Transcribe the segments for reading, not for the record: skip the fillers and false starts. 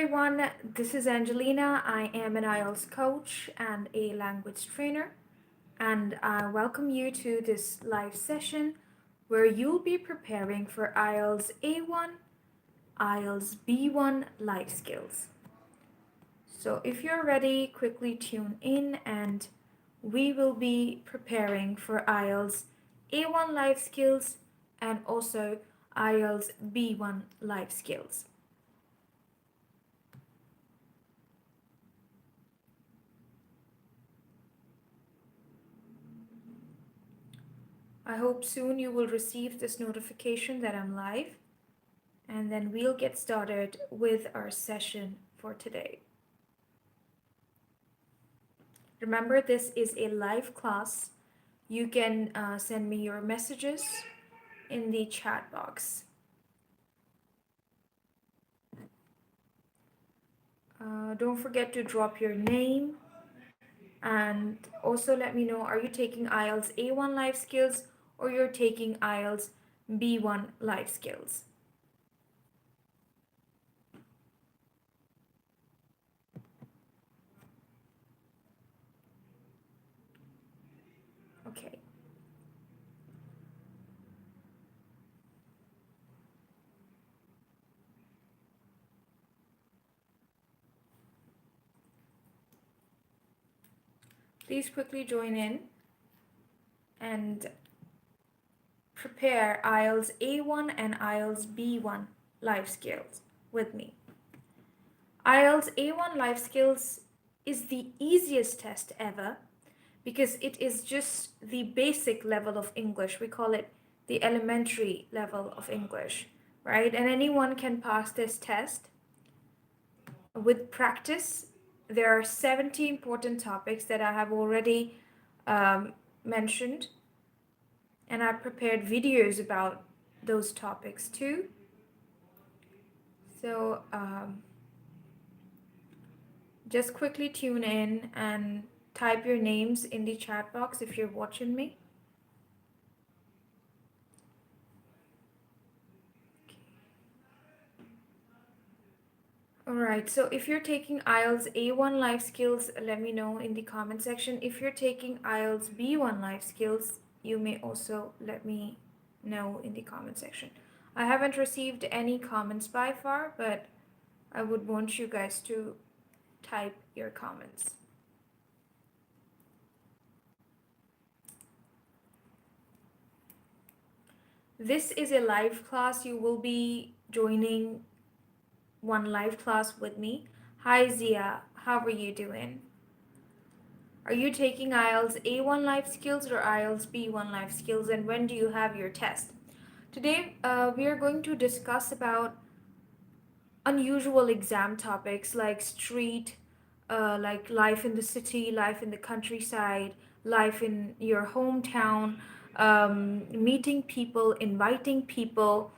everyone, this is Angelina. I am an IELTS coach and a language trainer, and I welcome you to this live session where you'll be preparing for IELTS A1, IELTS B1 Life Skills. So if you're ready, quickly tune in and we will be preparing for IELTS A1 Life Skills and also IELTS B1 Life Skills. I hope soon you will receive this notification that I'm live, and then we'll get started with our session for today. Remember, this is a live class. You can send me your messages in the chat box. Don't forget to drop your name, and also let me know, are you taking IELTS A1 Life Skills or you're taking IELTS B1 Life Skills? Okay. Please quickly join in and prepare IELTS A1 and IELTS B1 Life Skills with me. IELTS A1 Life Skills is the easiest test ever because it is just the basic level of English. We call it the elementary level of English, right? And anyone can pass this test. With practice, there are 70 important topics that I have already mentioned, and I prepared videos about those topics too. So just quickly tune in and type your names in the chat box if you're watching me. Alright, so if you're taking IELTS A1 Life Skills, let me know in the comment section. If you're taking IELTS B1 Life Skills, you may also let me know in the comment section. I haven't received any comments by far, but I would want you guys to type your comments. This is a live class. You will be joining one live class with me. Hi Zia, how are you doing? Are you taking IELTS A1 Life Skills or IELTS B1 Life Skills, and when do you have your test? Today we are going to discuss about unusual exam topics like street, like life in the city, life in the countryside, life in your hometown, meeting people, inviting people,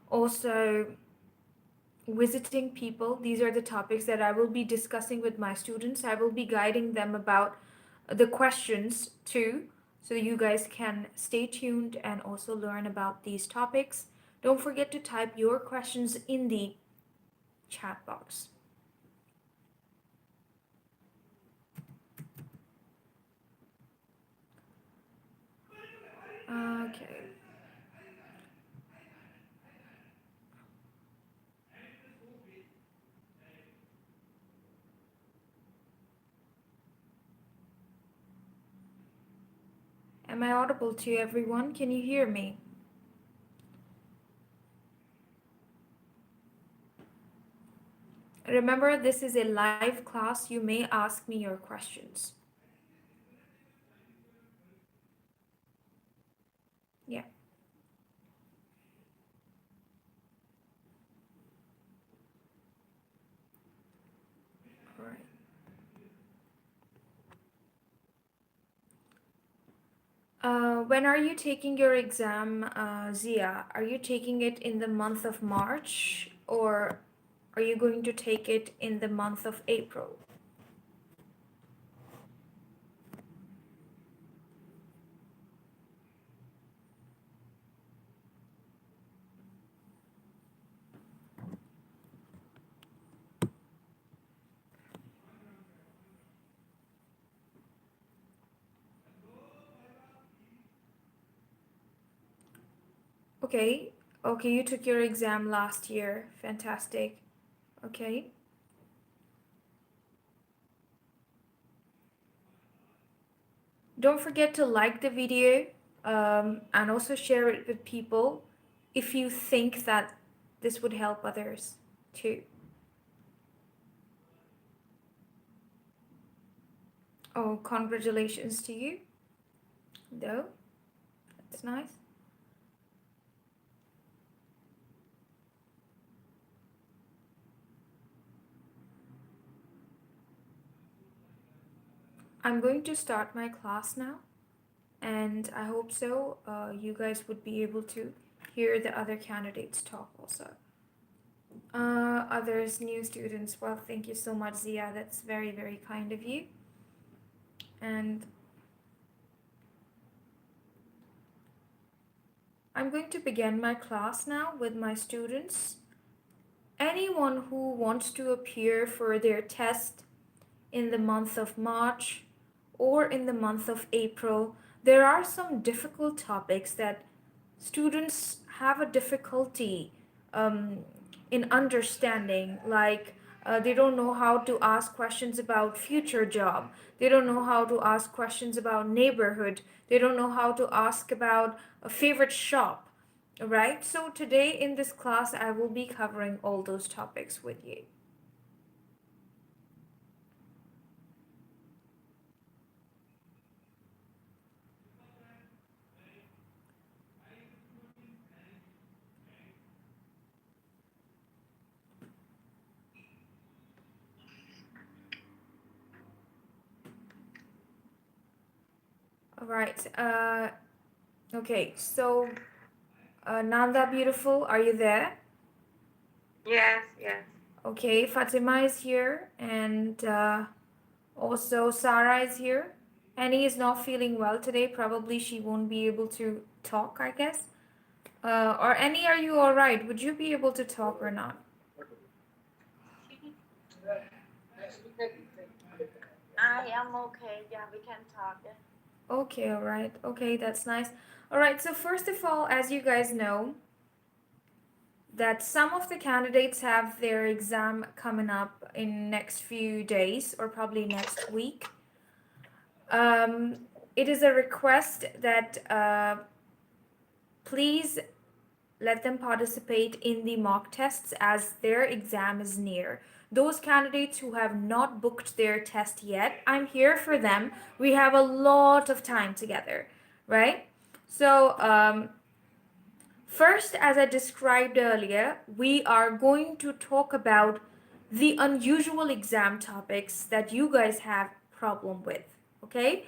also visiting people. These are the topics that I will be discussing with my students. I will be guiding them about the questions too, so you guys can stay tuned and also learn about these topics. Don't forget to type your questions in the chat box. Okay. Am I audible to everyone? Can you hear me? Remember, this is a live class. You may ask me your questions. Yeah. All right. When are you taking your exam, Zia? Are you taking it in the month of March, or are you going to take it in the month of April? Okay. Okay, you took your exam last year. Fantastic. Okay. Don't forget to like the video and also share it with people if you think that this would help others too. Oh, congratulations to you, though. That's nice. I'm going to start my class now, and I hope so. You guys would be able to hear the other candidates talk also. Others, new students. Well, thank you so much, Zia. That's very, very kind of you. And I'm going to begin my class now with my students. Anyone who wants to appear for their test in the month of March or in the month of April, there are some difficult topics that students have a difficulty um, in understanding, like they don't know how to ask questions about future job, they don't know how to ask questions about neighborhood, they don't know how to ask about a favorite shop, right? So today in this class I will be covering all those topics with you. All right. Okay, so Nanda beautiful, are you there? Yes, yes. Okay, Fatima is here, and also Sarah is here. Annie is not feeling well today. Probably she won't be able to talk, I guess. Or Annie, are you all right? Would you be able to talk or not? I am okay. Yeah, we can talk. Yeah. Okay, all right. Okay, that's nice. All right, so first of all, as you guys know, that some of the candidates have their exam coming up in next few days or probably next week. Um, it is a request that please let them participate in the mock tests as their exam is near. Those candidates who have not booked their test yet, I'm here for them. We have a lot of time together, right? So, first, as I described earlier, we are going to talk about the unusual exam topics that you guys have problem with, okay?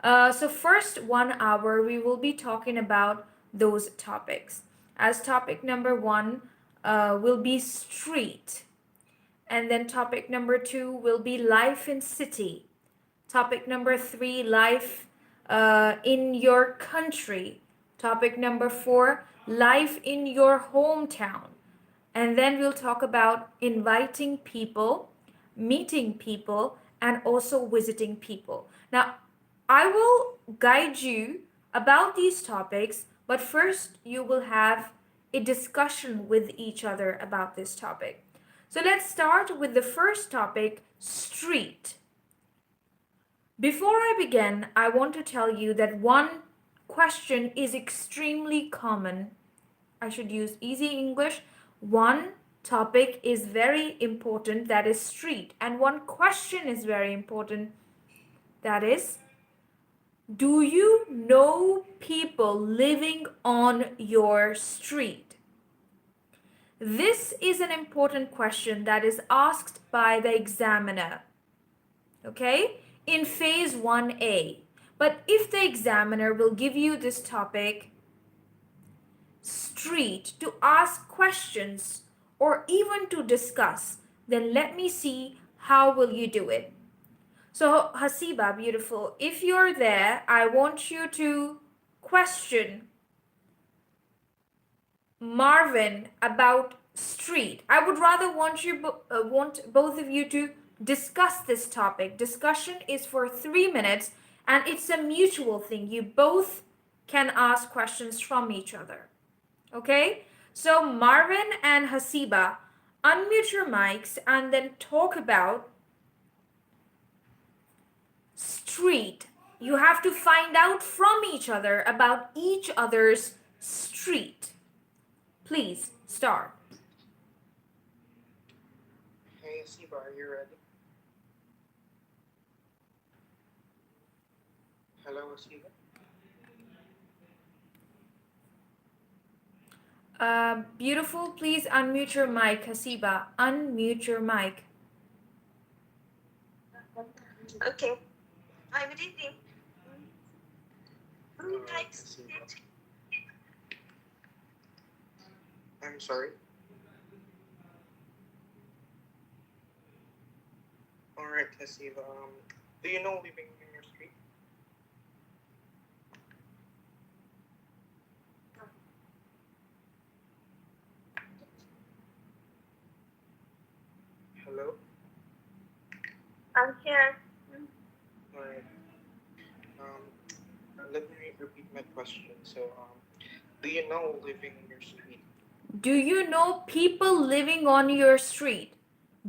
So first 1 hour, we will be talking about those topics. As topic number one will be street, and then topic number two will be life in city. Topic number three, life in your country. Topic number four, life in your hometown. And then we'll talk about inviting people, meeting people, and also visiting people. Now, I will guide you about these topics, but first you will have a discussion with each other about this topic. So let's start with the first topic, street. Before I begin, I want to tell you that one question is extremely common. I should use easy English. One topic is very important, that is street, and one question is very important, that is, do you know people living on your street? This is an important question that is asked by the examiner, okay, in phase 1A. But if the examiner will give you this topic, street, to ask questions or even to discuss, then let me see how will you do it. So Hasiba, beautiful, if you're there, I want you to question Marvin about street. I would rather want both of you to discuss this topic. Discussion is for 3 minutes and it's a mutual thing. You both can ask questions from each other. Okay? So Marvin and Hasiba, unmute your mics and then talk about street. You have to find out from each other about each other's street. Please start. Hey, Siva, are you ready? Hello, Siva. Beautiful, please unmute your mic, Hasiba. Unmute your mic. Okay. I'm reading. Who likes Hasiba. it? I'm sorry. All right, Hasiba. Do you know living in your street? Hello. I'm here. All right. Let me repeat my question. So, do you know living in your street? Do you know people living on your street?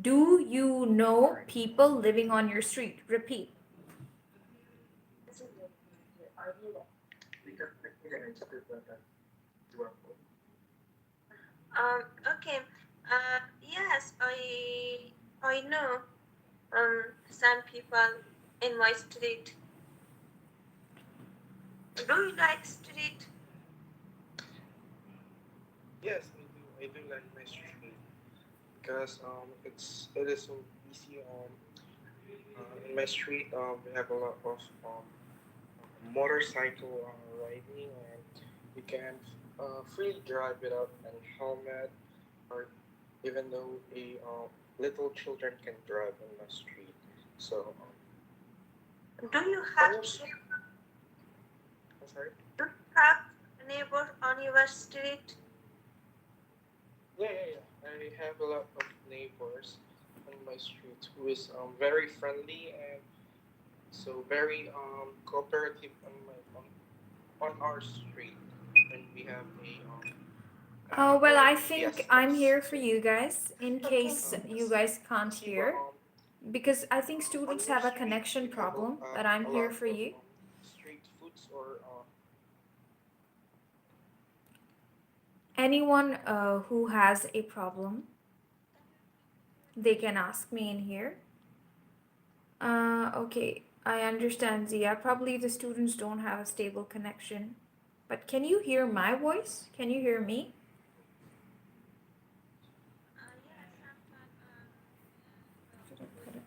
Do you know people living on your street? Repeat. Okay. Yes, I know some people in my street. Do you like street? Yes, I do. I do like my street because it is so easy. In my street, we have a lot of motorcycle riding, and you can freely drive without any helmet, or even though a little children can drive in the street. So, Do you have I'm sorry. do you have neighbor on your street? Yeah. I have a lot of neighbors on my street who is very friendly and so very cooperative on our street, and we have a Well, I like think I'm fiestas. here for you guys in Okay. case you guys can't Siba, hear. Because I think on students your have a street, connection you have problem, but I'm a here lot for of you. street foods or Anyone who has a problem, they can ask me in here. Okay, I understand, Zia. Probably the students don't have a stable connection. But can you hear my voice? Can you hear me? Yes, sometimes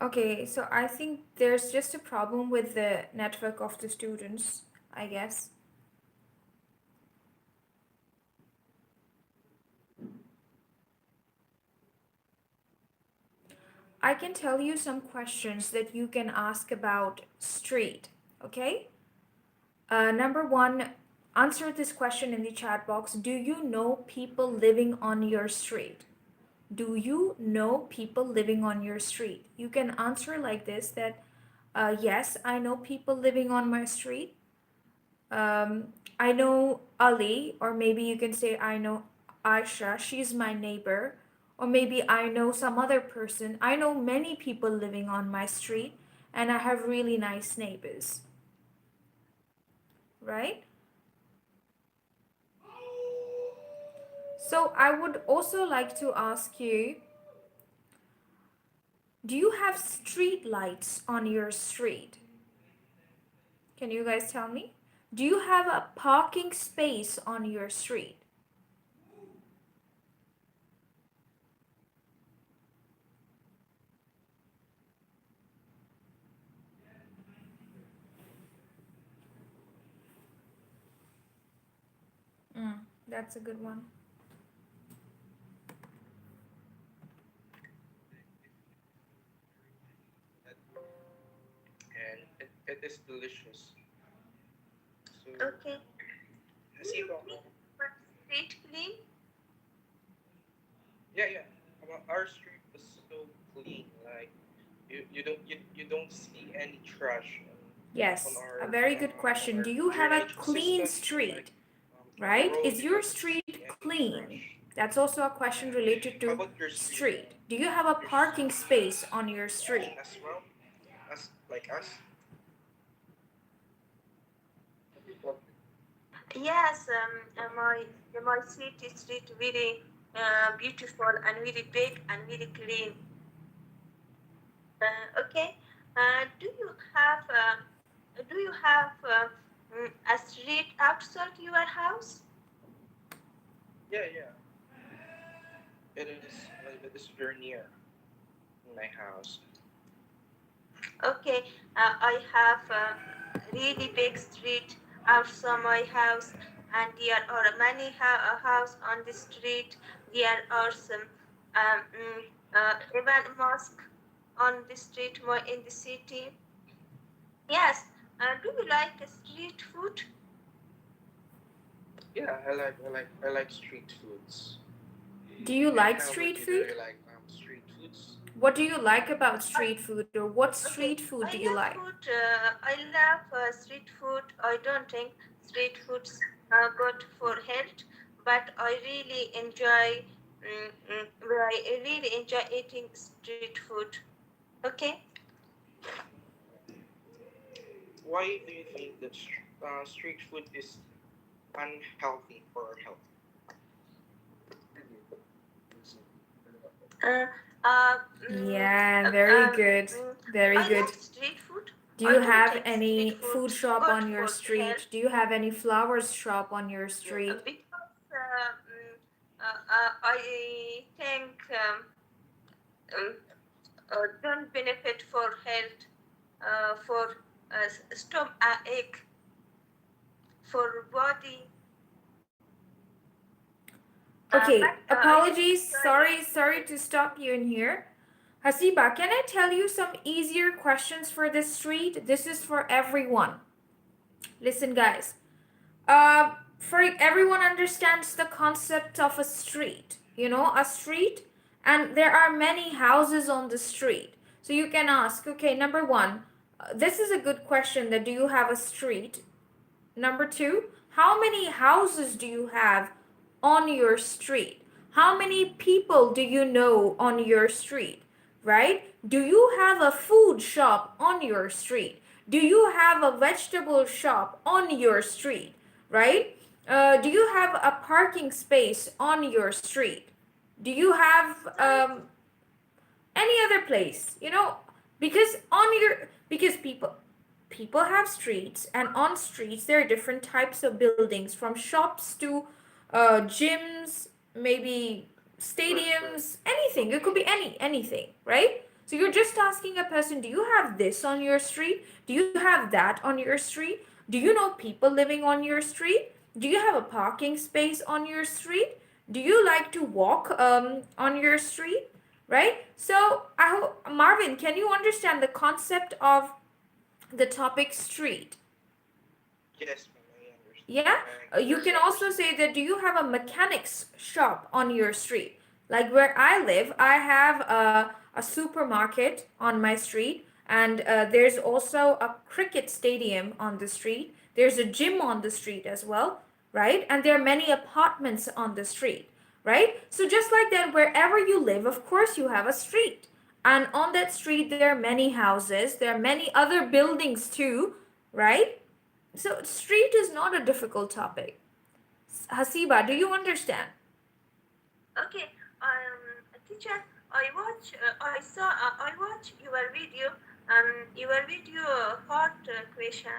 Okay, so I think there's just a problem with the network of the students, I guess. I can tell you some questions that you can ask about street, okay? Number one, answer this question in the chat box. Do you know people living on your street? Do you know people living on your street? You can answer like this that yes, I know people living on my street. I know Ali, or maybe you can say I know Aisha, she's my neighbor, or maybe I know some other person. I know many people living on my street, and I have really nice neighbors, right? So I would also like to ask you, do you have street lights on your street? Can you guys tell me? Do you have a parking space on your street? That's a good one. and is delicious. So, Okay. Do you Hasiba, keep your street clean? yeah, yeah. Our street is so clean. Like you don't see any trash Yes, a very good on question. our Do you have a drainage clean system and like street? on the Right? road. Is You your don't see street any clean? trash. That's also a Yeah. question related How to about your street? street. Do you have a Your parking street space on your clean street? as well as like us? Yes, my city street very beautiful and very big and very clean. Okay. Do you have a street outside your house? Yeah, yeah. It is very near my house. Okay. I have a really big street outside my house, and there are many house on the street. There are some even mosque on the street in the city. Yes. Do you like street food? Yeah, I like street foods. Do you And like how about street you? Do you food? like street foods? What do you like about I, street food, or what street okay. food do I you love like? food. I love street food. I don't think street foods are good for health, but I really enjoy eating street food. Okay. Why do you think that street food is unhealthy for our health? Uh, uh, mm, Yeah, uh, very um, good. mm, Very I good. love street food. Do you I don't have think street any food food shop good on your for street? health Do you have any flowers shop on your street? because I think um, don't benefit for health, for stomach ache, for body. But Okay, I really apologies. enjoy Sorry to stop you in here. Hasiba, can I tell you some easier questions for this street? This is for everyone. Listen, guys. For everyone understands the concept of a street. You know, a street, and there are many houses on the street. So you can ask, okay, number one, this is a good question that do you have a street? Number two, how many houses do you have on your street? How many people do you know on your street? Right? Do you have a food shop on your street? Do you have a vegetable shop on your street? Right? Do you have a parking space on your street? Do you have any other place? You know, because people have streets, and on streets there are different types of buildings, from shops to gyms, maybe Right. stadiums, anything. It could be anything, right? So you're just asking a person, do you have this on your street? Do you have that on your street? Do you know people living on your street? Do you have a parking space on your street? Do you like to walk on your street? Right? So I hope, Marvin, can you understand the concept of the topic street? Yes, ma'am, I understand. Yeah. I You clearly can also understand. say that, do you have a mechanics shop on your street? Like where I live, I have a supermarket on my street, and there's also a cricket stadium on the street. There's a gym on the street as well, right? And there are many apartments on the street, right? So just like that, wherever you live, of course you have a street. And on that street, there are many houses, there are many other buildings too, right? So, street is not a difficult topic. Hasiba, do you understand? Okay, teacher, I watch your video hard question.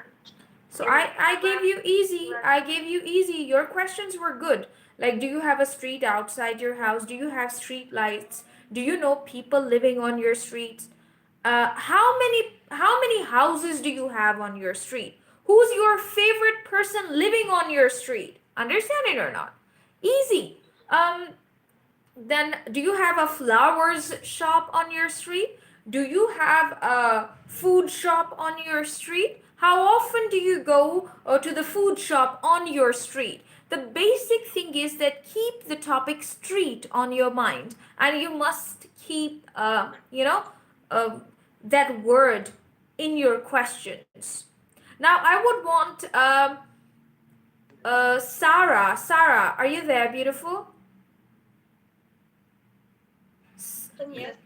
So, You I have gave a you easy. well, I gave you easy. Your questions were good. Like, do you have a street outside your house? Do you have street lights? Do you know people living on your streets? How many houses do you have on your street? Who's your favorite person living on your street? Understand it or not? Easy. Then, do you have a flowers shop on your street? Do you have a food shop on your street? How often do you go to the food shop on your street? The basic thing is that keep the topic street on your mind, and you must keep, uh, that word in your questions. Now, I would want Sarah. Sarah, are you there, beautiful? Yes.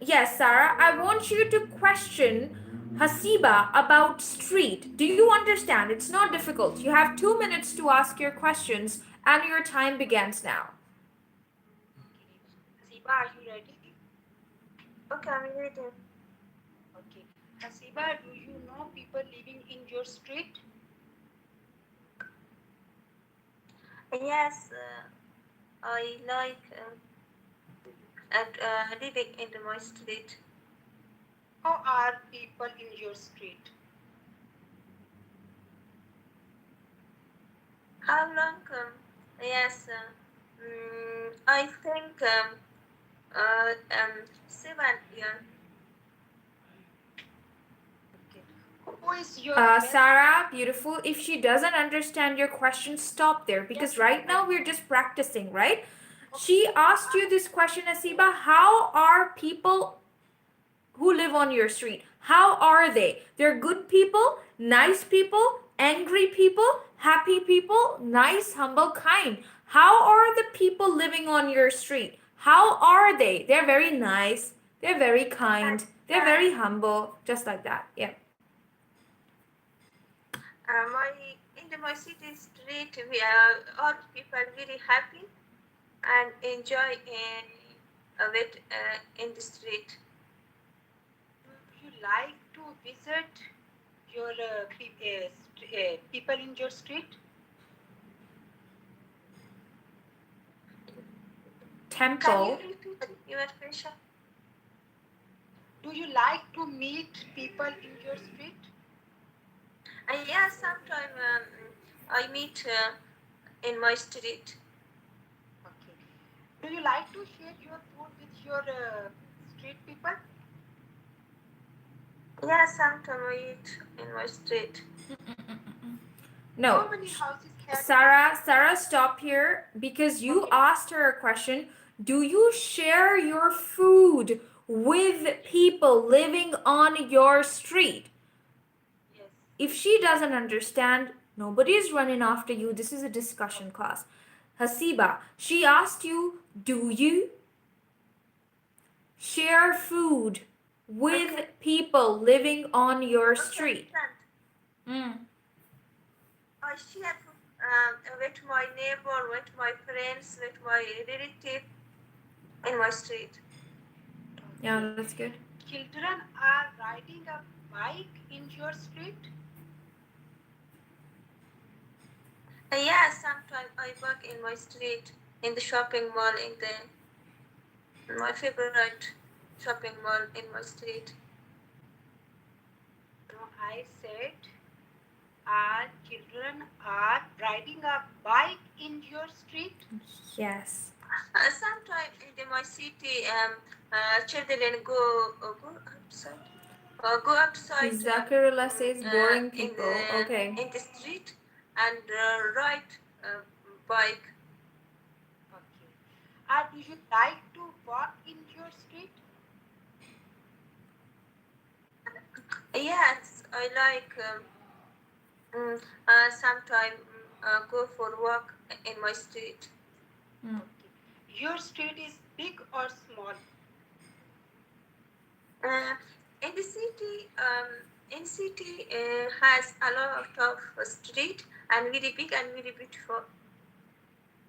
Yes, Sarah, I want you to question Hasiba about street. Do you understand? It's not difficult. You have 2 minutes to ask your questions, and your time begins now. Hasiba, are you ready? Okay, I'm reading. Okay. Hasiba, do you know people living in your street? Yes, I like living in my street. How are people in your street? How long? Yes, I think 7 years. Okay. Who is your best? Sarah, beautiful. If she doesn't understand your question, stop there because right now we're just practicing, right? She asked you this question, Hasiba. How are people who live on your street? How are they? They're good people, nice people, angry people, happy people, nice, humble, kind. How are the people living on your street? How are they? They're very nice, they're very kind, they're very humble, just like that. Yeah. My in my city street, we are all people very happy and enjoy with in the street. Do you like to visit your people in your street? Can you Temple. repeat your question? Do you like to meet people in your street? Yeah, sometimes I meet in my street. Okay. Do you like to share your food with your street people? Yeah, sometimes I eat in my street. No. How many houses have Sarah, stop here because you asked her a question. Do you share your food with people living on your street? Yes. If she doesn't understand, nobody is running after you. This is a discussion class. Hasiba, she asked you, do you share food with people living on your street? Mm. I share with my neighbor, with my friends, with my relative in my street. Yeah, that's good. Children are riding a bike in your street? Yeah, sometimes I work in my street, in the shopping mall, in my favorite shopping mall in my street. No, I said, are children are riding a bike in your street? Yes. Sometimes in my city, children go outside. Zakarullah says boring In people. the Okay. in the street and ride bike. Okay. Do you like to walk in your street? Yes, I like sometimes go for walk in my street. Mm. Okay. Your street is big or small? In the city, has a lot of street and very big and very beautiful.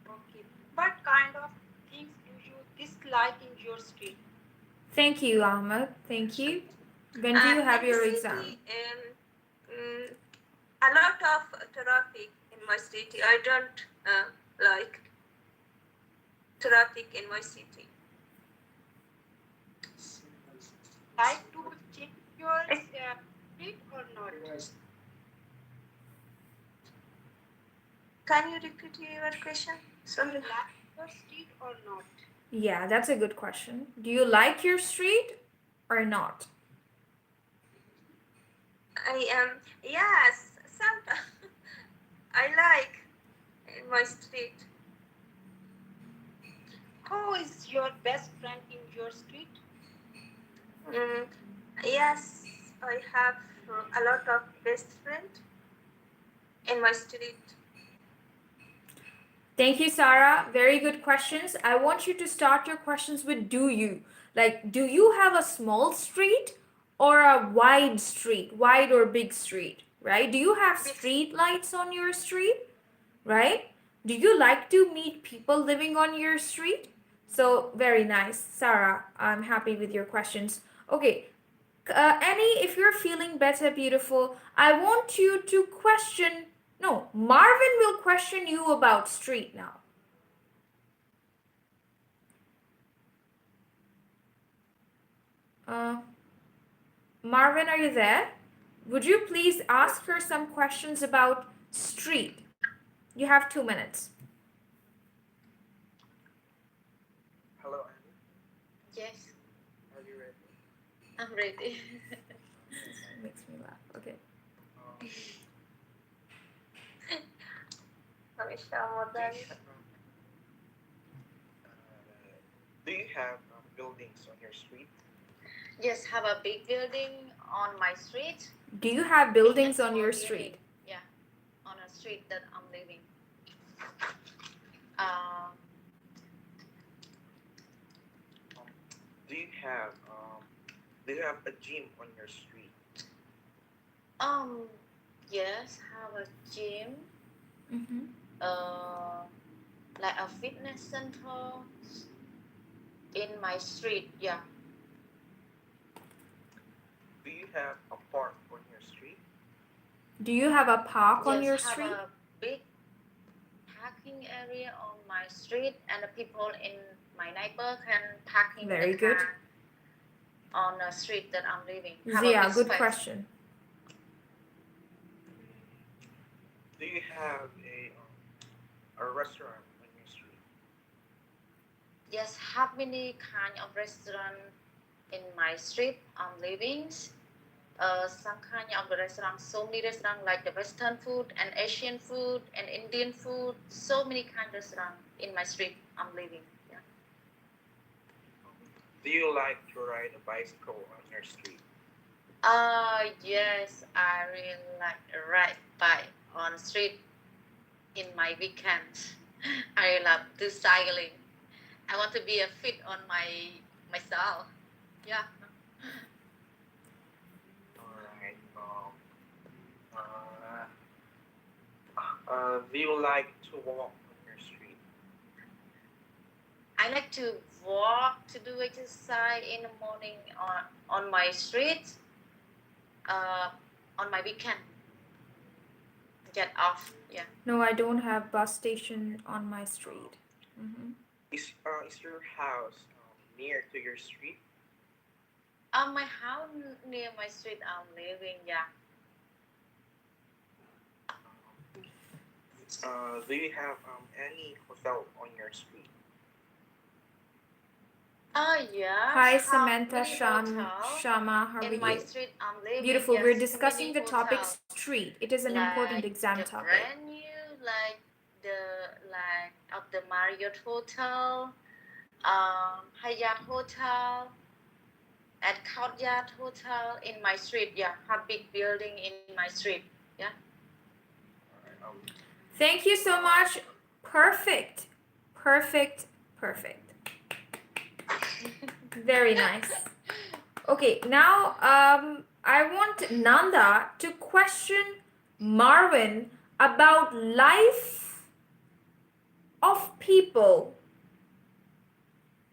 Okay. What kind of things do you dislike in your street? Thank you, Ahmed. Thank you. When do you have In your the exam? city, a lot of traffic in my city. I don't like traffic in my city. Like to change your street or not? Can you repeat your question? Do Sorry. you like your street or not? Yeah, that's a good question. Do you like your street or not? Yes, Santa. I like in my street. Who is your best friend in your street? Mm, yes, I have a lot of best friends in my street. Thank you, Sarah. Very good questions. I want you to start your questions with do you. Like, do you have a small street or a wide street? Wide or big street, right? Do you have Big, street lights on your street, right? Do you like to meet people living on your street? So, very nice. Sarah, I'm happy with your questions. Okay, Annie, if you're feeling better, beautiful, I want you to question. No, Marvin will question you about street now. Uh, Marvin, are you there? Would you please ask her some questions about street? You have 2 minutes. Hello, Annie. Yes, Are you ready? I'm ready. Makes me laugh. Okay. Um, Hamisha do modern. you have, do you have buildings on your street? Yes, have a big building on my street. Do you have Big and buildings on small your building. street? Yeah, on a street that I'm living. Uh, Um, do you have a gym on your street? um, yes, have a gym. Mm-hmm. Like a fitness center in my street. Yeah. Do you have a park on your street? Do you have a park on Yes, your have street? a big parking area on my street, and the people in my neighbor can parking Very the good. car on the street that I'm living. Have a Zia, big good space. question. Do you have a restaurant on your street? Yes, have many kind of restaurant in my street I'm living. Some kind of the restaurant, so many restaurant like the Western food and Asian food and Indian food. So many kind of restaurant in my street I'm living. Yeah. Do you like to ride a bicycle on your street? Yes, I really like to ride bike on the street in my weekends. I love to cycling. I want to be a fit on myself. Yeah. All right. Do you like to walk on your street? I like to walk to do exercise in the morning on my street. On my weekend. Get off. Yeah. No, I don't have bus station on my street. Mm-hmm. Is your house near to your street? My house near my street I'm living. Yeah. Do you have any hotel on your street? Yeah. Hi, have Samantha, many hotel Shama, how are in my you? street I'm living. Beautiful. Yes, We're discussing many the topic hotel. street. It is an important Like exam the topic. brand new, like of the Marriott Hotel, Hyatt Hotel, at Courtyard Hotel in my street. Yeah, have big building in my street. Yeah. All right, Thank you so much. Perfect. Perfect. Perfect. Very nice. Okay, now I want Nanda to question Marvin about life of people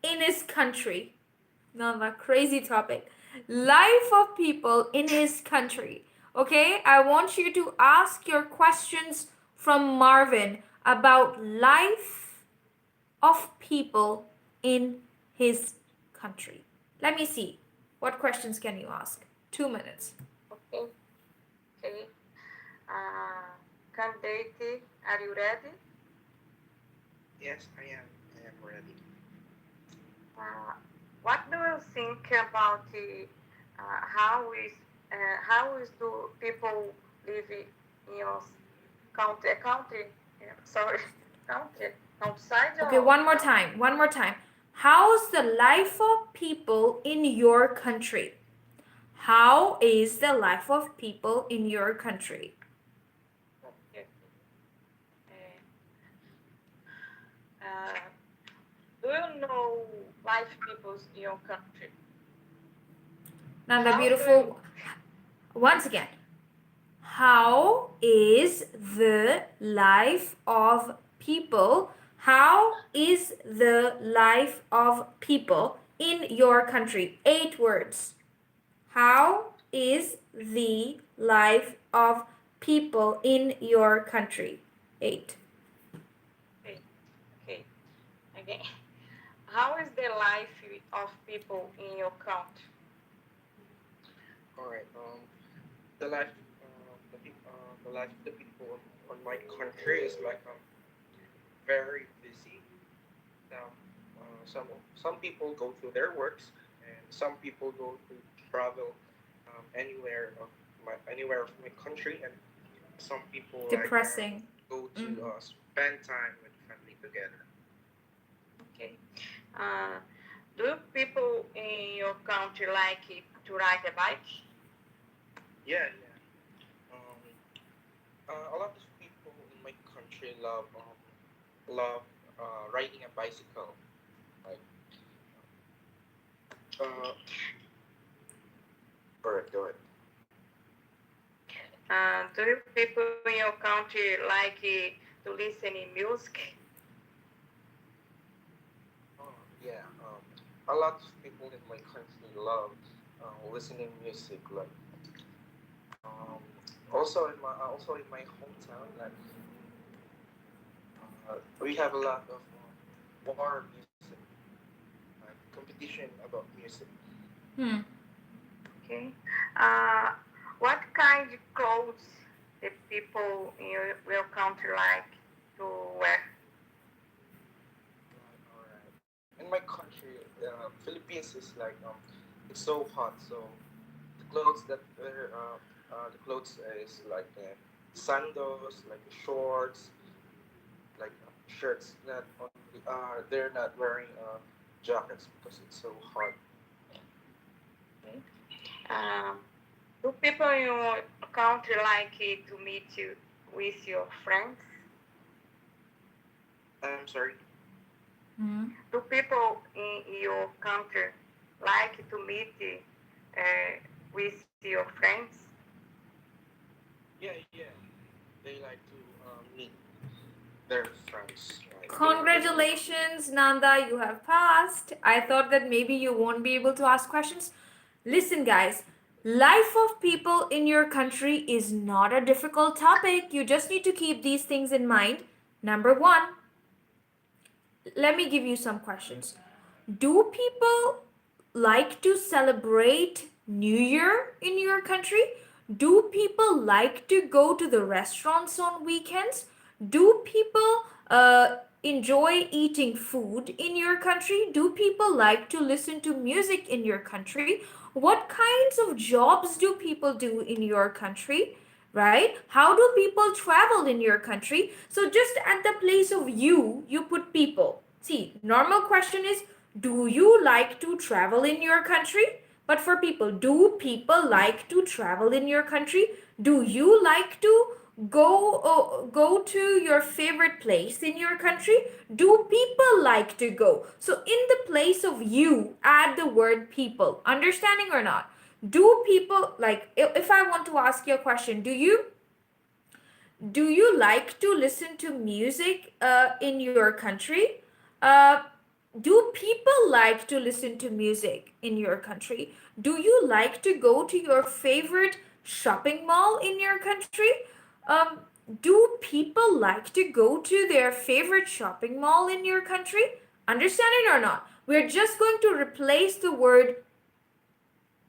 in his country. Nanda, crazy topic. Life of people in his country. Okay, I want you to ask your questions from Marvin about life of people in his country. Let me see. What questions can you ask? 2 minutes. Okay. Okay. Candidate, are you ready? yes, I am. I am ready. What do you think about how is do people live in your country, sorry, country, outside Okay, of one more time. One more time. How's the life of people in your country? How is the life of people in your country? okay. Uh, do you know life peoples in your country? Nanda, How do you beautiful. Once again, how is the life of people? How is the life of people in your country? 8 words. How is the life of people in your country? 8. okay, okay, again? How is the life of people in your country? All right. The life, the life of the people on my country is like very busy. Now, some people go to their works, and some people go to travel anywhere of my country, and some people like Depressing. go to spend time with family together. Okay. Uh, do people in your country like to ride a bike? Yeah, yeah. A lot of people in my country love riding a bicycle. Like, uh, go ahead. Do you people in your country like to listen in music? Yeah. A lot of people in my country love listening music. Like, um, also in my hometown, like we have a lot of war music, like competition about music. Hmm. Okay. Uh, what kind of clothes the people in your country like to wear? Alright. In my country, Philippines is like it's so hot, so the clothes is like sandals, like shorts, like shirts. Not only they're not wearing jackets because it's so hot. Okay. Um, do people in your country like to meet you with your friends? I'm sorry. Hmm. Do people in your country like to meet with your friends? Yeah, yeah. They like to meet their friends. Like Congratulations, Nanda, you have passed. I thought that maybe you won't be able to ask questions. Listen, guys, life of people in your country is not a difficult topic. You just need to keep these things in mind. Number one, let me give you some questions. Do people like to celebrate New Year in your country? Do people like to go to the restaurants on weekends? Do people enjoy eating food in your country? Do people like to listen to music in your country? What kinds of jobs do people do in your country? Right? How do people travel in your country? So just at the place of you put people. See, normal question is, do you like to travel in your country? But for people, do people like to travel in your country? Do you like to go to your favorite place in your country? Do people like to go? So in the place of you, add the word people. Understanding or not? Do people like, if I want to ask you a question, do you like to listen to music in your country? Uh, do people like to listen to music in your country? Do you like to go to your favorite shopping mall in your country? Um, do people like to go to their favorite shopping mall in your country? Understand it or not? We're just going to replace the word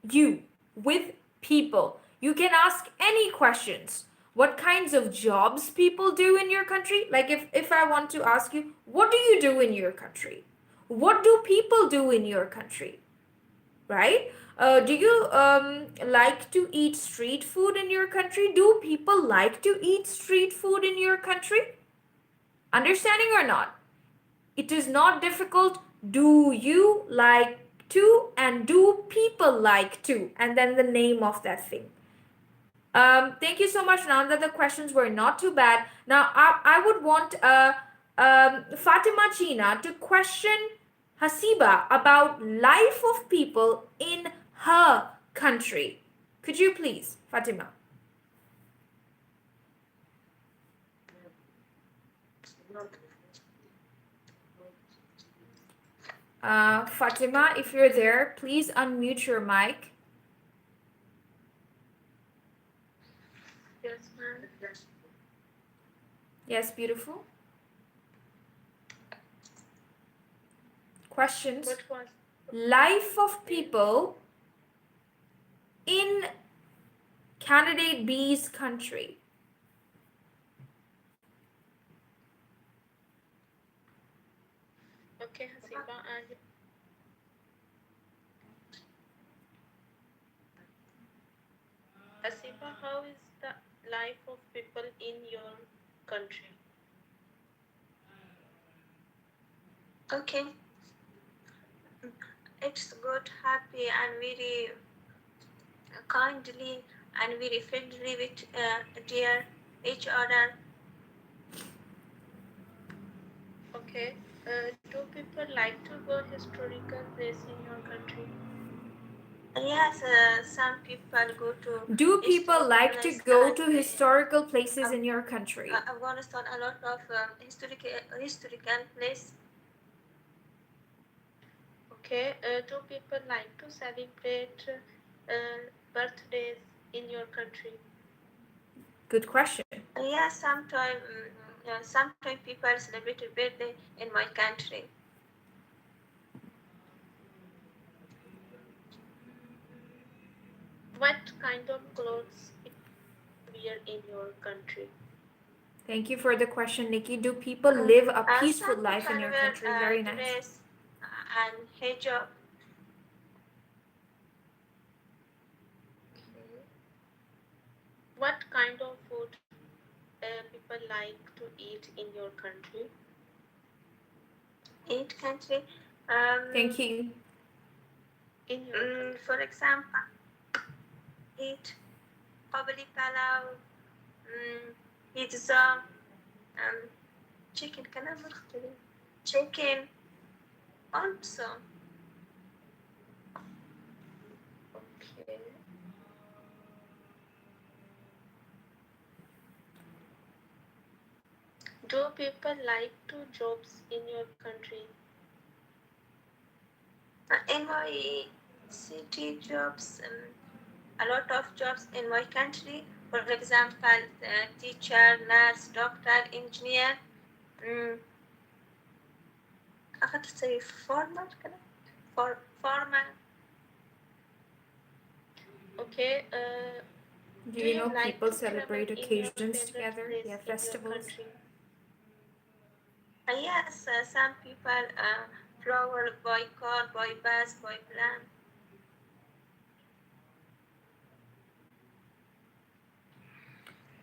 you with people. You can ask any questions. What kinds of jobs people do in your country? Like if I want to ask you, what do you do in your country? What do people do in your country? right? Do you like to eat street food in your country? Do people like to eat street food in your country? Understanding or not? It is not difficult. Do you like to, and do people like to, and then the name of that thing. Thank you so much, Nanda. The questions were not too bad. Now, I would want Fatima China to question Hasiba about life of people in her country. Could you please, Fatima? Fatima, if you're there, please unmute your mic. Yes, ma'am. Yes, beautiful. Questions. What was Life of people in candidate B's country. okay, Hasiba? And Hasiba, how is the life of people in your country? Okay. It's good, happy, and very kindly and very friendly with dear each other. Okay. Do people like to go historical place in your country? Yes, some people go to Do people historical like to place go and to historical places in your country? Afghanistan a lot of historical place. Okay. Do people like to celebrate birthdays in your country? Good question. Yeah, sometimes people celebrate a birthday in my country. What kind of clothes wear in your country? Thank you for the question, Nikki. Do people live a peaceful Some life in people your wear country? Very nice. dress and hijab. Okay. What kind of food people like to eat in your country? Eat country. Thank you. In your for example, eat qabli palau, pizza, chicken. كلام مختلف. Chicken also. Okay. Do people like to jobs in your country? In my city, jobs, a lot of jobs in my country. For example, teacher, nurse, doctor, engineer. أخذت تسوي farmer كده. Farmer. Okay. Do you know people celebrate occasions together? Yeah, festivals. Yes, some people travel by car, by bus, by plane.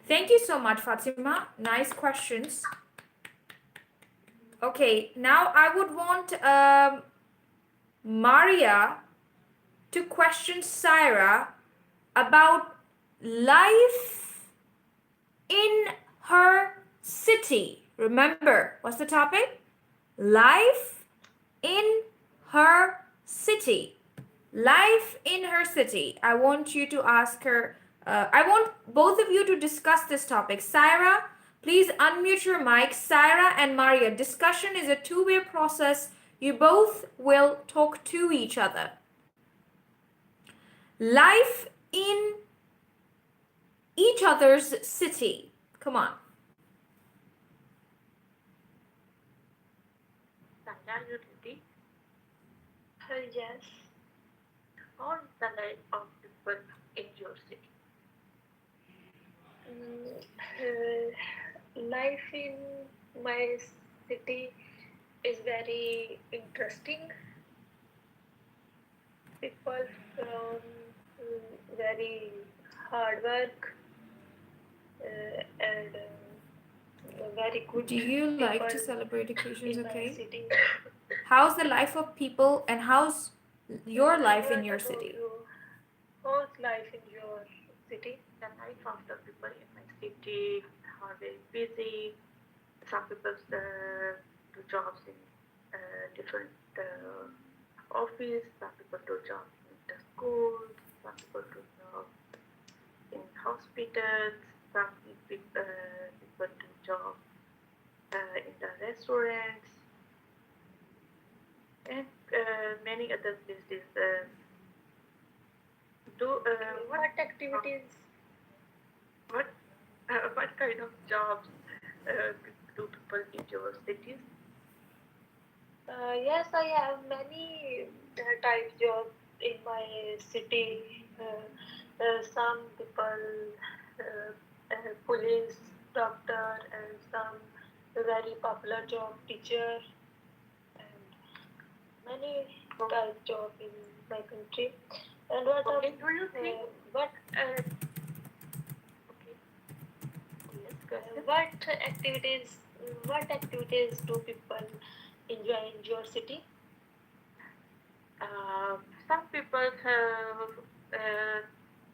Thank you so much, Fatima. Nice questions. Okay, now I would want Maria to question Syra about life in her city. Remember, what's the topic? Life in her city. Life in her city. I want you to ask her, I want both of you to discuss this topic. Syra, please unmute your mic. Syra and Maria, discussion is a two-way process. You both will talk to each other. Life in each other's city. Come on. Yes. All the life of people in your city. Life in my city is very interesting. people from very hard work and very good Do you like to people celebrate occasions, in my okay? city. How's the life of people and how's your And life in what your about city? you? How's life in your city? The life of the people in my city are very busy. Some people do jobs in different office. Some people do jobs in the schools. Some people do jobs in hospitals. Some people do jobs in the restaurants and many other places. What activities? What what kind of jobs do people in your cities? Yes, I have many types jobs in my city. Some people, police, doctor, and some very popular job, teacher, and many type job in my country. And what okay, do you think what okay, yes, go ahead. What activities do people enjoy in your city? Some people have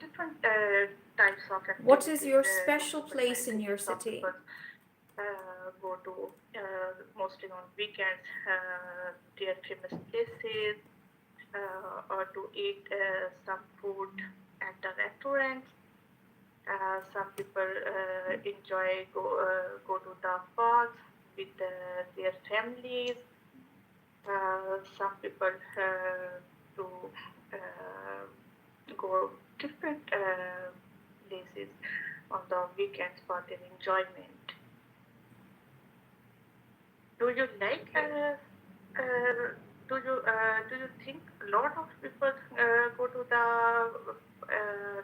different types of What is activities your to special people in my place in city. your Some city? people go to mostly on weekends their famous places or to eat some food at the restaurants. Some people enjoy go to the parks with their families. Some people to go different places on the weekends for their enjoyment. Do you like? Do you think a lot of people go to the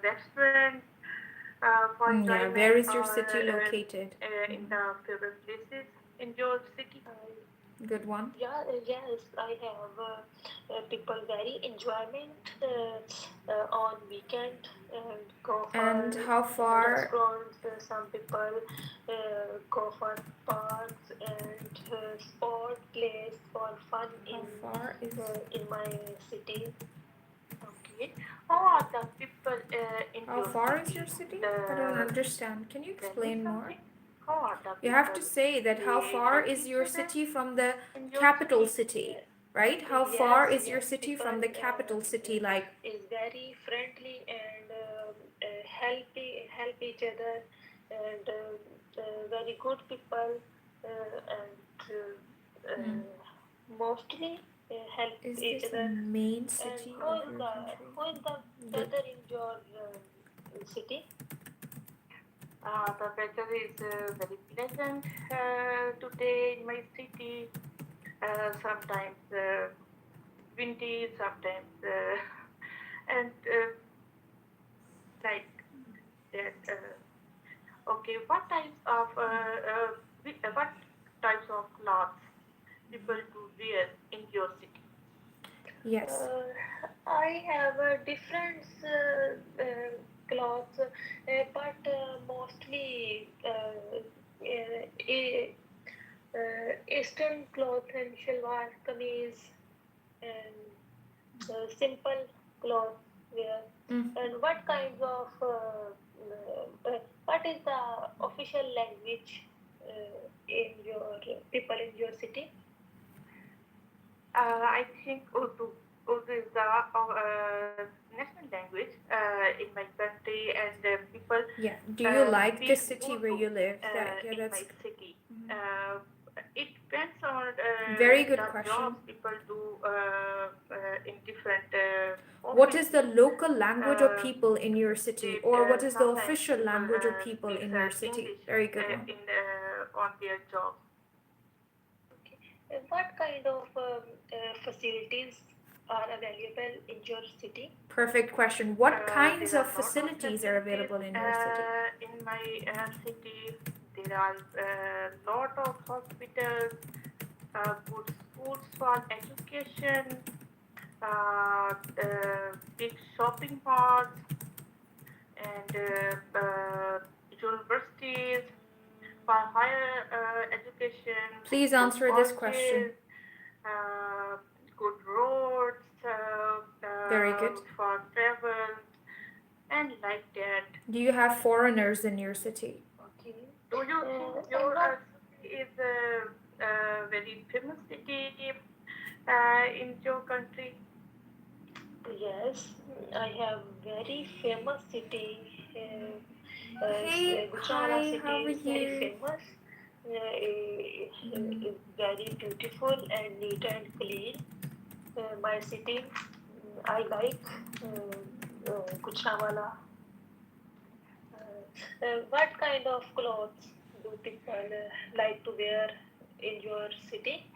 restaurants for Yeah, enjoyment where is your or city located? in the favorite places in your city? Good one. Yeah, yes, I have people very enjoyment on weekend and go And for how far restaurants. Some people go for parks and sport place for fun how far is in my city. Okay, how are the people in how your far is your city? city? I don't The understand. Can you tell me explain more? something. How are the You have people? to say that how They far help is each your other city from the in your capital city. city, right? How Yes, far is your yes, city people from the capital city? Like, is very friendly and help each other and very good people and hmm, mostly help is each this a other. main And city of your country? who is the Good. weather in your city? The weather is very pleasant today in my city. Sometimes windy, sometimes and like that. Okay, what types of clothes people do wear in your city? Yes. I have different clothes, but mostly Eastern cloth and shalwar, kameez, and simple cloth wear. Mm. And what kinds of what is the official language in your people in your city? I think Urdu. Urdu is the national language in my country, and people Yeah. Do you like the speak city where Urdu you live? That yeah, in my that's city. mhm. Uh, it depends on Very the good question. jobs people do in different What is offices. the local language or Uh, people in your city, they or what is the sometimes official people language or people speak in your city? English Very good one. in on their jobs. Okay. What kind of facilities are available in your city? Perfect question. What kinds There are of a lot of facilities are facilities available in your city? in my city. There are a lot of hospitals, good schools for education, big shopping malls, and universities for higher education, Please good answer this question. colleges, good roads Very good. for travel, and like that. Do you have foreigners in your city? Okay. Do you think your city is a very famous city in your country? Yes, I have very famous city. Hey, Gujranwala hi, city how are is very you? famous. Is very beautiful and neat and clean. My city, I like Gujranwala. What kind of clothes do people like to wear in your city?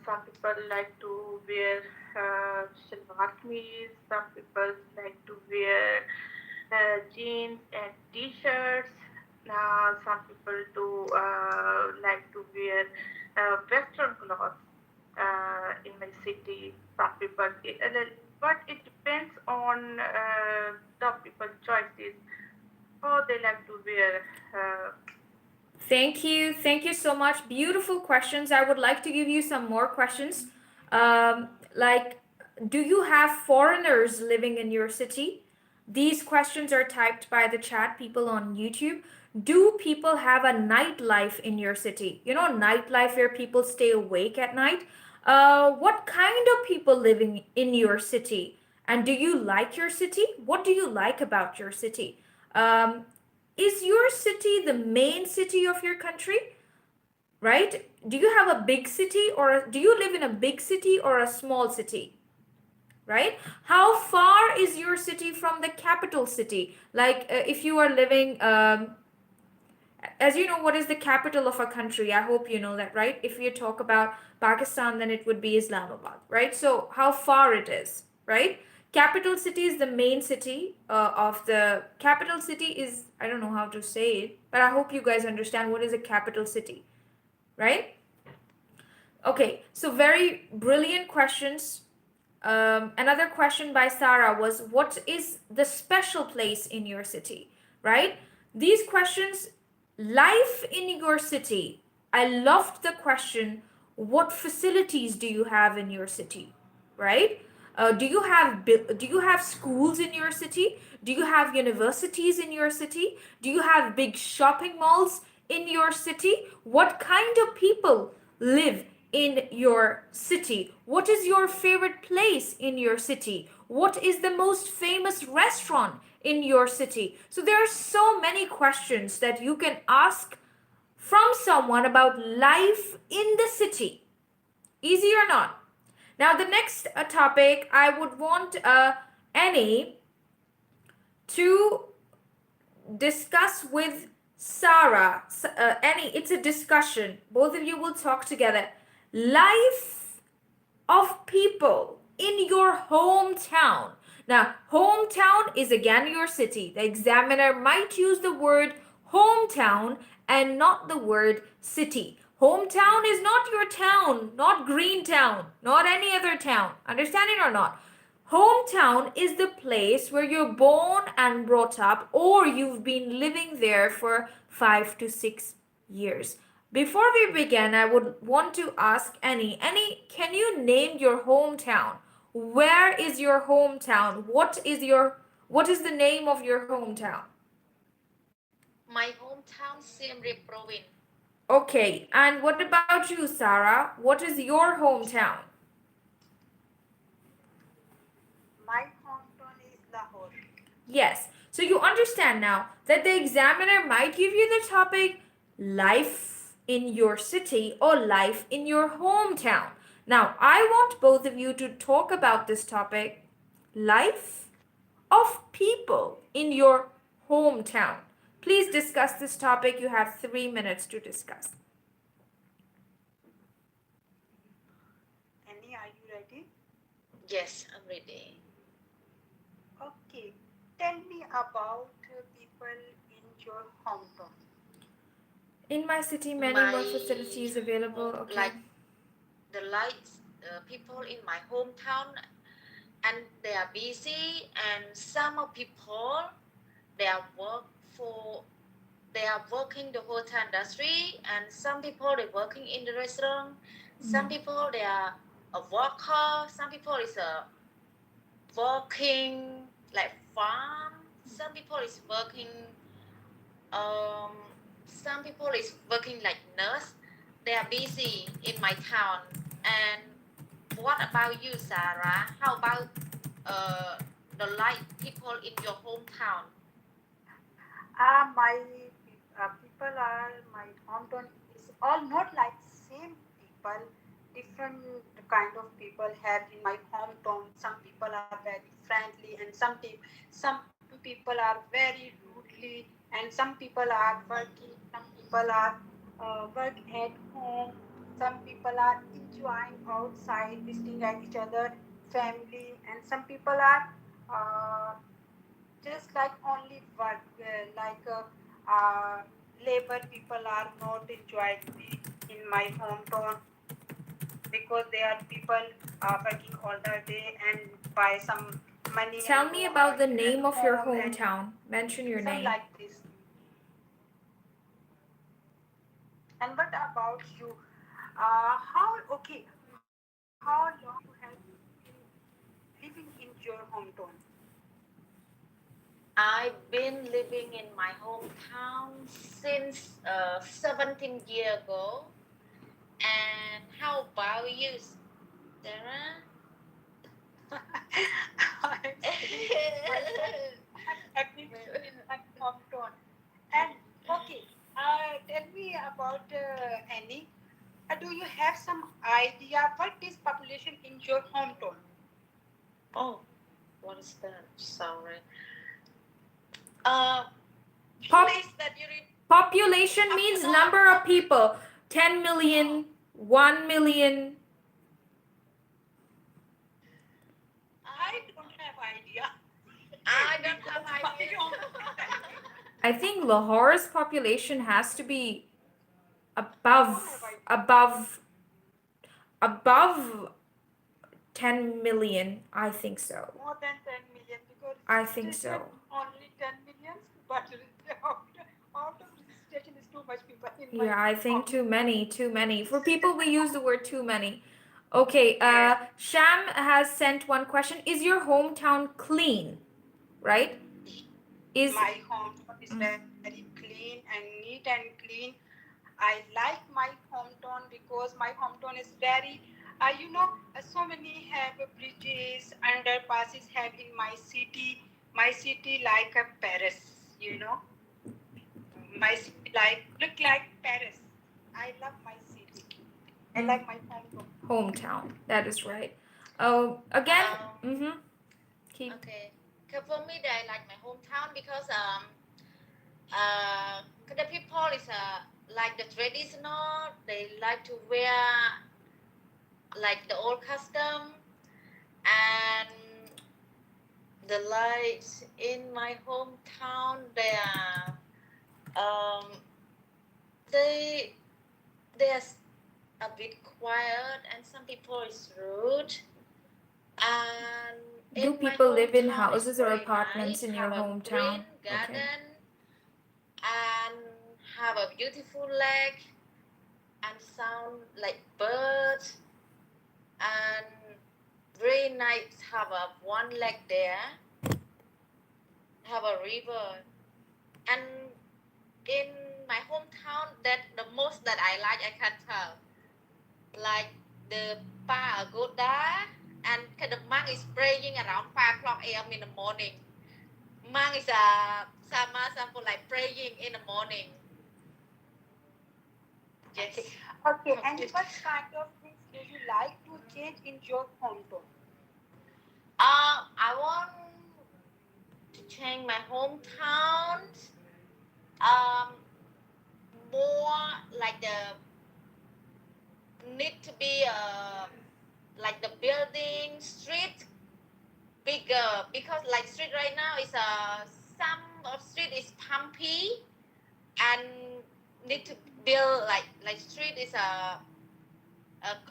Some people like to wear shalwar kameez. Some people like to wear jeans and t-shirts. Some people do like to wear western clothes in my city. Some people, but it depends on the people's choices how they like to wear. Uh, Thank you. Thank you so much. Beautiful questions. I would like to give you some more questions. Like, do you have foreigners living in your city? These questions are typed by the chat people on YouTube. Do people have a nightlife in your city? You know, nightlife where people stay awake at night. What kind of people living in your city? And do you like your city? What do you like about your city? Um, is your city the main city of your country? Right? Do you have a big city, or do you live in a big city or a small city? Right? How far is your city from the capital city? Like, if you are living, as you know, what is the capital of a country? I hope you know that, right? If you talk about Pakistan, then it would be Islamabad, right? So how far it is, right? Capital city is the main city of the capital city is, I don't know how to say it, but I hope you guys understand what is a capital city, right? Okay, so very brilliant questions. Another question by Sarah was, what is the special place in your city? Right? These questions, life in your city. I loved the question, what facilities do you have in your city? Right? Do you have schools in your city? Do you have universities in your city? Do you have big shopping malls in your city? What kind of people live in your city? What is your favorite place in your city? What is the most famous restaurant in your city? So there are so many questions that you can ask from someone about life in the city. Easy or not? Now, the next topic I would want Annie to discuss with Sarah. Annie, it's a discussion. Both of you will talk together. Life of people in your hometown. Now, hometown is again your city. The examiner might use the word hometown and not the word city. Hometown is not your town, not Greentown, not any other town. Understand it or not? Hometown is the place where you're born and brought up, or you've been living there for 5 to 6 years. Before we begin, I would want to ask Annie. Annie, can you name your hometown? Where is your hometown? What is the name of your hometown? My hometown, Siem Reap province. Okay, and what about you, Sarah? What is your hometown? My hometown is Lahore. Yes. So you understand now that the examiner might give you the topic life in your city or life in your hometown. Now, I want both of you to talk about this topic, life of people in your hometown. Please discuss this topic. You have 3 minutes to discuss. Annie, are you ready? Yes, I'm ready. Okay. Tell me about people in your hometown. In my city, many more My facilities available. home, Okay. like the lights, people in my hometown, and they are busy. And some of people they are for they are working the hotel industry, and some people they working in the restaurant. Some people they are a worker. Some people is a working like farm. Some people is working um some people is working like nurse. They are busy in my town. And what about you, Sarah? How about uh the like people in your hometown? My people are my hometown is all not like same people. Different kind of people have in my hometown. Some people are very friendly, and some people are very rudely, and some people are working. Some people are work at home. Some people are enjoying outside, visiting at each other family, and some people are. Just like only work labor people are not enjoying in my hometown because they are people working all the day and buy some money Tell and me go about out the at name of your home and hometown. Mention your some name. like this. And what about you? How okay? How long you have been living in your hometown? I've been living in my hometown since 17 years ago. And how about you, Sarah? I'm saying myself. I've been in my hometown. And okay, tell me about Annie. Do you have some idea what is population in your hometown? Oh, what is that? Sorry. Uh, Pop Please that you read. Population means number of people. 10 million, 1 million. I don't have idea I don't have because my idea. hometown. I think Lahore's population has to be I don't have idea. above 10 million. I think so. More than 10 million because I think registration so. only 10 millions, but out of registration is too much people in my Yeah, I think home. too many, too many. For people, we use the word too many. Okay, Yes. Sham has sent one question. Is your hometown clean? Right? Is My hometown is very clean and neat and clean. I like my hometown because my hometown is very, so many have bridges, underpasses have in my city. My city like a Paris, you know. My city look like Paris. I love my city. I like my hometown. hometown? That is right. Oh, again. Mm-hmm. Keep. Okay. 'Cause for me, I like my hometown because the people is like the traditional. They like to wear like the old custom. And the lights in my hometown they are um they they're a bit quiet, and some people is rude. And Do in my people live in hometown is houses or very apartments nice, in your have a hometown? green Okay. garden, and have a beautiful lake, and sound like birds. And very nice, have a one lake there, have a river. And in my hometown, that the most that I like, I can tell, like the pagoda, and the monk is praying around 5 o'clock a.m. in the morning. Monk is a sama sample like praying in the morning. Okay. Yes. Okay. And what kind of things do you like to change in your hometown? I want to change my hometown. Um, more like the need to be like the building street bigger, because like street right now is some of street is pumpy, and need to build like street is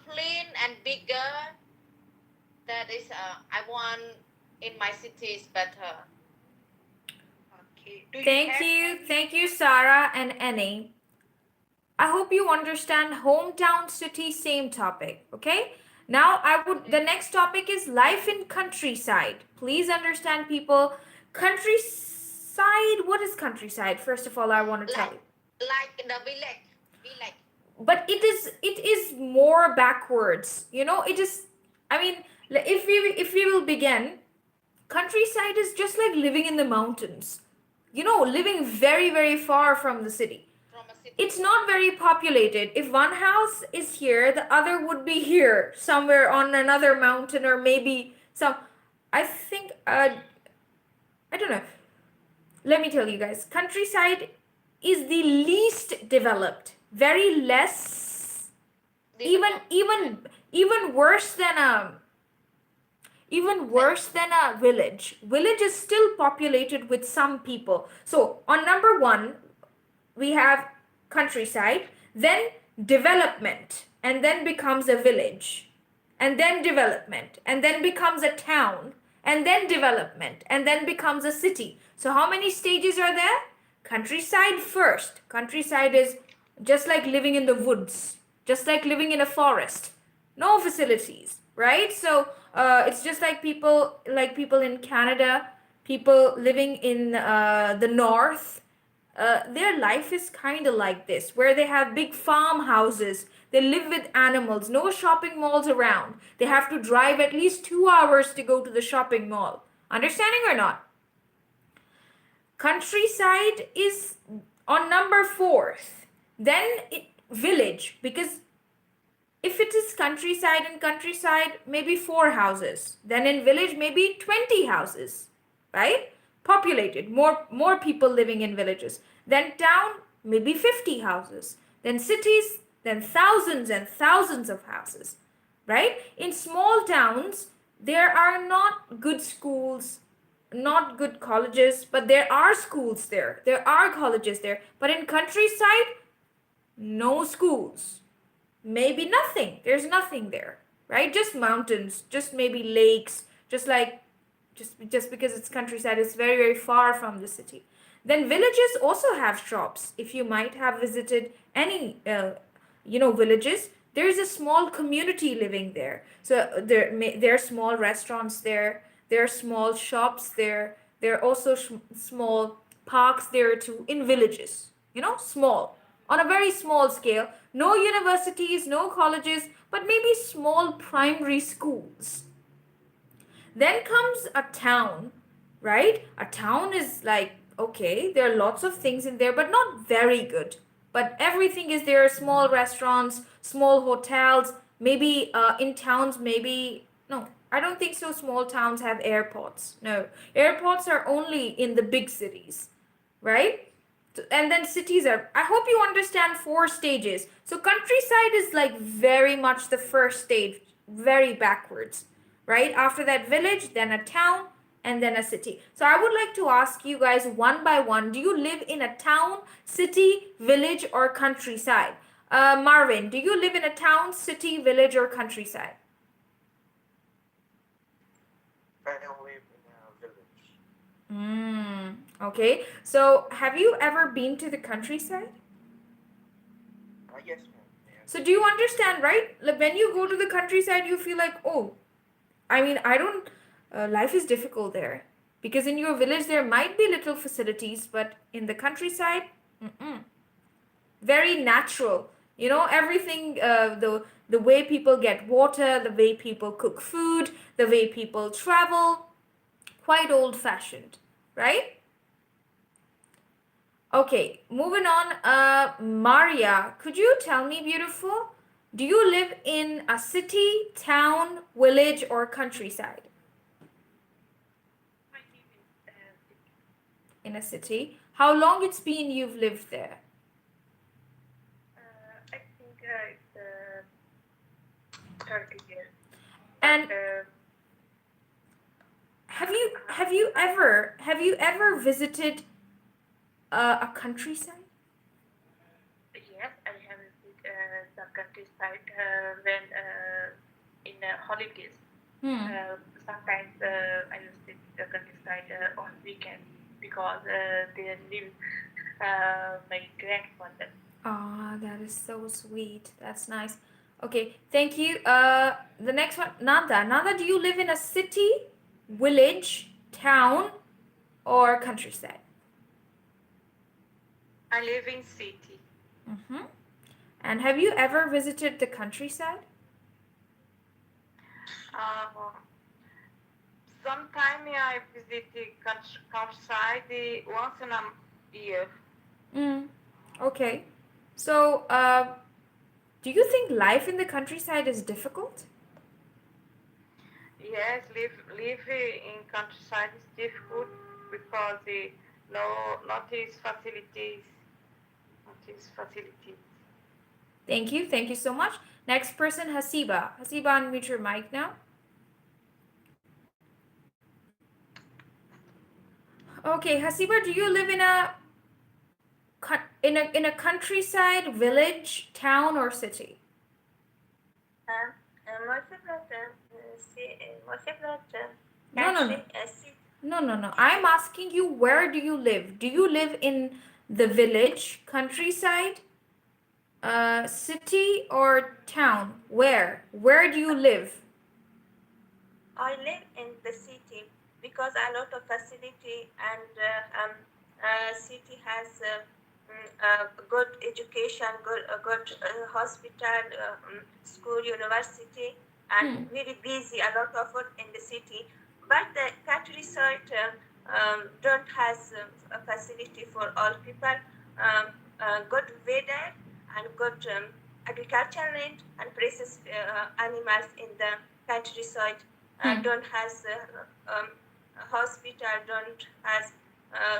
clean and bigger. That is, I want in my city is better. Okay. Do you Thank have you. any? Thank you, Sarah and Annie. I hope you understand hometown, city, same topic. Okay? Now, the next topic is life in countryside. Please understand, people. Countryside, what is countryside? First of all, I want to tell Like you. the village. But it is more backwards. It is, I mean, if we will begin, countryside is just like living in the mountains. Living very, very far from the city. From a city. It's not very populated. If one house is here, the other would be here, somewhere on another mountain, or maybe some. I think, I don't know. Let me tell you guys, countryside is the least developed, very less, even Developed. even even worse than a village. Village is still populated with some people. So on number one, we have countryside, then development, and then becomes a village, and then development, and then becomes a town, and then development, and then becomes a city. So how many stages are there? Countryside first. Countryside is just like living in the woods, just like living in a forest. No facilities, right? So it's just like people in Canada, people living in the north. Their life is kind of like this, where they have big farmhouses. They live with animals, no shopping malls around. They have to drive at least 2 hours to go to the shopping mall. Understanding or not? Countryside is on number fourth. Then village, because if it is countryside, maybe 4 houses. Then in village, maybe 20 houses, right? Populated, more people living in villages. Then town, maybe 50 houses. Then cities, then thousands and thousands of houses, right? In small towns, there are not good schools, not good colleges, but there are schools there. There are colleges there. But in countryside, no schools, maybe nothing. There's nothing there, right? Just mountains, just maybe lakes, just because it's countryside, it's very, very far from the city. Then villages also have shops. If you might have visited any villages, there's a small community living there. So there are small restaurants there, there are small shops there, there are also small parks there too, in villages. Small, on a very small scale. No universities, no colleges, but maybe small primary schools. Then comes a town, right? A town is like, okay, there are lots of things in there, but not very good. But everything is there, small restaurants, small hotels, maybe in towns, maybe, no, I don't think so. Small towns have airports. No, airports are only in the big cities, right? And then cities are, I hope you understand 4 stages. So countryside is like very much the first stage, very backwards, right? After that, village, then a town, and then a city. So I would like to ask you guys one by one, do you live in a town, city, village, or countryside? Marvin, do you live in a town, city, village, or countryside? I live in a village. Okay. So have you ever been to the countryside? Yes, ma'am. So do you understand, right? Like when you go to the countryside, you feel like, oh, I mean, I don't, life is difficult there. Because in your village, there might be little facilities, but in the countryside, mm-mm, very natural. Everything, the way people get water, the way people cook food, the way people travel, quite old fashioned, right? Okay, moving on. Maria, could you tell me, beautiful, do you live in a city, town, village, or countryside? I live in city. In a city. How long it's been you've lived there? I think it's 30 years. And But have you ever visited a countryside? yes, I have visited the countryside when in holidays. Hmm. Sometimes I visit the countryside on weekends because there live my grandfather. Ah, that is so sweet. That's nice. Okay, thank you. The next one, Nanda. Nanda, do you live in a city, village, town, or countryside? I live in city. Mm-hmm. And have you ever visited the countryside? Uh, Sometime I visit the countryside once in a year. Mm. Okay. So, do you think life in the countryside is difficult? Yes, live in countryside is difficult because no not is facilities, not is facilities. Thank you. Thank you so much. Next person, Hasiba. Hasiba, unmute your mic now. Okay, Hasiba, do you live in a countryside, village, town, or city? My favorite, my favorite No, no, no. country, No, no, no. I'm city. asking you, where do you live? Do you live in the village, countryside, city, or town? Where? Where do you live? I live in the city because a lot of facility and city has good education, good hospital, school, university, and Hmm. very busy. A lot of work in the city, but the countryside don't has a facility for all people. Good weather and good agriculture land and precious animals in the countryside Hmm. don't has hospital, don't has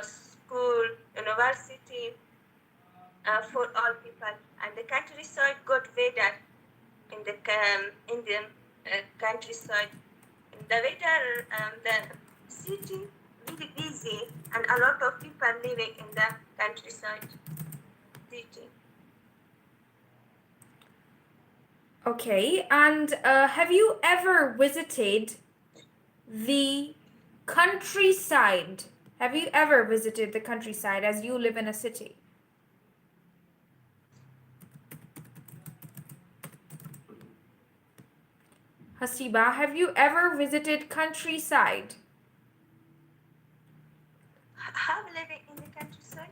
school, university for all people, and the countryside good weather in the countryside. In the weather, the city really busy, and a lot of people living in the countryside city. Okay, and have you ever visited the countryside? Have you ever visited the countryside as you live in a city? Hasiba, have you ever visited countryside? How living in the countryside?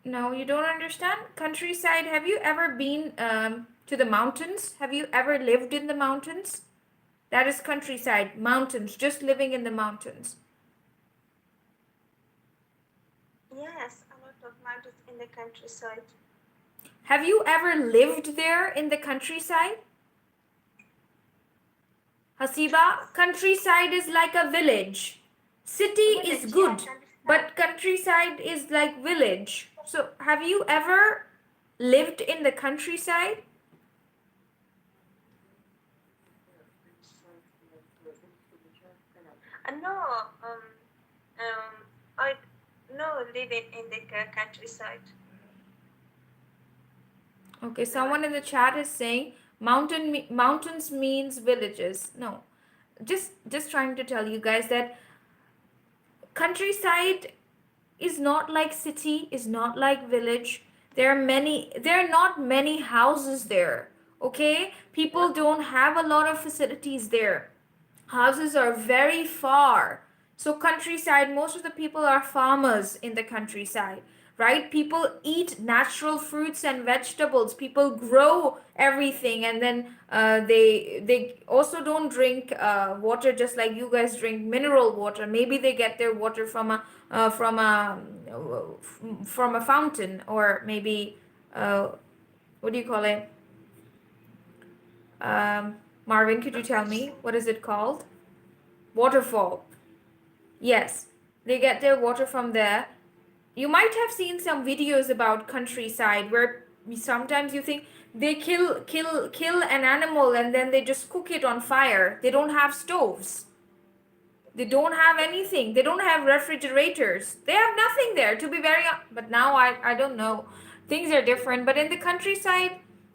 No, you don't understand? Countryside, have you ever been to the mountains? Have you ever lived in the mountains? That is countryside, mountains, just living in the mountains. Yes, a lot of mountains in the countryside. Have you ever lived there in the countryside? Hasiba, countryside is like a village. City is Village, good, yes, understand. but countryside is like village. So, have you ever lived in the countryside? No, I no living in the countryside. Okay, Never. someone in the chat is saying mountains means villages. No, just trying to tell you guys that countryside is not like city, is not like village. There are not many houses there. Okay, No? people don't have a lot of facilities there. Houses are very far. So countryside, most of the people are farmers in the countryside, right? People eat natural fruits and vegetables. People grow everything, and then they also don't drink water just like you guys drink mineral water. Maybe they get their water from a fountain, or maybe uh, what do you call it? Marvin, could you tell Okay, me so what is it called? Waterfall. Yes, they get their water from there. You might have seen some videos about countryside where sometimes you think they kill an animal and then they just cook it on fire. They don't have stoves. They don't have anything. They don't have refrigerators. They have nothing there, to be very but now I don't know. Things are different, but in the countryside,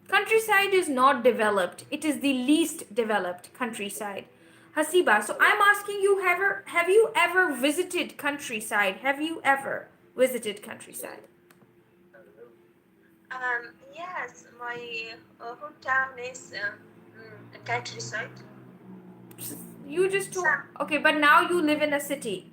countryside is not developed. It is the least developed countryside. Hasiba, so I'm asking you, have you ever visited countryside? Have you ever visited countryside? Yes, my hometown is countryside. You just told. Some Okay, but now you live in a city.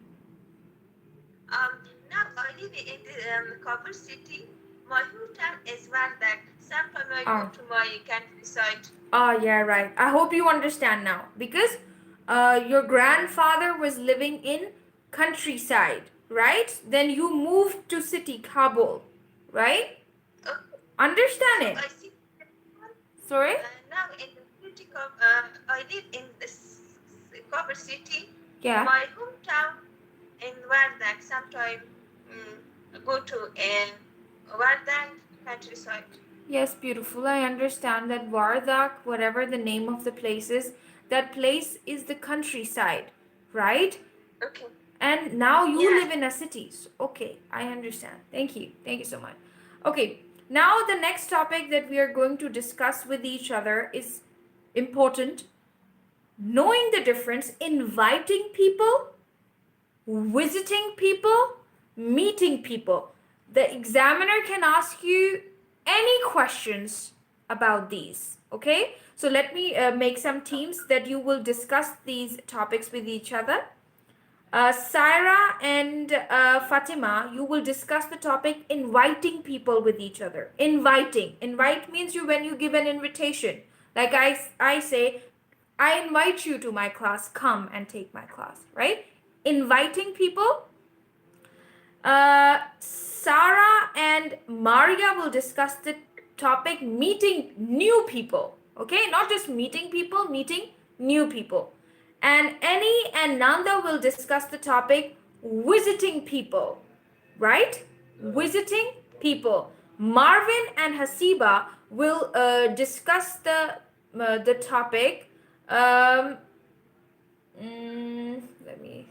now I live in the cover city. My hometown is Vardak. Sometimes I go Oh. to my countryside. Ah, yeah, right. I hope you understand now because your grandfather was living in countryside, right? Then you moved to city, Kabul, right? Okay, Understand now it. I see. Sorry? Now in the city, I live in this cover city. Yeah. My hometown in Vardak. Sometimes go to Vardak countryside. Yes, beautiful. I understand that Wardak, whatever the name of the place is, that place is the countryside, right? Okay. And now you Yes. live in a city. So, okay, I understand. Thank you. Thank you so much. Okay, now the next topic that we are going to discuss with each other is important. Knowing the difference, inviting people, visiting people, meeting people. The examiner can ask you any questions about these. Okay, so let me make some teams that you will discuss these topics with each other. Saira and Fatima, you will discuss the topic inviting people with each other. Inviting. Invite means you when you give an invitation. Like I say, I invite you to my class. Come and take my class. Right? Inviting people. Sarah and Maria will discuss the topic meeting new people. Okay, not just meeting people, meeting new people. And Annie and Nanda will discuss the topic visiting people, right? Visiting people. Marvin and Hasiba will discuss the topic. Um, Let me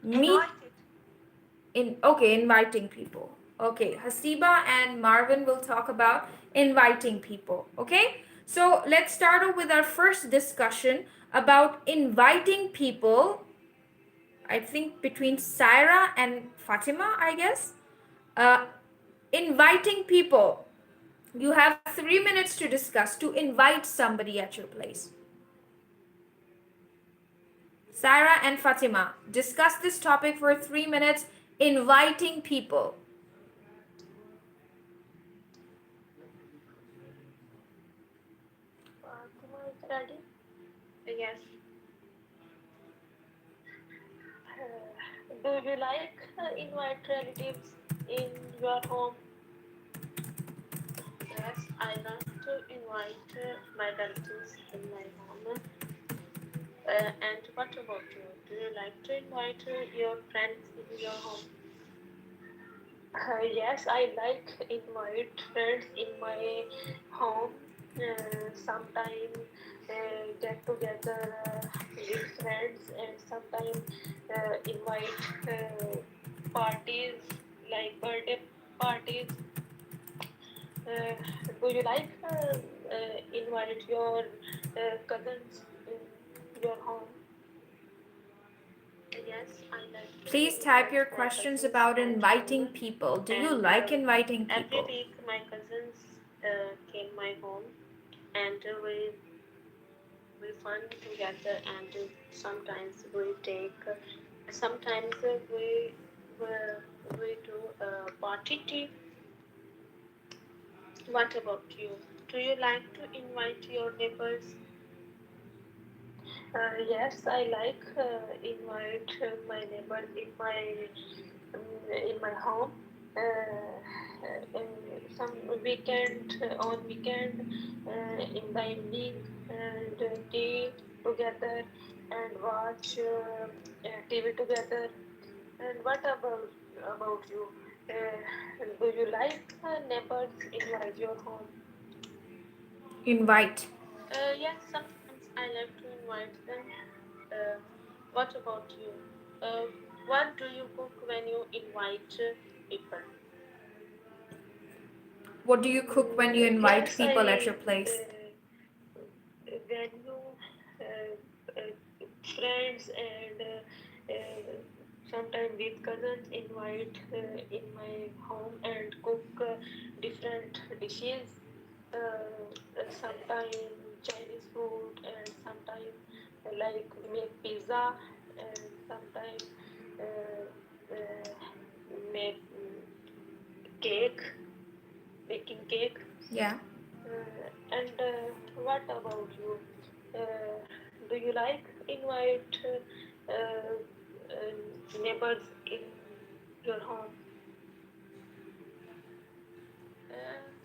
meet Invited. in okay, inviting people. Okay, Hasiba and Marvin will talk about inviting people. Okay, so let's start off with our first discussion about inviting people. I think between Saira and Fatima, I guess. uh, Inviting people, you have 3 minutes to discuss to invite somebody at your place. Saira and Fatima, discuss this topic for 3 minutes. Inviting people. Fatima is ready. Yes. Do you like invite relatives in your home? Yes, I love to invite my relatives in my home. And what about you? Do you like to invite your friends in your home? Yes, I like invite friends in my home. Sometime get together with friends, and sometime invite parties like birthday parties. Uh, do you like invite your cousins in your home? Yes, I like to Please type invite your my questions cousins about at inviting home, people. Do you and like inviting every people? week my cousins came my home, and we fun together, and sometimes we take, sometimes we do a party tea. What about you? Do you like to invite your neighbors? Yes, I like invite my neighbors in my home. Some weekend on weekend in the evening, and tea together and watch TV together. And what about you? Do you like neighbors invite your home? Invite. Yes, sometimes I like to invite them. Uh, what about you? Uh, what do you cook when you invite people? What do you cook when you invite Yes, people at your I place? value friends and sometimes with cousins invite in my home and cook different dishes. Sometimes Chinese food and sometimes like make pizza and sometimes make cake, baking cake. Yeah. And what about you? Uh, do you like invite neighbors in your home?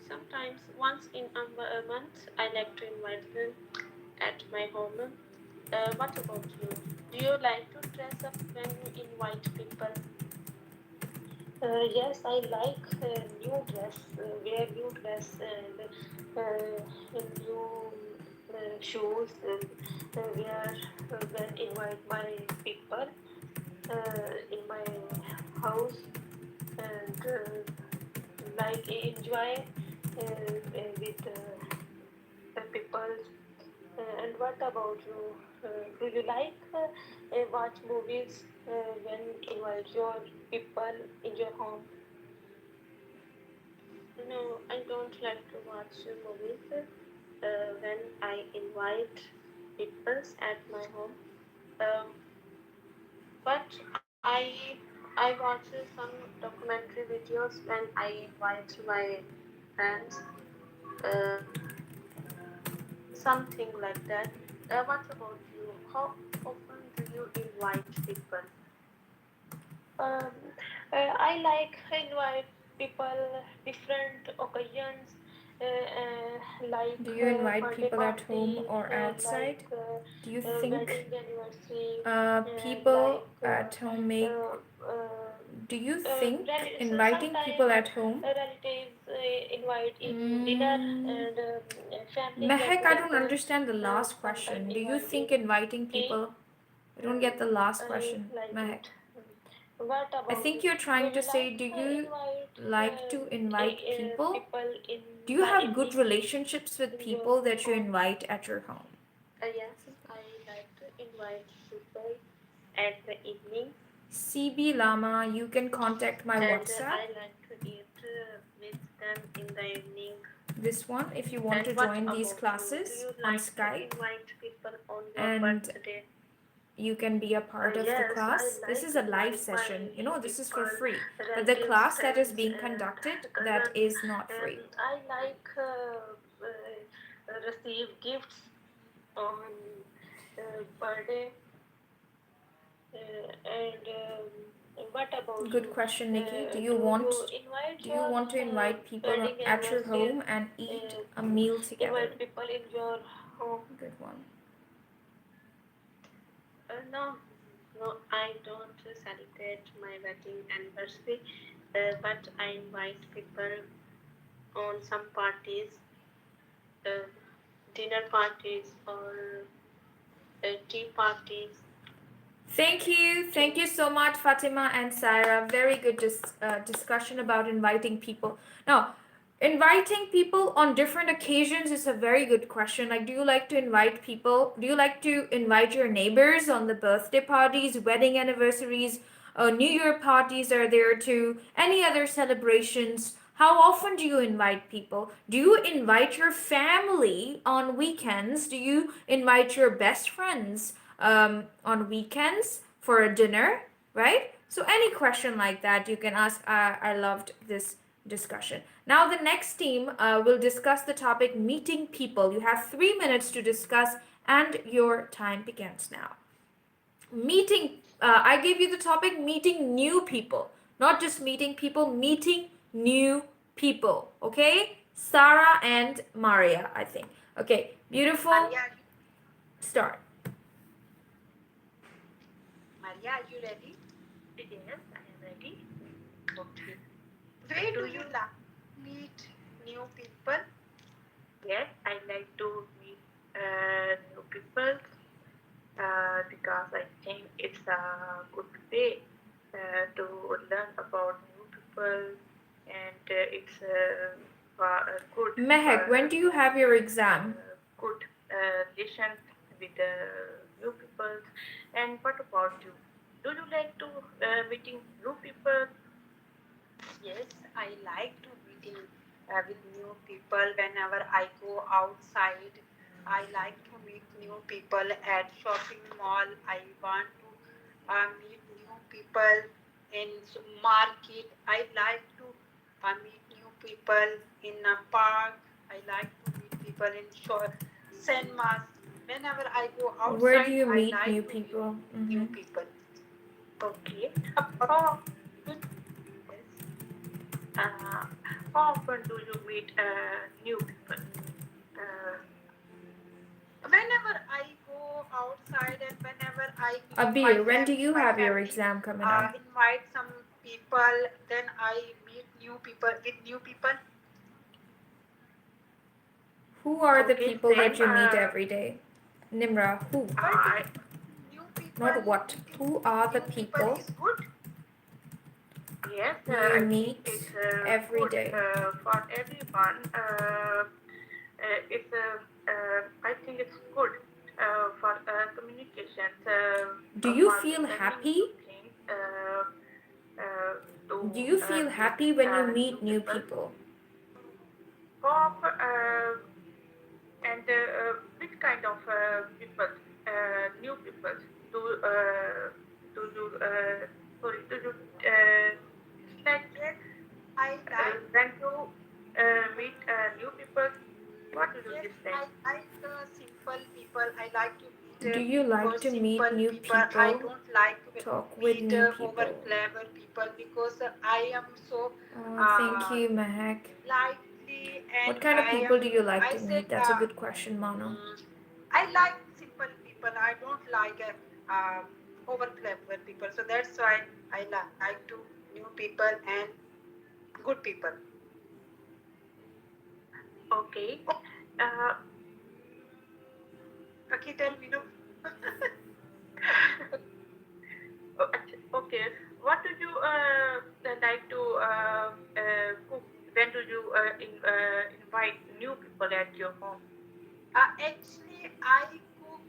Sometimes once in a month, I like to invite them at my home. What about you? Do you like to dress up when you invite people? Yes, I like new dress, wear new dress and new shoes, wear when invite my people in my house and like enjoy with the people. And what about you? Do you like watch movies when invite your people in your home? No, I don't like to watch movies when I invite people at my home. Um, but I watch some documentary videos when I invite my friends, uh, something like that. What about you? How often do you invite people? Um, I like invite people different occasions, like Do you invite birthday people at home party, or outside? like Do you think wedding anniversary, people like at home make. uh, uh, Do you think so inviting people sometimes at home? relatives invite in dinner Mm, and family get Mehek, I don't together. understand the last Sometimes question. Do you invite think in inviting tea. people. I don't get the last I question, like Mehek. it. What I about think you? you're Do trying to you say, like do you invite like to invite people? people in Do you the have good evening relationships with in your people that you home? invite at your home? Yes, I like to invite people at the evening, CB Lama, you can contact my and WhatsApp. I like to eat with them in the evening. This one, if you want And to what join these about you? Do classes you on like to Skype invite people on your and birthday? you can be a part of the Yes, I class. This like is to a live invite my session. You know, this is for people, free. But the relatives, class that is friends, being and conducted, that cousins. is not free. I like receive gifts on birthday. And what about Good you? question, Nikki. Do you invite Do you your want to invite people wedding at your anniversary? home and eat Uh, a meal together? invite people in your home? Good one. No, no, I don't celebrate my wedding anniversary, but I invite people on some parties, uh, dinner parties or tea parties. Thank you. Thank Okay. you so much, Fatima and Sarah. Very good discussion about inviting people. Now, inviting people on different occasions is a very good question. Like, do you like to invite people? Do you like to invite your neighbors on the birthday parties, wedding anniversaries, New Year parties are there too? Any other celebrations? How often do you invite people? Do you invite your family on weekends? Do you invite your best friends on weekends for a dinner? Right? So, any question like that you can ask. I loved this discussion. Now, the next team will discuss the topic meeting people. You have 3 minutes to discuss, and your time begins now. Meeting, I gave you the topic meeting new people, not just meeting people, meeting new people. Okay? Sarah and Maria, I think. Okay, beautiful. Maria, Start. Maria, are you ready? Yes, I am ready. Okay. Where Do do you? you like meet new people? Yes, I like to meet new people because I think it's a good way to learn about new people, and it's Mehak, when do you have your exam? good relations with new people. And what about you? Do you like to meeting new people? Yes, I like to meeting with new people whenever I go outside. I like to meet new people at shopping mall. I want to meet new people in market. I like to meet new people in a park. I like to meet people in cinemas. Whenever I go Where do outside, you I meet new like to meet people? new people. Okay. How, Yes. uh, how often do you meet new people? Uh, Whenever I go outside and whenever I my Abir, when do family you my have your family exam coming up? invite some people, then I meet new people with new people. Who are the okay, people same. that you meet every day? Nimra, who? But I new people, Not what. meeting Who are the new people people is good. yes, you I think meet it's every good day? for everyone. It's I think it's good for communications, Do you for feel learning new happy? things, to Do you feel meet happy when you new meet new people. people? Pop and which kind of people, new people do you sorry do you dislike? Yes, I like. When you meet new people, what do you Yes, I dislike? like simple people. I like to meet Do you for like to meet simple new people. I people? don't like to Talk with meet new over people. clever people because I am so Oh, thank uh, you, Mehak. lively and What kind of people do you like I to said meet? That's a good question, Mano. I like simple people. I don't like over clever people. So that's why I like to new people and good people. Okay. Uh, Okay, tell me no. okay. What do you like to cook? When do you invite new people at your home? Actually, I cook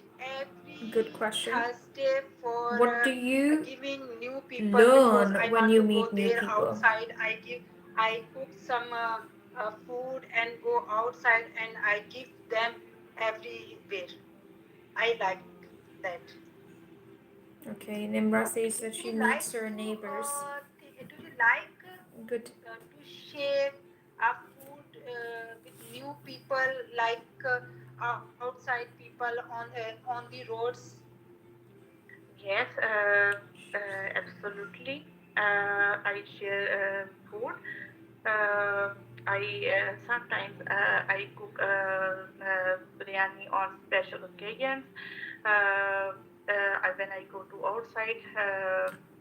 Good every question. Thursday for What do you giving new people because learn I when want you to go meet new there people? outside. I cook some food and go outside and I give them everywhere. I like that. Okay, Nimra says Okay. that Do she you meets like her to neighbors. do you like Good. to share food with new people like outside people on the roads? Yes, absolutely. I share food. Uh, I sometimes I cook biryani on special occasions. When I go to outside,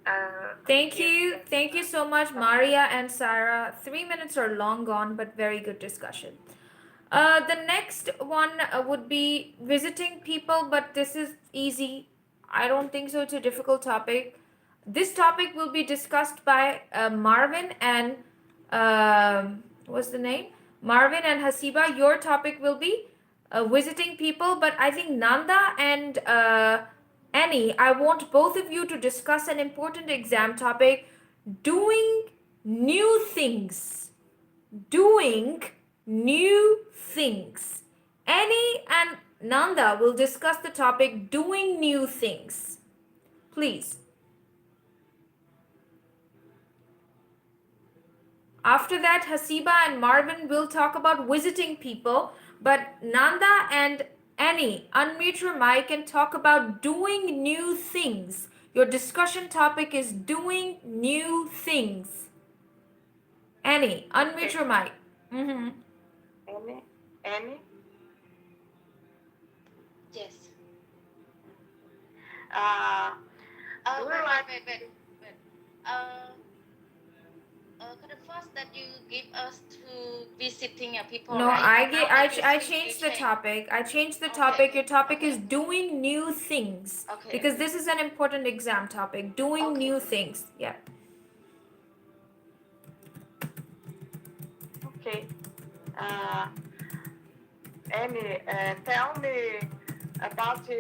I Thank share you. biryani Thank you so much, sometimes. Maria and Sarah. 3 minutes are long gone, but very good discussion. The next one would be visiting people, but this is easy. I don't think so. It's a difficult topic. This topic will be discussed by Marvin and what's the name? Marvin and Hasiba. Your topic will be visiting people, but I think Nanda and Annie, I want both of you to discuss an important exam topic: doing new things, doing new things. Annie and Nanda will discuss the topic doing new things. Please. After that, Hasiba and Marvin will talk about visiting people, but Nanda and Annie, unmute your mic and talk about doing new things. Your discussion topic is doing new things. Annie, unmute Okay. your mic. Mm-hmm. Any? Any? Yes. Uh, do you want? Wait. Uh, could the first that you give us to visiting people, No, right? But now that I you changed the change. topic. I changed the Okay. topic. Your topic is Okay. doing new things because Okay. this is an important exam topic. Doing Okay. new things. Yeah. Okay. Uh, Amy, tell me about do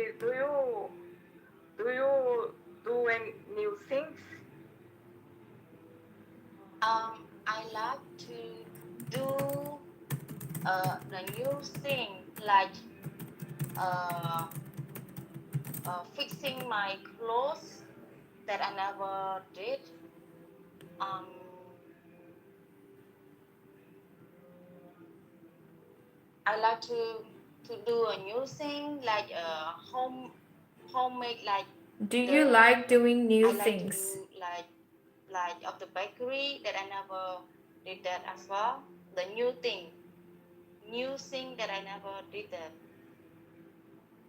you do any new things? I like to do the new thing like uh, fixing my clothes that I never did. Um, I like to do a new thing like homemade like Do you the like doing new I like to things? do like of the bakery that I never did that as well. The new thing that I never did that.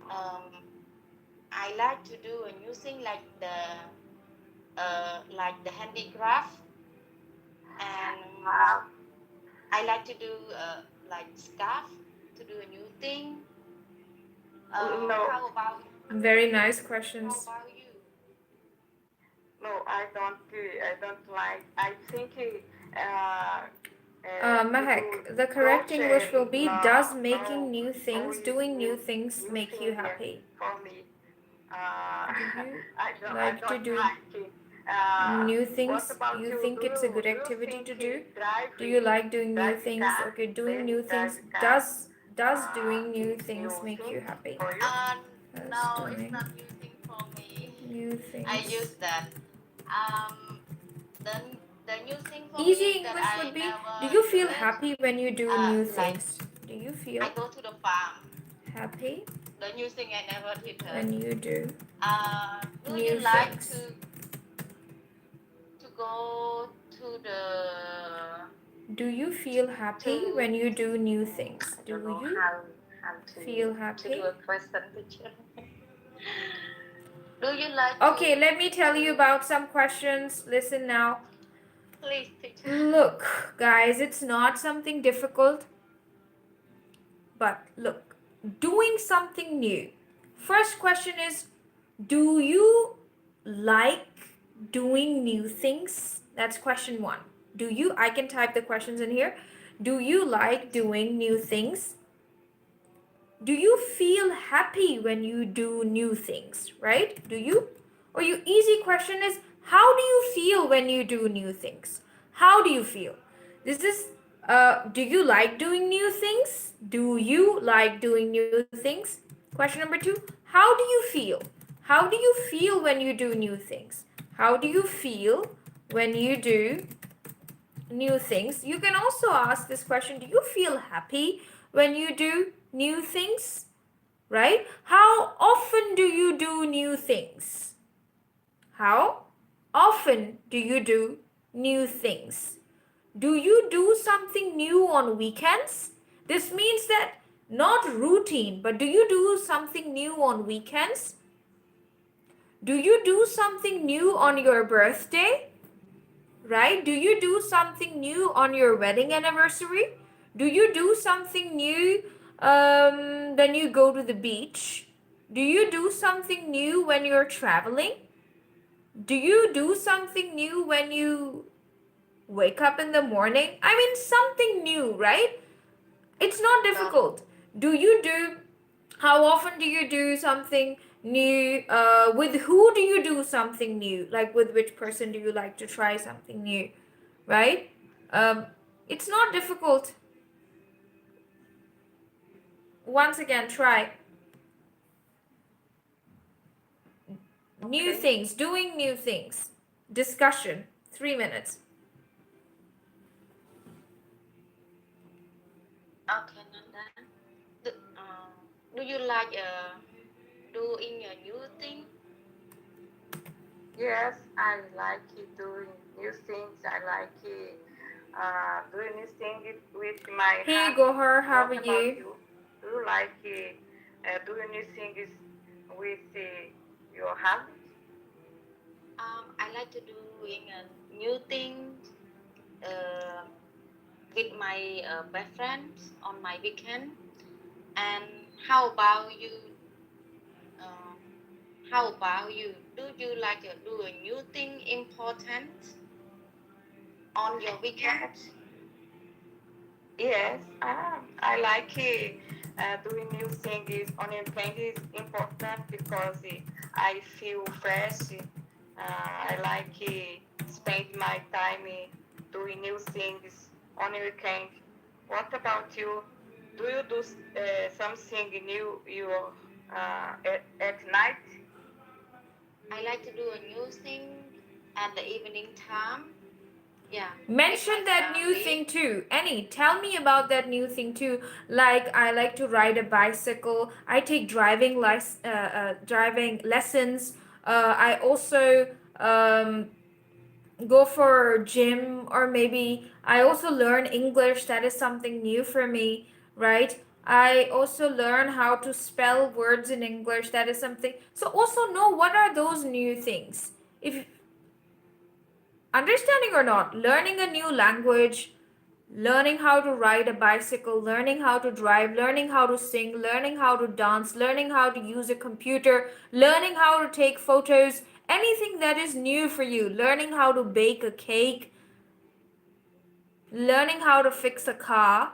Um, I like to do a new thing like the handicraft, and Uh, I like to do like scarf to do a new thing. no, How about Very nice how questions. about you? no, I don't. I don't like. I think to do Mahek, the correct English will crochet. be No, does no, making new no things, is doing new new things new make you thing happy? for me. Uh, Do you I like to don't do like it. new What things? about You you? think it's a good Do you activity think to do? Do you driving like doing new driving things? car, Okay, doing maybe new things driving car does doing new is things new make you thing happy? for you? Uh, Does no, it's doing not new thing for me. new I use things. that. Um, the the new thing for Easy me that English I would be, do never you do feel it. happy when you do new Like things? Do you I feel go to the farm. happy The new thing I never did it. when you do Do you new like things? to go to the Do you feel happy to when you do new things? I don't Do know you how feel to do happy? a question teacher. Do you like Okay, let me tell you to about some questions. Listen now. please teacher? Look, guys, it's not something difficult, but look, doing something new. First question is, do you like doing new things? That's question one. Do you, I can type the questions in here. Do you like doing new things? Do you feel happy when you do new things, right? Do you? Or your easy question is, how do you feel when you do new things? How do you feel? This is, do you like doing new things? Do you like doing new things? Question number two, how do you feel? How do you feel when you do new things? How do you feel when you do new things? You can also ask this question, do you feel happy when you do new things? Right? How often do you do new things? How often do you do new things? Do you do something new on weekends? This means that not routine, but do you do something new on weekends? Do you do something new on your birthday? Right? Do you do something new on your wedding anniversary? Do you do something new when you go to the beach? Do you do something new when you're traveling? Do you do something new when you wake up in the morning? I mean, something new, right? It's not difficult. Do you do, how often do you do something new? With who do you do something new? Like, with which person do you like to try something new? Right? Um, it's not difficult. Once again, try new Okay. things, doing new things. Discussion, 3 minutes. Okay, Nanda. Do you like doing a new thing? Yes, I like it doing new things. I like it, doing new things with my Hey hobby. Gohar, how are What about you? you? Do you like doing new things with your hobby? I like to doing a new thing uh, with my best friends on my weekend. And how about you? Uh, how about you? Do you like to do a new thing important on your weekend? Yes, Yes, I like doing new things on weekend is important because I feel fresh. I like spend my time doing new things on weekend. What about you? Do you do something new at night? I like to do a new thing at the evening time. Yeah, with my Mention that new family. thing too. Annie, tell me about that new thing too. Like I like to ride a bicycle. I take driving lessons. I also go for gym, or maybe I also learn English. That is something new for me, right? I also learn how to spell words in English. That is something. So also know what are those new things. If understanding or not, learning a new language, learning how to ride a bicycle, learning how to drive, learning how to sing, learning how to dance, learning how to use a computer, learning how to take photos, anything that is new for you, learning how to bake a cake, learning how to fix a car.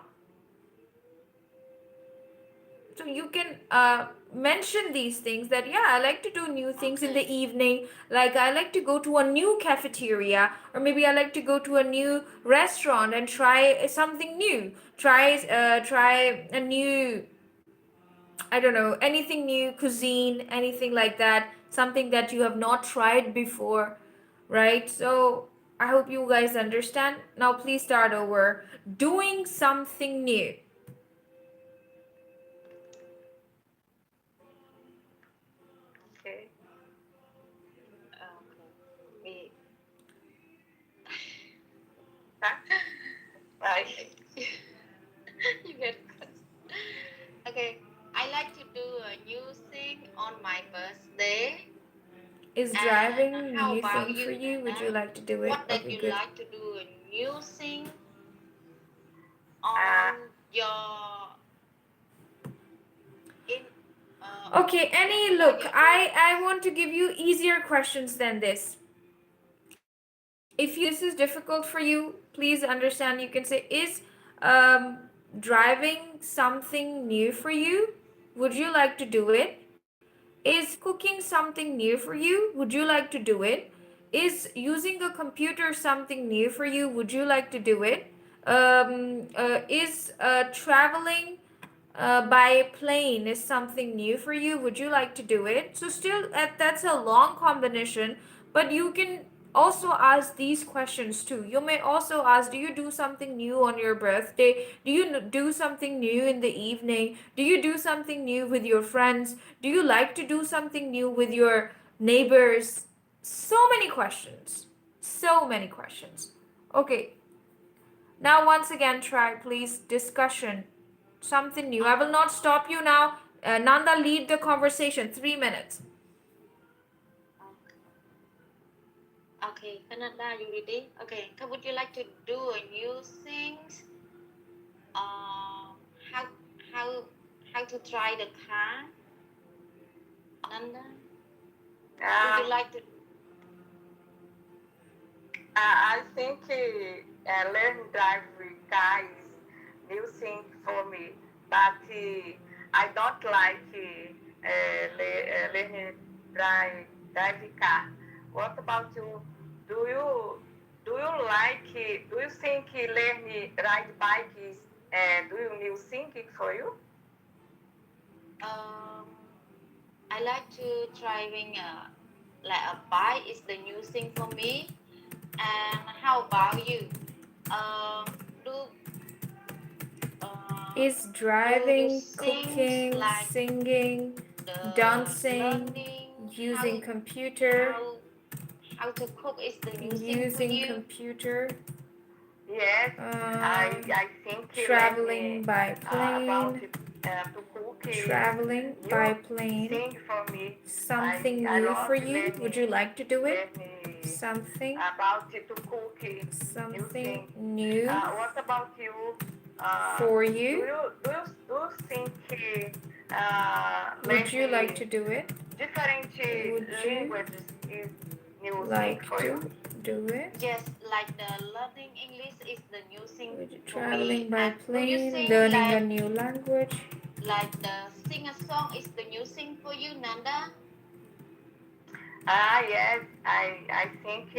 So you can mention these things that, yeah, I like to do new things in the Okay. evening. Like I like to go to a new cafeteria, or maybe I like to go to a new restaurant and try something new. Try a new, I don't know, anything new, cuisine, anything like that, something that you have not tried before, right? So I hope you guys understand. Now please start over. Doing something new. Okay. Okay. We. Huh? Bye. You get okay. I like to do a new thing on my birthday. Is And driving how new about thing for you, you? Would you Nana? like to do it? What that Okay, you good. like to do a new thing Uh, on your in Okay, in Annie, when look, you're doing I want to give you easier questions than this. If you this is difficult for you, please understand. You can say, is driving something new for you? Would you like to do it? Is cooking something new for you? Would you like to do it? Is using a computer something new for you? Would you like to do it? Is traveling by plane is something new for you? Would you like to do it? So still, that's a long combination, but you can also ask these questions too. You may also ask, do you do something new on your birthday? Do you do something new in the evening? Do you do something new with your friends? Do you like to do something new with your neighbors? So many questions. So many questions. Okay, now once again try please discussion. Something new. I will not uh stop you now. Nanda, lead the conversation. 3 minutes. okay, Canada, you ready? Okay, would you like to do a new things? How how how to try the car, Nanda? Would you um, like to? I think learn drive car is new thing for me, but I don't like learning drive car. What about you? Do you do you like? Do you think learn ride bike is do you new thing for you? Um, I like to driving like a bike is the new thing for me. And how about you? Do Is do you driving, things cooking, like singing, the dancing, learning using computer, how how to cook is the new thing for using you? computer, Yes, uh, I think traveling learning by about plane, to cook is traveling new by plane, thing for me. something I new for love you. Would you like to do it? learning Something, about to cook new something thing. new What about you? for you. Do you think Would you like learning to do it? different Would you languages is new thing like for you? to? do it? Yes, like the learning English is the new thing for Traveling me. by And do you plane, think learning a new language. like the sing a song is the new thing for you, Nanda? Yes, I think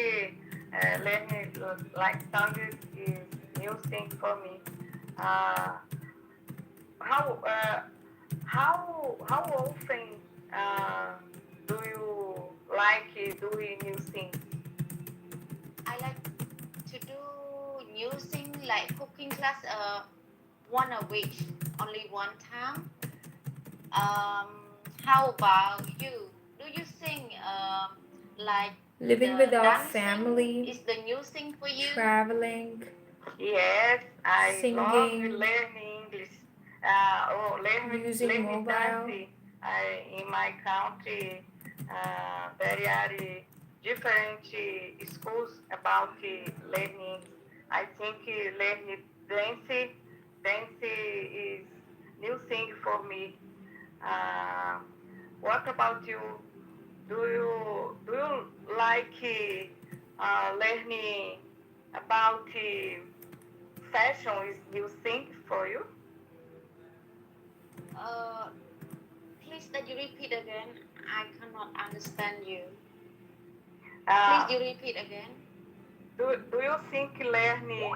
learning like language is new thing for me. Uh, how uh, how often uh, do you like doing new things? I like to do new thing like cooking class one a week, only one time. How about you? Do you think like Living the without dancing family, is the new thing for you? traveling, Yes, I love singing, learning English. using Let me mobile. dance. In my country, there are different schools about learning. I think learning dance is new thing for me. Uh, what about you? Do you like learning about fashion is new thing for you? Uh, Please that you repeat again. I cannot understand you. Please Uh, you repeat again. do you think learning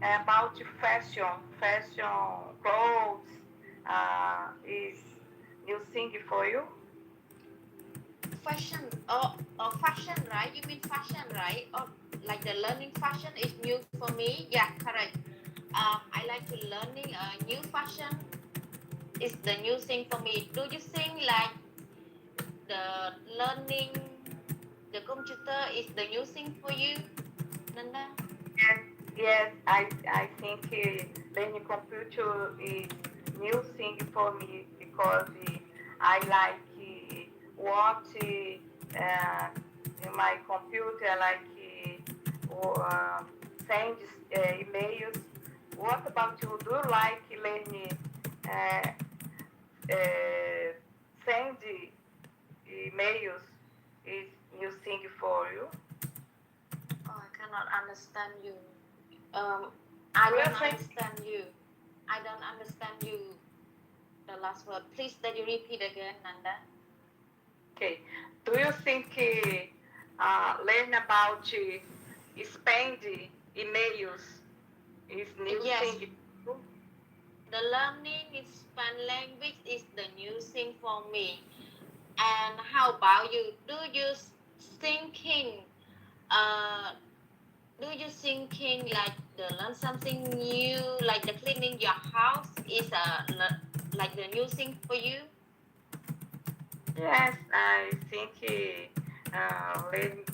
about fashion clothes is new thing for you? Fashion fashion, right? You mean fashion, right? Or like the learning fashion is new for me? Yeah, correct. I like to learning new fashion is the new thing for me. Do you think like the learning the computer is the new thing for you, Nanda? Yes, yes. I think learning computer is new thing for me because I like what in my computer like send emails. What about you? Do you like learning uh, send emails? Is new thing for you? Oh, I cannot understand you. Um, I Do you don't think understand you. I don't understand you. The last word. Please, that you repeat again, Nanda. Okay. Do you think learn about spend emails is new Yes, thing? the learning is Spanish language is the new thing for me. And how about you? Do you thinking? Uh, do you thinking like the learn something new, like the cleaning your house is like the new thing for you? Yes, I think learn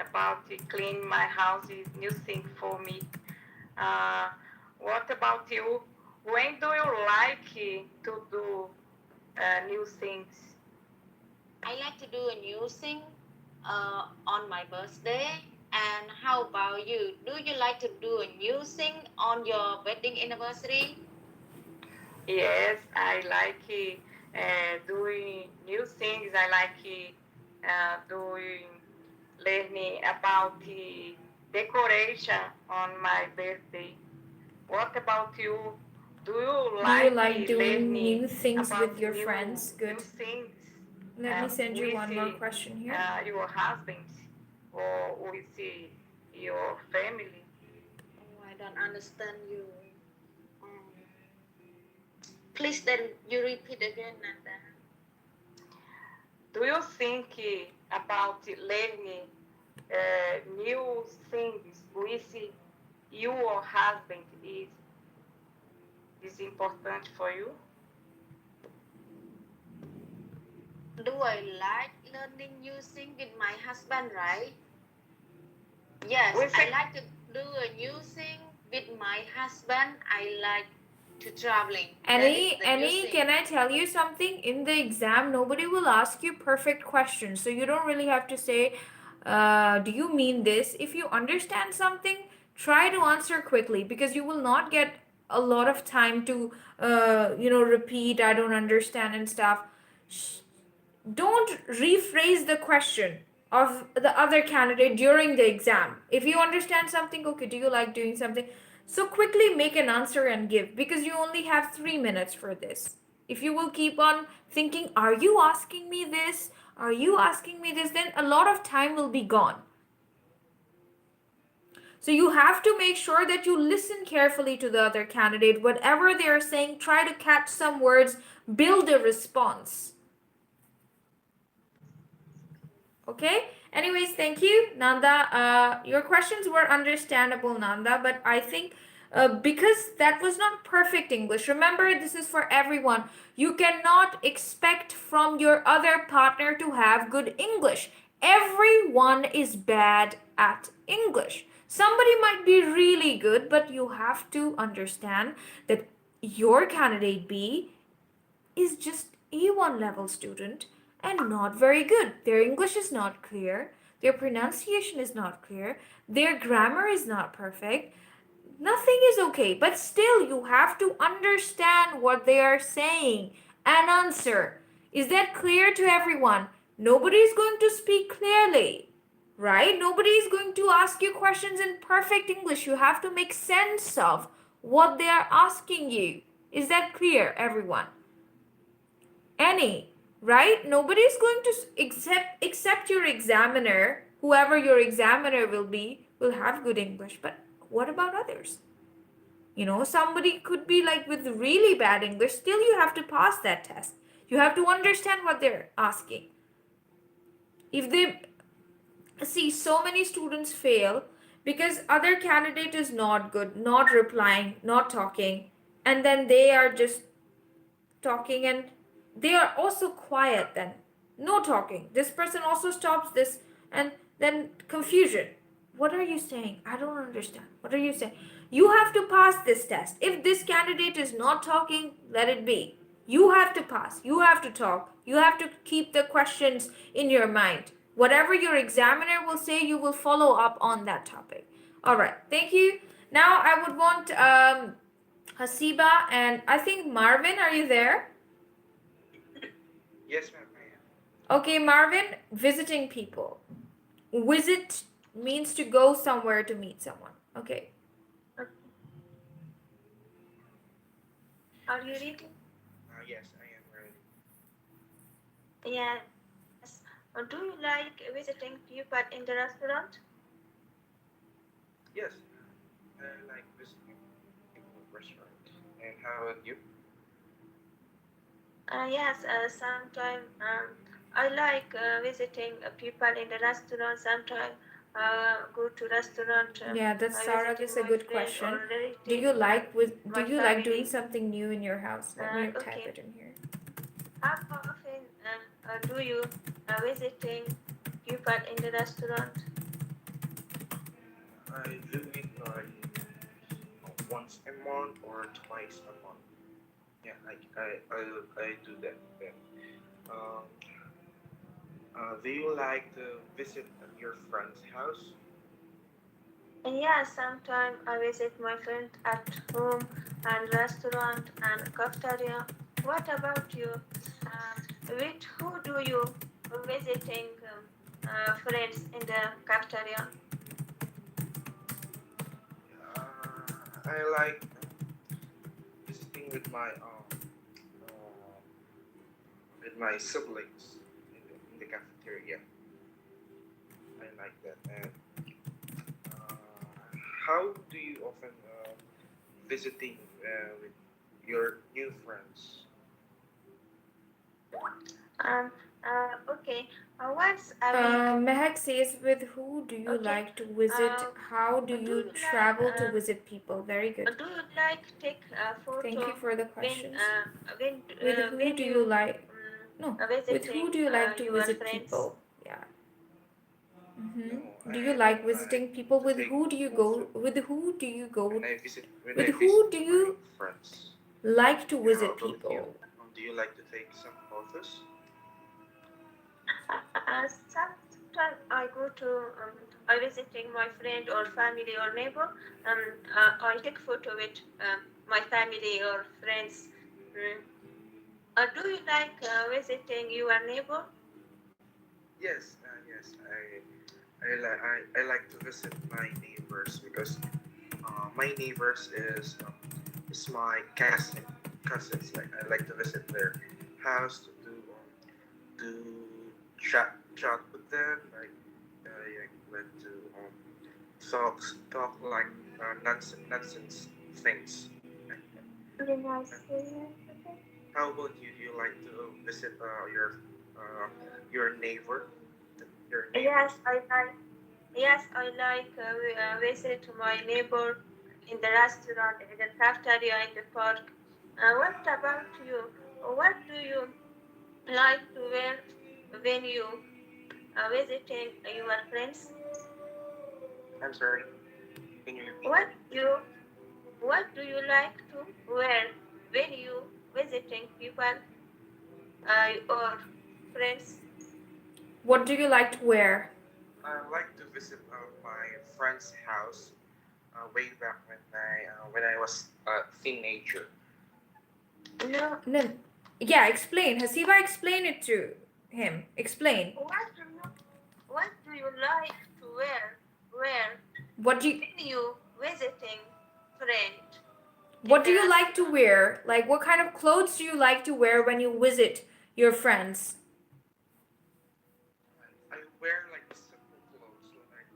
about clean my house is new thing for me. Uh, what about you? When do you like to do new things? I like to do a new thing on my birthday. And how about you? Do you like to do a new thing on your wedding anniversary? Yes, I like doing new things. I like doing learning about the decoration on my birthday. What about you? Do you Do you like like doing learning new things with about your new friends? new Good. things Let me send you with one more question here. your husband or with your family? Oh, I don't understand you. Um, Please, then you repeat again, Nanda. Do you think about learning new things with your husband is important for you? Do I like learning new thing with my husband, right? Yes, With I like to do a new thing with my husband. I like to traveling. That is the new thing. Can I tell you something? In the exam, nobody will ask you perfect questions, so you don't really have to say, "Do you mean this?" If you understand something, try to answer quickly because you will not get a lot of time to, repeat. I don't understand and stuff. Don't rephrase the question. of the other candidate during the exam. If you understand something, okay, do you like doing something? So quickly make an answer and give, because you only have 3 minutes for this. If you will keep on thinking, are you asking me this? Are you asking me this? Then a lot of time will be gone. So you have to make sure that you listen carefully to the other candidate. Whatever they are saying, try to catch some words, build a response. Okay. Anyways, thank you, Nanda. Your questions were understandable, Nanda, but I think because that was not perfect English. Remember, this is for everyone. You cannot expect from your other partner to have good English. Everyone is bad at English. Somebody might be really good, but you have to understand that your candidate B is just A1 level student and not very good. Their English is not clear, their pronunciation is not clear, their grammar is not perfect. Nothing is okay, but still you have to understand what they are saying and answer. Is that clear to everyone? Nobody is going to speak clearly, right? Nobody is going to ask you questions in perfect English. You have to make sense of what they are asking you. Is that clear, everyone? Any, right? Nobody is going to except your examiner. Whoever your examiner will be will have good English, but what about others? Somebody could be like with really bad English. Still, you have to pass that test. You have to understand what they're asking. If they see, so many students fail because other candidate is not good, not replying, not talking, and then they are just talking, and they are also quiet, then no talking, this person also stops this, and then confusion. What are you saying? I don't understand. What are you saying? You have to pass this test. If this candidate is not talking, let it be. You have to pass, you have to talk, you have to keep the questions in your mind. Whatever your examiner will say, you will follow up on that topic. All right, thank you. Now I would want Hasiba, and I think Marvin, are you there? Yes, ma'am, I am. Okay, Marvin, visiting people. Visit means to go somewhere to meet someone. Okay. Okay. Are you ready? Yes, I am ready. Yes. Do you like visiting people in the restaurant? Yes, I like visiting people at restaurant. And how about you? Yes, sometimes I like visiting people in the restaurant. Sometimes go to restaurant, Yeah, that's Sarah. visiting Is a my good friend or question. Do relative you and like with? Do my you like doing family. something new in your house? Let me type Okay. it in here. How often do you visiting people in the restaurant? I do it like once a month or twice a month. Yeah, I do that then. Um, do you like to visit your friend's house? And yeah, sometimes I visit my friend at home and restaurant and cafeteria. What about you? With who do you visiting friends in the cafeteria? I like visiting uh, with my siblings in the cafeteria. I like that. And uh, how do you often visiting with your new friends? Okay, once a week. Mehak says, with who do you Okay, like to visit? How do do you you like travel to visit people? Very good. take a Thank you photo for the when questions. when With who when do you you like? No. With visiting who do you like to your visit friends? people? Yeah. No, Do you I like like visiting people? to With take who do you photo go? With who do you go? when With I who visit do my you friends. like to How visit about you? people? Do you like to take some photos? Sometimes I go to I visiting my friend or family or neighbor. I take photo with my family or friends. Mm. Do you like visiting your neighbor? Yes. I like to visit my neighbors because my neighbors is my cousins. Like I like to visit their house to chat with them. Like I like to talk like nonsense things. Like that. Very nice. And how about you? Do you like to visit your neighbor? Your neighbors? Yes, I like. Yes, I like visit my neighbor in the restaurant, in the cafeteria, in the park. What about you? What do you like to wear when you are visiting your friends? I'm sorry. Can you repeat? What you What do you like to wear when you visiting people or friends? What do you like to wear? I like to visit my friend's house way back when I was a teenager. No. No. Yeah, explain. Hasiba, explain it to him. Explain. What do you like to wear What do you when you visiting friend in what the do you like to restaurant? wear? Like what kind of clothes do you like to wear when you visit your friends? I wear like simple clothes, like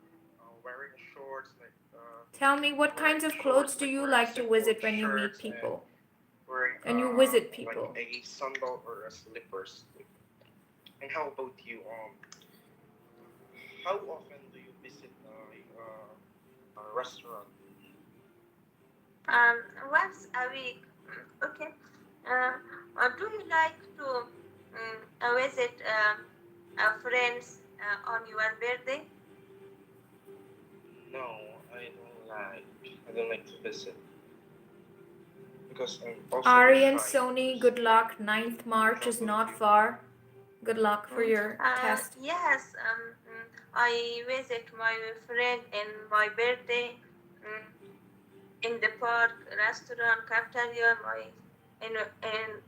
wearing shorts, Tell me what kinds of clothes do like you wearing like to simple visit when you meet shirts and people? wearing And you visit like people. a sandal or a slippers. And how about you? How often do you visit a restaurant? Um, Once a week. Okay. Uh, do you like to visit friends on your birthday? No, I don't like to visit because I'm also Ari and shy Sony, person. good luck. 9th March How is about not you? far. Good luck for Mm, your test. yes. I visit my friend in my birthday. Mm, in the park, restaurant, cafeteria, and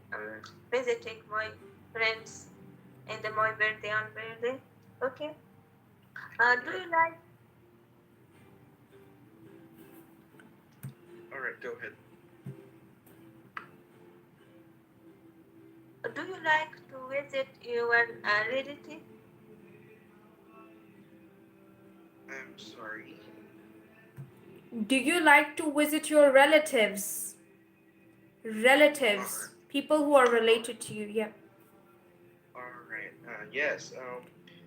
visiting my friends in my birthday on birthday. Okay. Do Alright, you like alright, go ahead. to visit your relative? I'm sorry. Do you like to visit your relatives? Relatives. Alright, People who are related to you. Yeah. alright. Yes.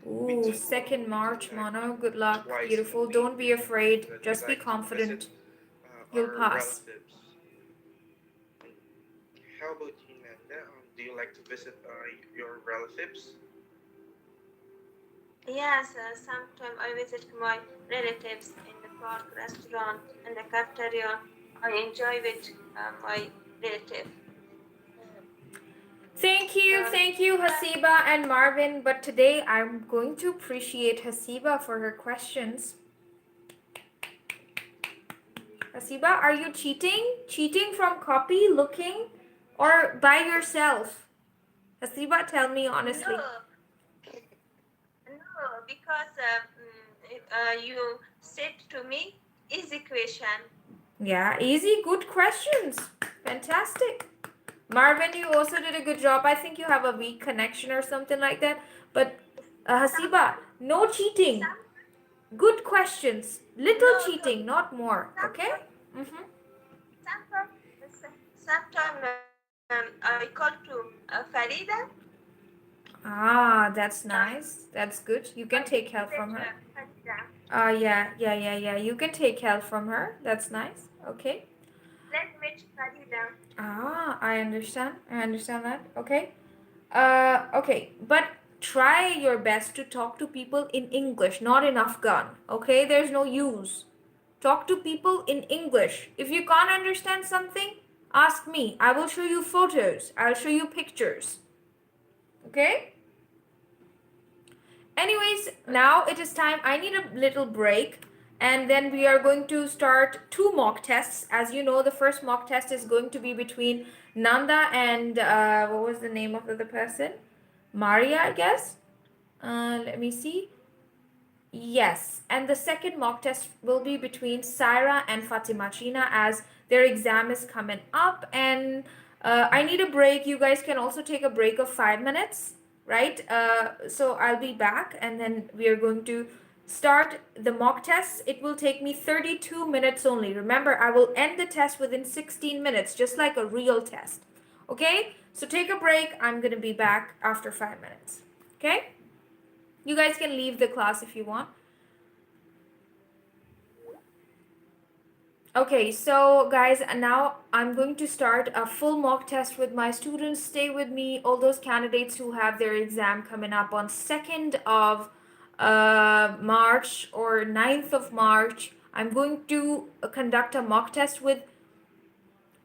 Ooh, 2nd We do March, like Mono. Good luck. twice in Beautiful. a week. Don't be afraid. That we Just be like to visit confident. You'll our pass. relatives. How about you, Nanda? Do you like to visit your relatives? Yes, sometimes I visit my relatives in the park, restaurant, in the cafeteria. I enjoy with my relative. Uh, Thank you, Hasiba and Marvin. But today I'm going to appreciate Hasiba for her questions. Hasiba, are you cheating? Cheating from copy, looking, or by yourself? Hasiba, tell me honestly. no, no, because you said to me easy question. Yeah, easy, good questions. Fantastic. Marvin, you also did a good job. I think you have a weak connection or something like that. But Some, Hasiba, no cheating. some, Good questions. Little no, no. cheating, not more. Okay? Sometimes, Mm-hmm. sometimes I call to Farida. Ah, that's Um, nice. That's good. You I can take help visit from her. Farida. Yeah. You can take help from her. That's nice. Okay. Let's meet Farida. Ah, I understand. I understand that. Okay. Okay. But try your best to talk to people in English, not in Afghan. Okay? There's no use. Talk to people in English. If you can't understand something, ask me. I will show you photos. I'll show you pictures. Okay? Anyways, now it is time. I need a little break. And then we are going to start two mock tests. As you know, the first mock test is going to be between Nanda and what was the name of the other person? Maria, I guess. Let me see. Yes, and the second mock test will be between Saira and Fatima China as their exam is coming up. And I need a break. You guys can also take a break of 5 minutes, right? So I'll be back and then we are going to start the mock test. It will take me 32 minutes only. Remember, I will end the test within 16 minutes, just like a real test. Okay? So take a break. I'm going to be back after 5 minutes. Okay? You guys can leave the class if you want. Okay, so guys, now I'm going to start a full mock test with my students. Stay with me, all those candidates who have their exam coming up on 2nd of March or 9th of March. I'm going to conduct a mock test with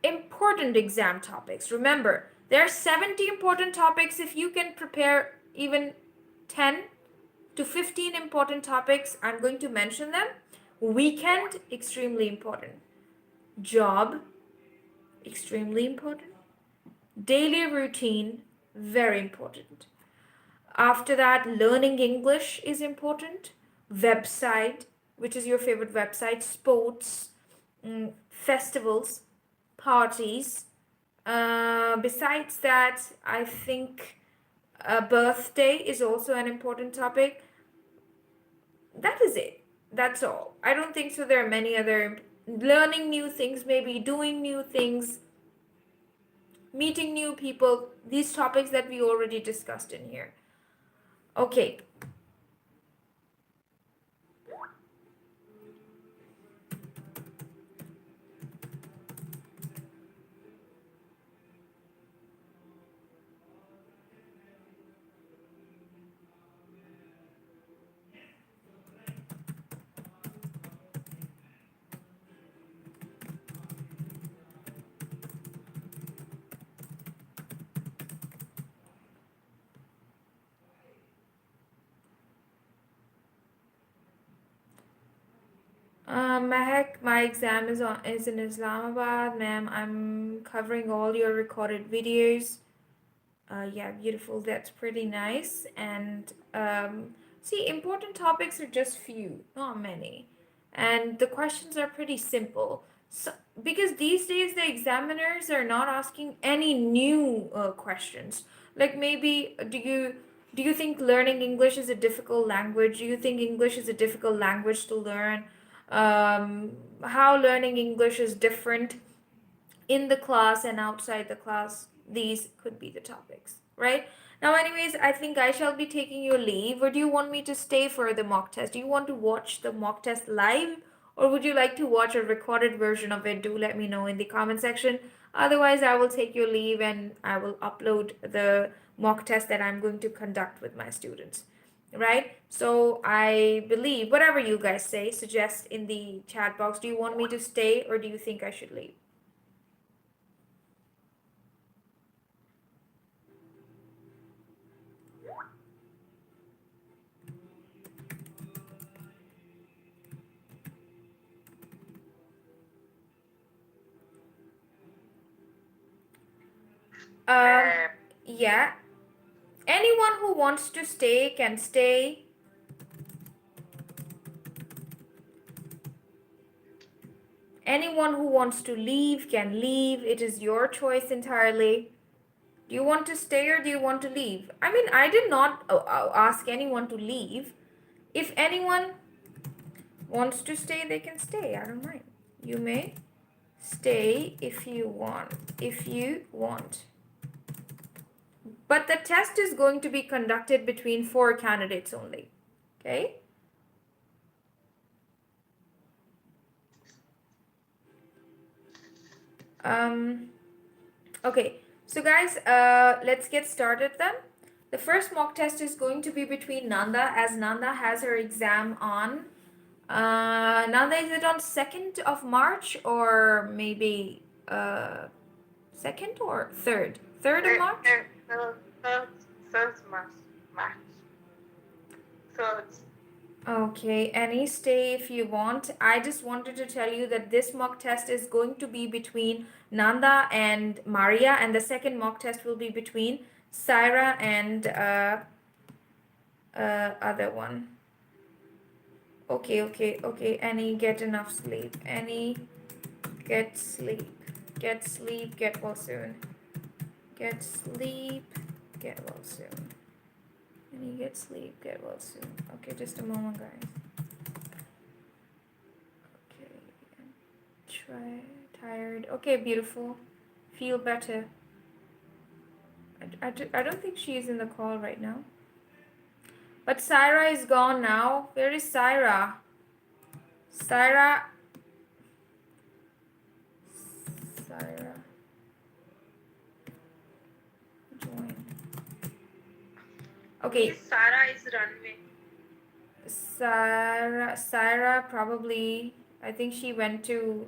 important exam topics. Remember, there are 70 important topics. If you can prepare even 10 to 15 important topics, I'm going to mention them. Weekend, extremely important. Job, extremely important. Daily routine, very important. After that, learning English is important. Website, which is your favorite website, sports, festivals, parties. Besides that, I think a birthday is also an important topic. That is it. That's all. I don't think so. There are many other learning new things, maybe doing new things, meeting new people, these topics that we already discussed in here. Okay. Mahek, my exam is in Islamabad, ma'am. I'm covering all your recorded videos. Yeah, beautiful. That's pretty nice. And see, important topics are just few, not many. And the questions are pretty simple. So, because these days the examiners are not asking any new questions. Like maybe do you think learning English is a difficult language? Do you think English is a difficult language to learn? How learning English is different in the class and outside the class, these could be the topics, right? Now, anyways, I think I shall be taking your leave, or do you want me to stay for the mock test? Do you want to watch the mock test live, or would you like to watch a recorded version of it? Do let me know in the comment section. Otherwise, I will take your leave and I will upload the mock test that I'm going to conduct with my students, right? So I believe whatever you guys say, suggest in the chat box. Do you want me to stay, or do you think I should leave? Um, yeah. Anyone who wants to stay can stay. Anyone who wants to leave can leave. It is your choice entirely. Do you want to stay or do you want to leave? I mean, I did not ask anyone to leave. If anyone wants to stay, they can stay. I don't mind. You may stay if you want. If you want. But the test is going to be conducted between 4 candidates only. Okay? Okay, so guys, let's get started then. The first mock test is going to be between Nanda, as Nanda has her exam on. Nanda, is it on 2nd of March or maybe 2nd or 3rd? 3rd of March? Third March. Third. Okay, any stay if you want. I just wanted to tell you that this mock test is going to be between Nanda and Maria, and the second mock test will be between Saira and Other one. Okay. Annie, get enough sleep. Annie, get sleep. Get sleep, get well soon. Get sleep, get well soon. Annie, get sleep, get well soon. Okay, just a moment, guys. Okay, try, tired. Okay, beautiful. Feel better. I don't think she is in the call right now. But Syra is gone now. Where is Syra? Syra. Syra. Join. Okay. Miss Sarah is runway. Syra probably. I think she went to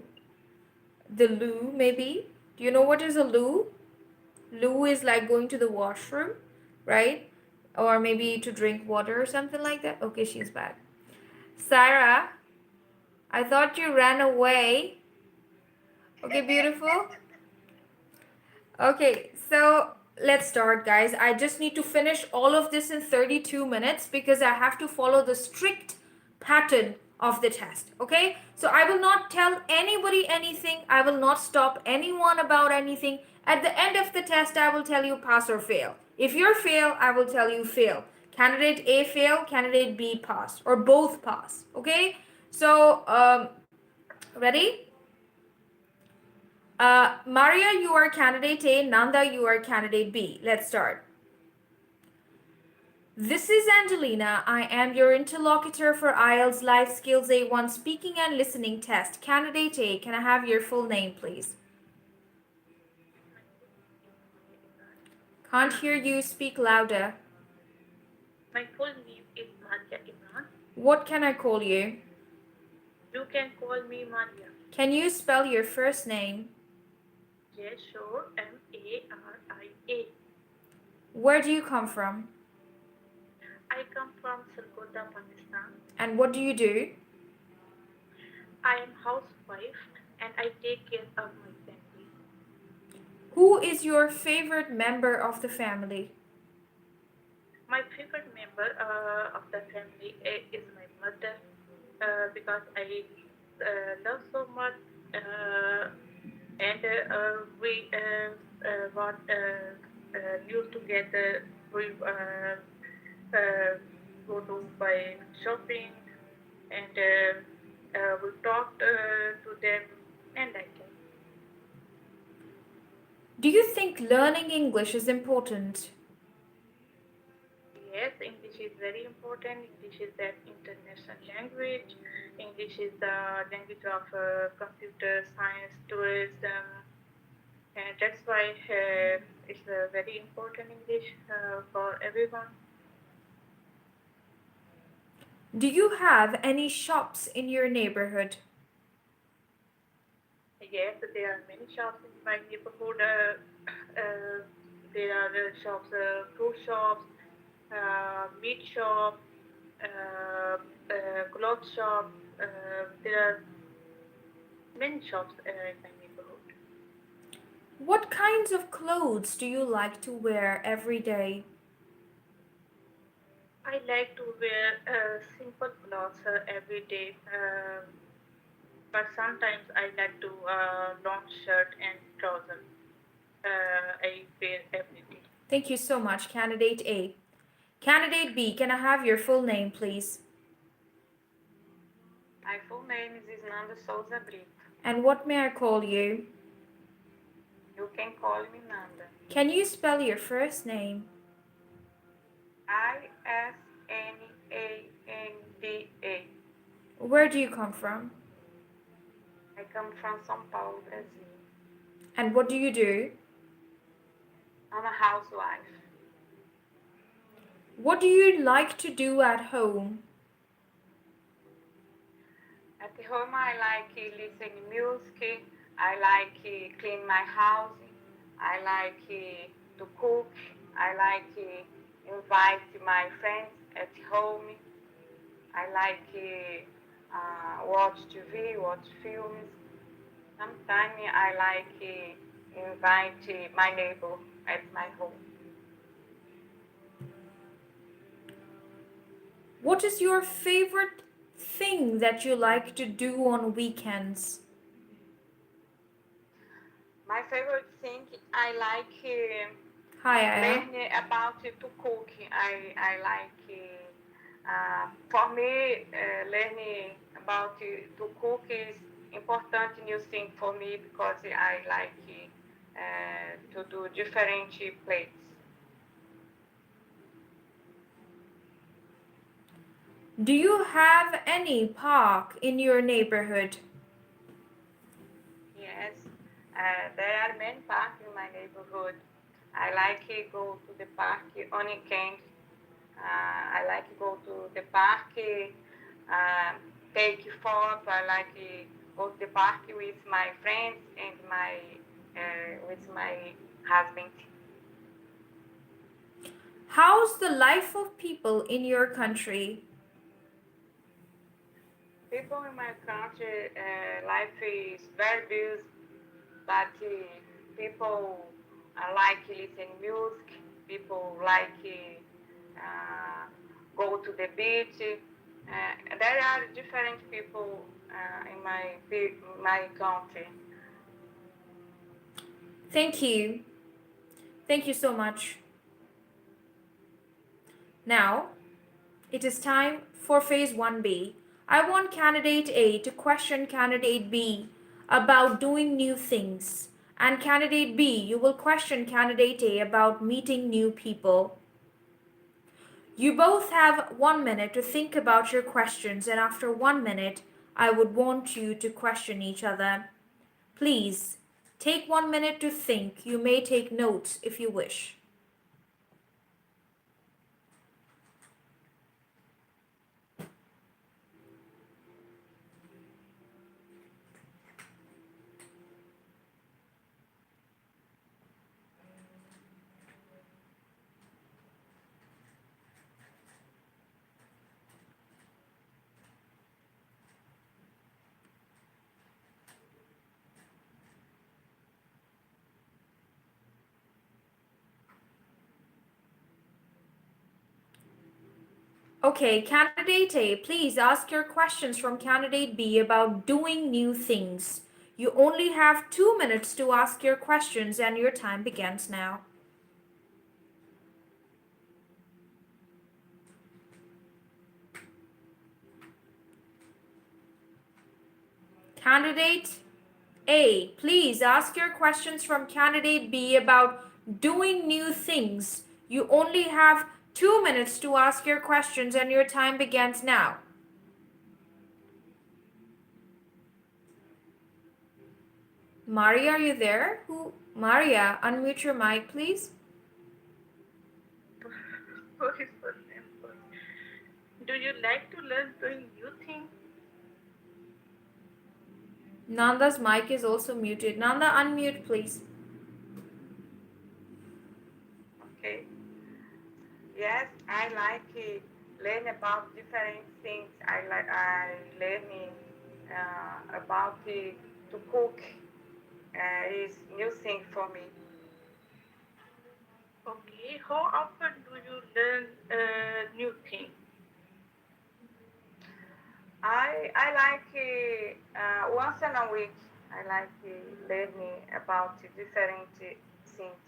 the loo, maybe. Do you know what is a loo? Loo is like going to the washroom, right? Or maybe to drink water or something like that. Okay, she's back. Sarah, I thought you ran away. Okay, beautiful. Okay, so let's start, guys. I just need to finish all of this in 32 minutes because I have to follow the strict pattern of the test. Okay, so I will not tell anybody anything, I will not stop anyone about anything. At the end of the test, I will tell you pass or fail. If you're fail, I will tell you fail. Candidate A fail, candidate B pass, or both pass. Okay, so ready? Maria, you are candidate A. Nanda, you are candidate B. Let's start. This is Angelina. I am your interlocutor for IELTS Life Skills A1 Speaking and Listening Test. Candidate A, can I have your full name, please? Can't hear you. Speak louder. My full name is Maria Imran. What can I call you? You can call me Maria. Can you spell your first name? Yes, sure. Maria. Where do you come from? I come from Salkota, Pakistan. And what do you do? I am housewife and I take care of my family. Who is your favorite member of the family? My favorite member of the family is my mother because I love so much and we got new together. We go to buy shopping and we talked to them and like that. Do you think learning English is important? Yes, English is very important. English is an international language. English is the language of computer science, tourism, and that's why it's very important English for everyone. Do you have any shops in your neighborhood? Yes, there are many shops in my neighborhood. There are shops, fruit shops, meat shop, cloth shop. There are many shops in my neighborhood. What kinds of clothes do you like to wear every day? I like to wear simple clothes every day, but sometimes I like to long shirt and trousers. I wear every day. Thank you so much, Candidate A. Candidate B, can I have your full name, please? My full name is Nanda Souza Brito. And what may I call you? You can call me Nanda. Can you spell your first name? Isnanda. Where do you come from? I come from São Paulo, Brazil. And what do you do? I'm a housewife. What do you like to do at home? At home, I like listen music. I like clean my house. I like to cook. I like invite my friends at home. I like watch TV, watch films. Sometimes I like invite my neighbor at my home. What is your favorite thing that you like to do on weekends? My favorite thing I like Hi, Aya. learn about to cook. I like for me learning about to cook is important new thing for me because I like to do different plates. Do you have any park in your neighborhood? Yes, there are many parks in my neighborhood. I like go to the park on weekend. I like to go to the park, take photo. I like go to the park with my friends and my with my husband. How's the life of people in your country? People in my country, life is very busy, but people like listen music. People like go to the beach. There are different people in my country. Thank you. Thank you so much. Now, it is time for phase 1B. I want candidate A to question candidate B about doing new things. And candidate B, you will question candidate A about meeting new people. You both have 1 minute to think about your questions, and after 1 minute, I would want you to question each other. Please take 1 minute to think. You may take notes if you wish. Okay, candidate A, please ask your questions from candidate B about doing new things. You only have 2 minutes to ask your questions, and your time begins now. Candidate A, please ask your questions from candidate B about doing new things. You only have 2 minutes to ask your questions, and your time begins now. Maria, are you there? Who? Maria, unmute your mic, please. Do you like to learn doing new things? Nanda's mic is also muted. Nanda, unmute, please. Okay. Yes, I like learn about different things. I learning about to cook is new thing for me. Okay, how often do you learn new things? I like once in a week. I like learning about different things.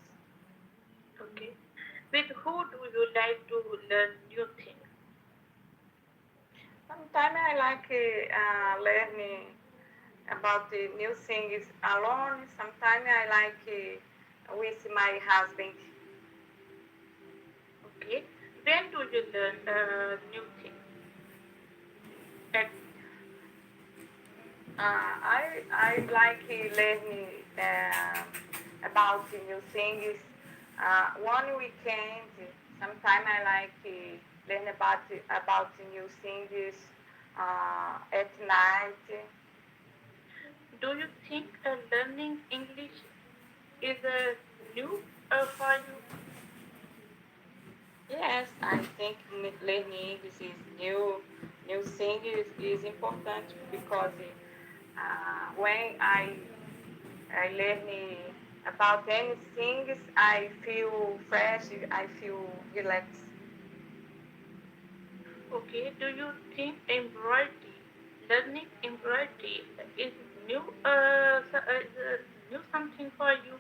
Okay. With who do you like to learn new things? Sometimes I like learning about the new things alone. Sometimes I like with my husband. Okay. When do you learn new things? At, I like learning about the new things. One weekend, sometimes I like learn about the new things at night. Do you think learning English is new for you? Yes, I think learning English is new. New thing is important because when I learn about anything, I feel fresh. I feel relaxed. Okay, do you think embroidery, learning embroidery is new, new something for you?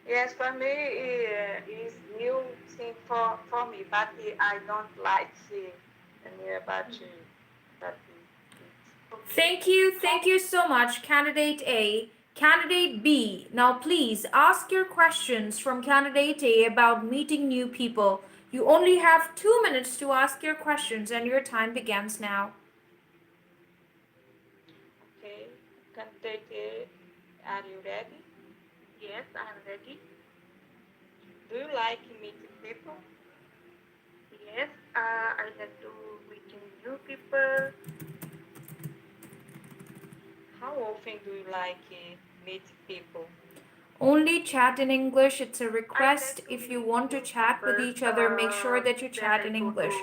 Yes, for me, it's new thing for me, but I don't like new about that. Okay. Thank you so much, Candidate A. Candidate B, now please ask your questions from Candidate A about meeting new people. You only have 2 minutes to ask your questions, and your time begins now. Okay, candidate, are you ready? Yes, I am ready. Do you like meeting people? Yes, I like to meeting new people. How often do you like meet people? Only chat in English. It's a I request. like to If you meet want to new chat with people each other, make sure that you when chat I in go to English.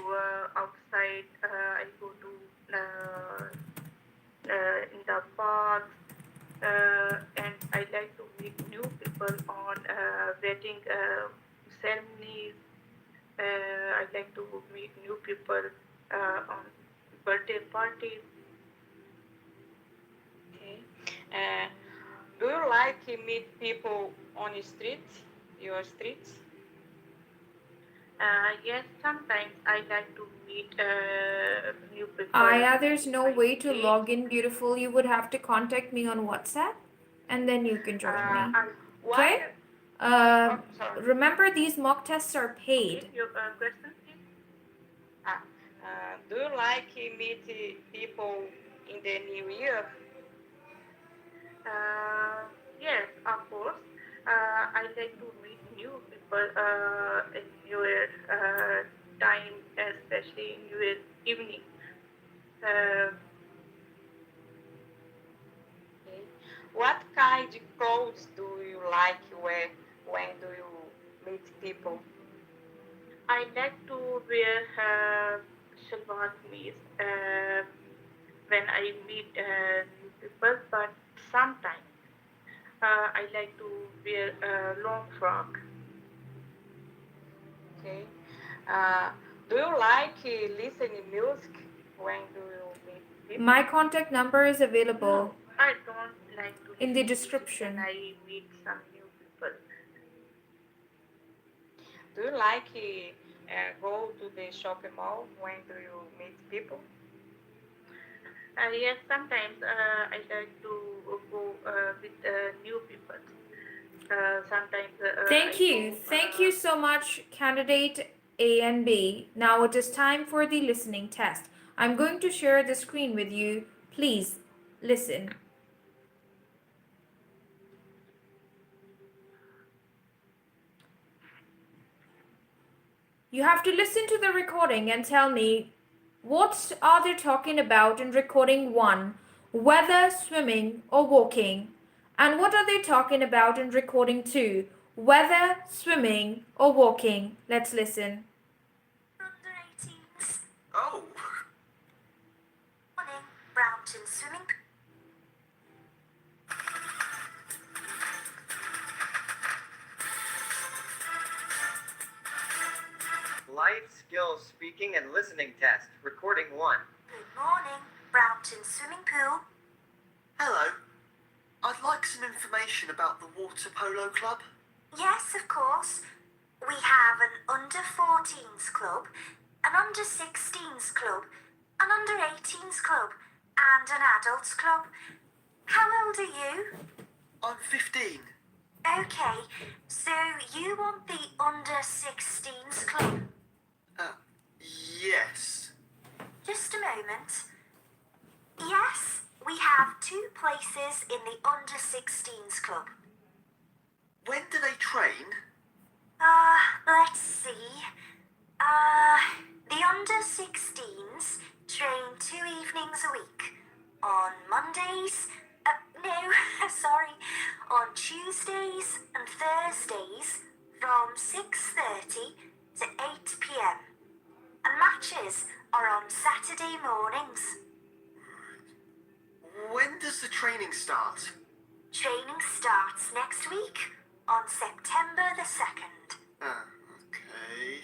outside. I go to in the parks, and I like to meet new people on wedding ceremonies. I like to meet new people on birthday parties. Okay. Uh, do you like meet people on the street? Your streets? Yes, sometimes I like to meet new people Aya, there's in no my way to street. log in, beautiful. You would have to contact me on WhatsApp, and then you can join me. I What? Okay? Oh, sorry. Remember, these mock tests are Okay. paid. Your question, please. Ah, do you like meet people in the new year? Yes, of course. I like to meet new people in New Year time, especially New Year evening. Uh, Okay. What kind of clothes do you like wear when do you meet people? I like to wear shalwar kameez when I meet new people, but sometimes I like to wear a long frock. Okay. Uh, do you like listening music when do you meet people? My contact number is No, available I don't like to in the listen music when description. I meet some new people. Do you like go to the shopping mall when do you meet people? Yes, sometimes I like to go with new people. Sometimes I go. Thank you so much, candidate A and B. Now it is time for the listening test. I'm going to share the screen with you. Please listen. You have to listen to the recording and tell me what are they talking about in recording 1, whether swimming or walking, and what are they talking about in recording 2, whether swimming or walking. Let's listen. Under 18s. Oh. Morning, Brownton Swimming Pool. Life Skills Speaking and Listening Test, recording 1. Good morning, Brownton Swimming Pool. Hello. I'd like some information about the Water Polo Club. Yes, of course. We have an under 14s club, an under 16s club, an under 18s club, and an adults club. How old are you? I'm 15. Okay, so you want the under 16s club? Yes. Just a moment. Yes, we have 2 places in the under 16s club. When do they train? Let's see. The under 16s train 2 evenings a week. On Mondays, no, sorry, on Tuesdays and Thursdays from 6:30 to 8 p.m. And matches are on Saturday mornings. When does the training start? Training starts next week on September the 2nd. Okay.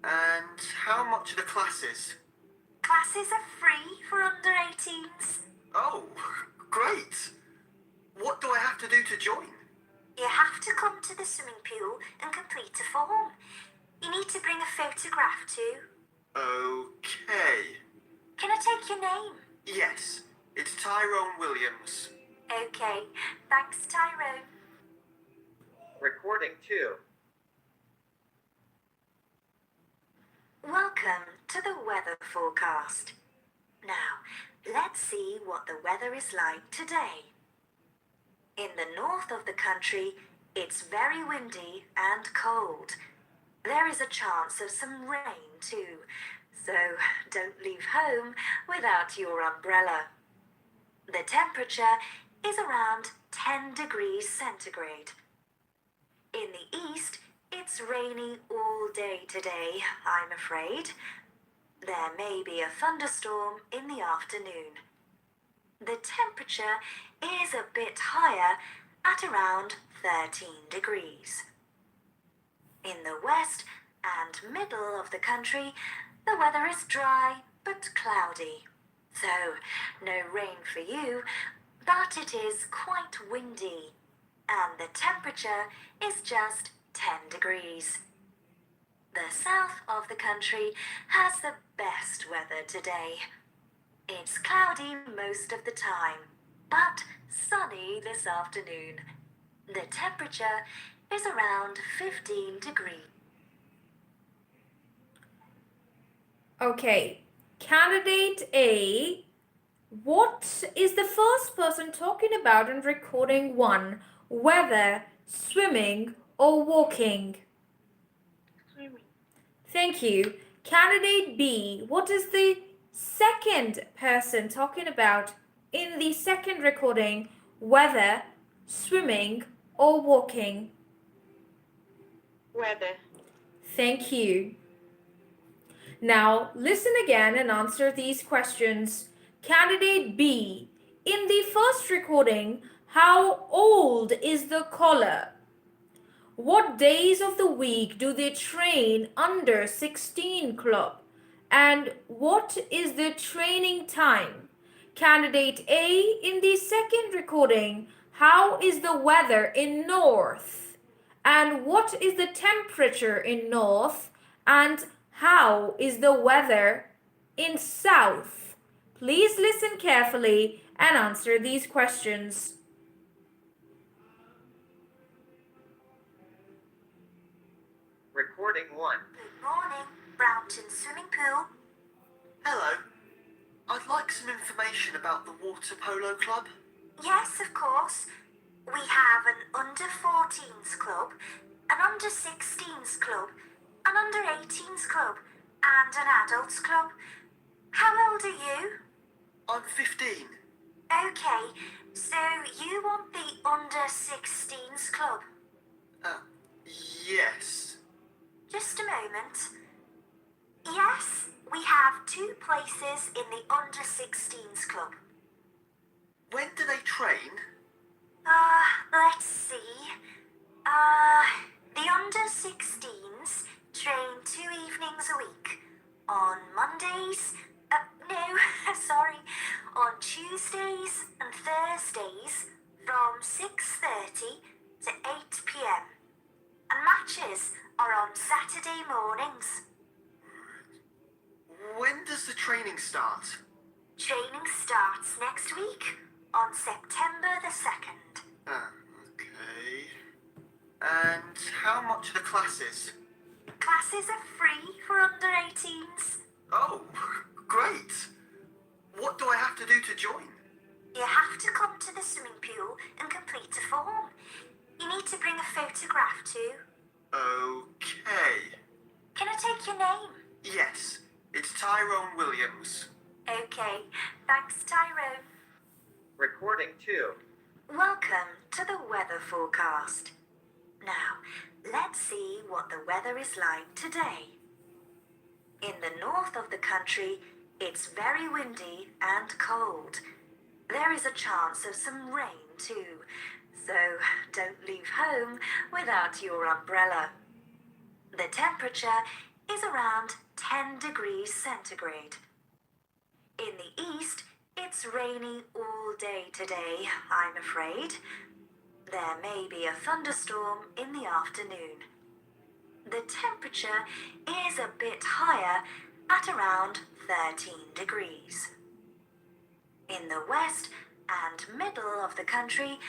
And how much are the classes? Classes are free for under 18s. Oh, great. What do I have to do to join? You have to come to the swimming pool and complete a form. You need to bring a photograph too. Okay. Can I take your name? Yes, it's Tyrone Williams. Okay, thanks, Tyrone. Recording 2. Welcome to the weather forecast. Now, let's see what the weather is like today. In the north of the country, it's very windy and cold. There is a chance of some rain too, so don't leave home without your umbrella. The temperature is around 10 degrees centigrade. In the east, it's rainy all day today, I'm afraid. There may be a thunderstorm in the afternoon. The temperature is a bit higher at around 13 degrees. In the west and middle of the country, the weather is dry but cloudy. So, no rain for you, but it is quite windy, and the temperature is just 10 degrees. The south of the country has the best weather today. It's cloudy most of the time, but sunny this afternoon. The temperature is around 15 degrees. Okay, candidate A, what is the first person talking about in recording 1? Whether swimming or walking? Swimming. Thank you. Candidate B, what is the second person talking about in the second recording? Whether swimming or walking? Weather. Thank you. Now, listen again and answer these questions. Candidate B, in the first recording, how old is the caller? What days of the week do they train under 16 club? And what is the training time? Candidate A, in the second recording, how is the weather in North? And what is the temperature in North? And how is the weather in South? Please listen carefully and answer these questions. Recording 1. Good morning, Brownton Swimming Pool. Hello. I'd like some information about the water polo club. Yes, of course. We have an under 14s club, an under 16s club, an under 18s club, and an adults club. How old are you? I'm 15. Okay, so you want the under 16s club? Yes. Just a moment. Yes, we have 2 places in the under 16s club. When do they train? Let's see. The under 16s train 2 evenings a week. On Mondays, no, sorry, on Tuesdays and Thursdays from 6:30 to 8 p.m. And matches are on Saturday mornings. When does the training start? Training starts next week on September the 2nd. Okay. And how much are the classes? Classes are free for under 18s. Oh, great. What do I have to do to join? You have to come to the swimming pool and complete a form. You need to bring a photograph too. Okay. Can I take your name? Yes, it's Tyrone Williams. Okay, thanks, Tyrone. Recording 2. Welcome to the weather forecast. Now, let's see what the weather is like today. In the north of the country, it's very windy and cold. There is a chance of some rain too, so don't leave home without your umbrella. The temperature is around 10 degrees centigrade. In the east, it's rainy all day today, I'm afraid. There may be a thunderstorm in the afternoon. The temperature is a bit higher at around 13 degrees. In the west and middle of the country,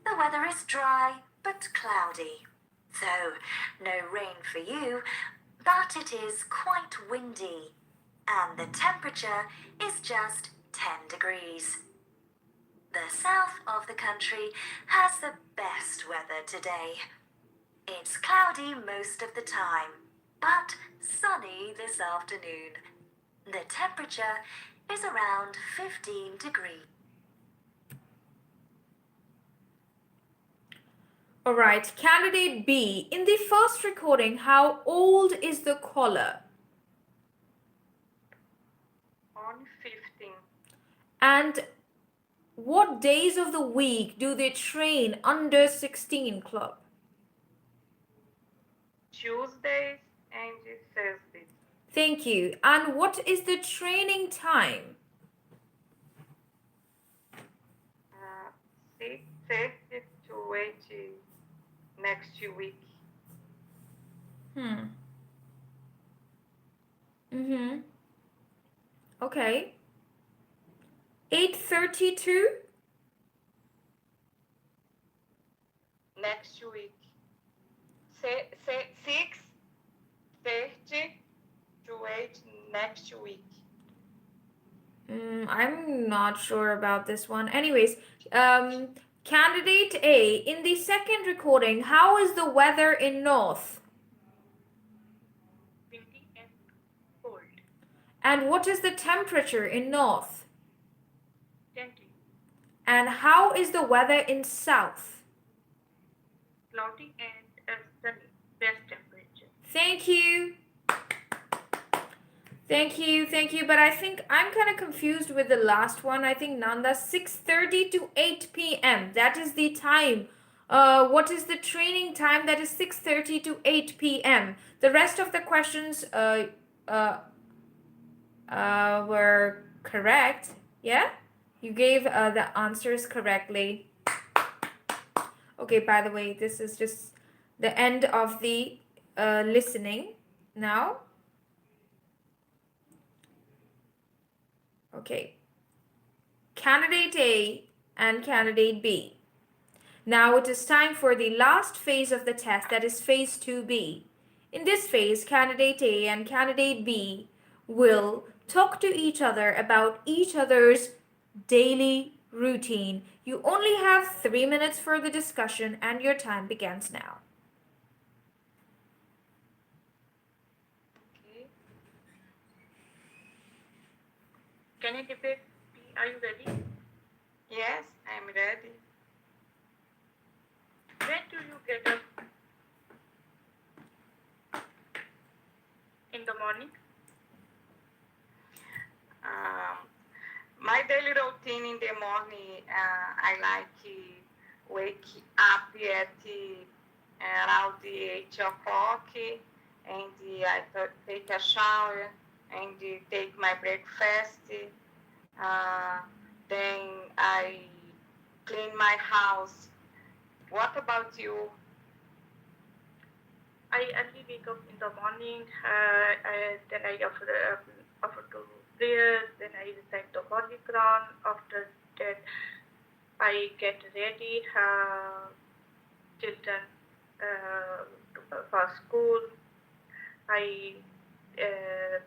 the weather is dry but cloudy. So, no rain for you, but it is quite windy, and the temperature is just 10 degrees. The south of the country has the best weather today. It's cloudy most of the time, but sunny this afternoon. The temperature is around 15 degrees. Alright, candidate B. In the first recording, how old is the caller? On 15. And what days of the week do they train under 16 club? Tuesdays and Thursdays. Thank you. And what is the training time? 6:30 to 8 next week. Okay. 8:32? Next week. 6:30 to 8 next week. I'm not sure about this one. Anyways, candidate A, in the second recording, how is the weather in North? Windy and cold. And what is the temperature in North? 20. And how is the weather in South? Cloudy and sunny. Best temperature. Thank you. Thank you. But I think I'm kind of confused with the last one. I think Nanda, 6:30 to 8 p.m. That is the time. What is the training time? That is 6:30 to 8 p.m. The rest of the questions were correct. Yeah? You gave the answers correctly. Okay, by the way, this is just the end of the listening now. Okay. Candidate A and candidate B. Now it is time for the last phase of the test, that is phase 2B. In this phase, candidate A and candidate B will talk to each other about each other's daily routine. You only have 3 minutes for the discussion and your time begins now. Okay. Can you debate? Are you ready? Yes, I'm ready. When do you get up in the morning? My daily routine in the morning, I like to wake up at around 8 o'clock and I take a shower and take my breakfast. Then I clean my house. What about you? I early wake up in the morning, then I offer to prayer, then I recite the Holy Quran. After that, I get ready, children for school. I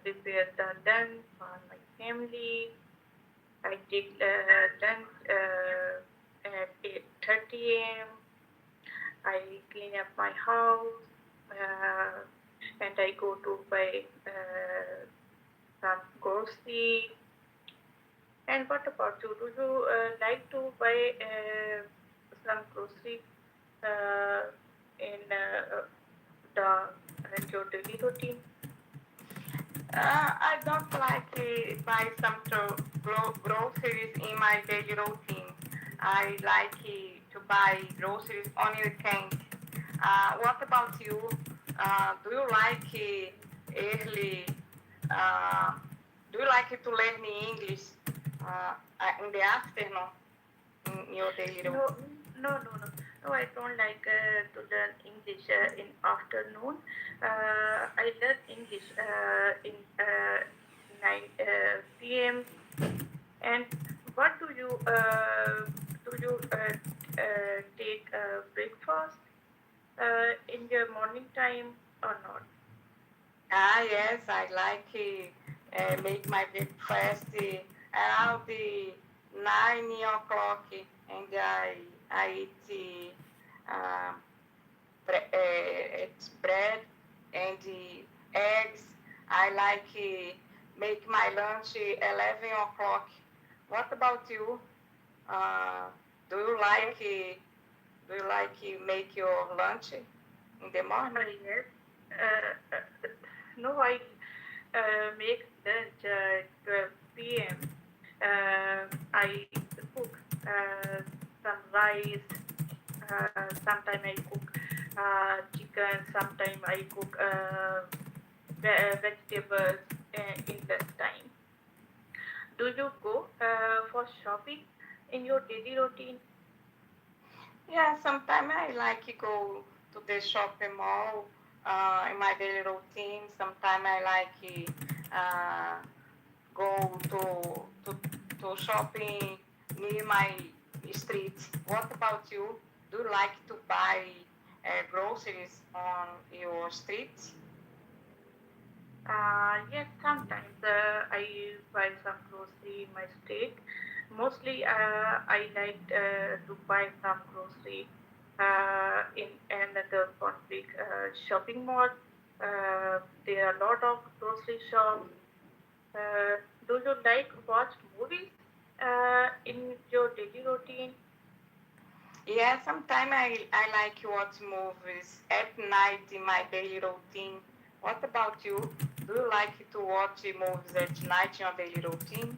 prepare the lunch for my family. I take lunch at 8:30 a.m. I clean up my house. And I go to buy some grocery. And what about you? Do you like to buy some grocery in your daily routine? I don't like to buy some groceries in my daily routine. I like to buy groceries on weekend. What about you? Do you like early. Uh, do you like to learn English in the afternoon in your daily routine? No, I don't like to learn English in afternoon. I learn English in 9 p.m. And what do you take breakfast in your morning time or not? Yes, I like make my breakfast around the 9 o'clock, and I eat it's bread and eggs. I like make my lunch 11 o'clock. What about you? Uh, do you like make your lunch in the morning? Yes. No, I make lunch at 12 p.m. I cook some rice. Sometimes I cook chicken. Sometimes I cook vegetables in that time. Do you go for shopping in your daily routine? Yeah, sometimes I like to go to the shopping mall in my daily routine. Sometimes I like uh, go to shopping near my street. What about you? Do you like to buy groceries on your street? Yes, sometimes I buy some grocery in my street. Mostly, I like to buy some grocery in another public shopping mall. There are a lot of grocery shops. Uh, do you like watch movies in your daily routine? Yeah, sometimes I like to watch movies at night in my daily routine. What about you? Do you like to watch movies at night in your daily routine?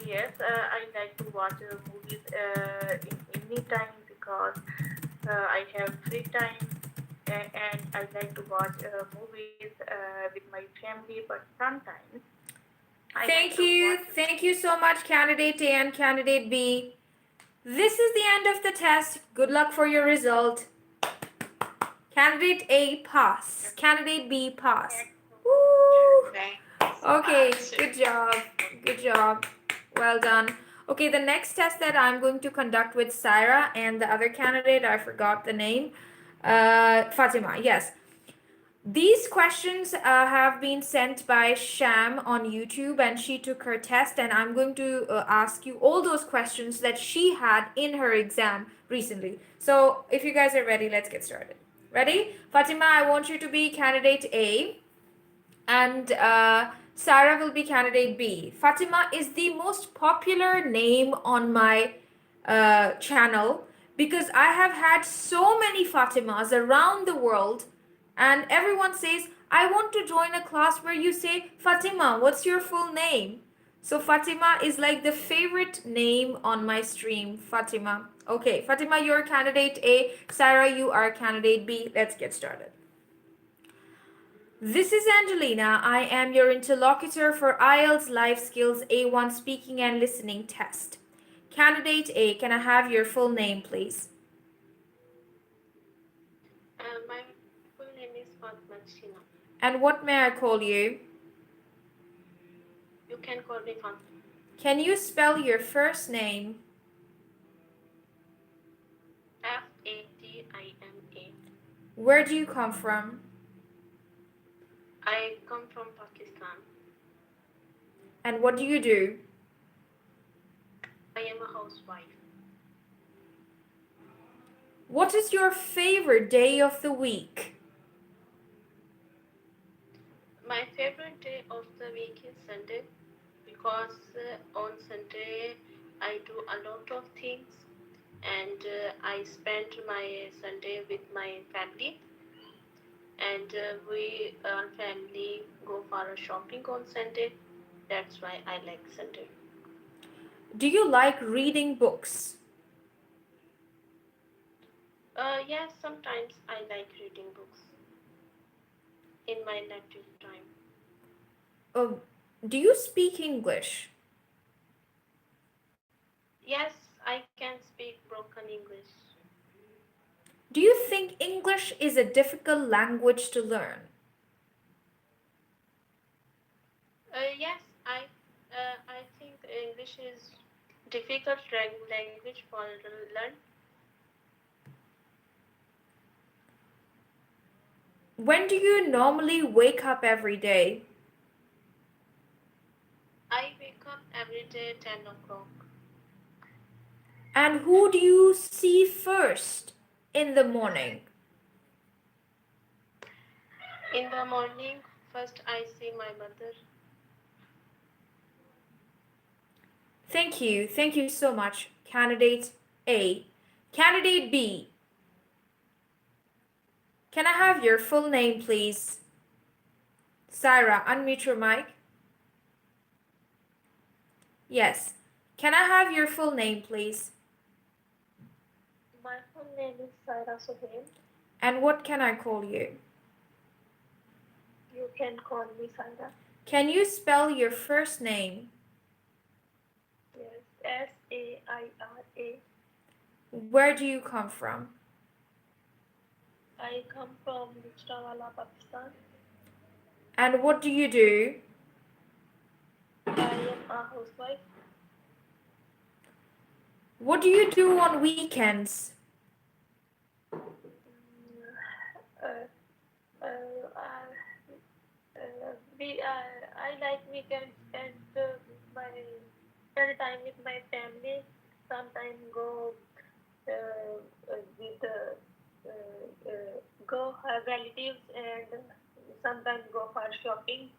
Yes, I like to watch movies in any time because I have free time and I like to watch movies with my family. But sometimes I like Thank to watch. you. Thank you so much, candidate A and candidate B. This is the end of the test. Good luck for your result. Candidate A pass. Candidate B pass. Woo! Okay, good job. Good job. Well done. Okay, the next test that I'm going to conduct with Syra and the other candidate, I forgot the name. Fatima, yes. These questions have been sent by Sham on YouTube, and she took her test. And I'm going to ask you all those questions that she had in her exam recently. So, if you guys are ready, let's get started. Ready? Fatima, I want you to be candidate A, and Sarah will be candidate B. Fatima is the most popular name on my channel because I have had so many Fatimas around the world, and everyone says, I want to join a class where you say, Fatima, what's your full name? So Fatima is like the favorite name on my stream, Fatima. Okay, Fatima, you're candidate A. Sarah, you are candidate B. Let's get started. This is Angelina. I am your interlocutor for IELTS Life Skills A1 Speaking and Listening Test. Candidate A, can I have your full name, please? My full name is Fatma Shina. And what may I call you? You can call me Fatma. Can you spell your first name? Fatima. Where do you come from? I come from Pakistan. And what do you do? I am a housewife. What is your favorite day of the week? My favorite day of the week is Sunday because on Sunday I do a lot of things and I spend my Sunday with my family and we family go for a shopping on Sunday. That's why I like Sunday. Do you like reading books? Yes, sometimes I like reading books. in my native time. Do you speak English? Yes, I can speak broken English. Do you think English is a difficult language to learn? Yes, I think English is difficult language for learn. When do you normally wake up every day? I wake up every day 10 o'clock. And who do you see first in the morning? In the morning, first I see my mother. Thank you. Thank you so much, Candidate A. Candidate B, can I have your full name, please? Syra, unmute your mic. Yes. Can I have your full name, please? My full name is Saira Suhail. And what can I call you? You can call me Saira. Can you spell your first name? Yes, Saira. Where do you come from? I come from Gujranwala, Pakistan. And what do you do? I am a housewife. What do you do on weekends? Uh, uh, I like weekends and my spend time with my family. Sometimes go with go relatives and sometimes go for shopping.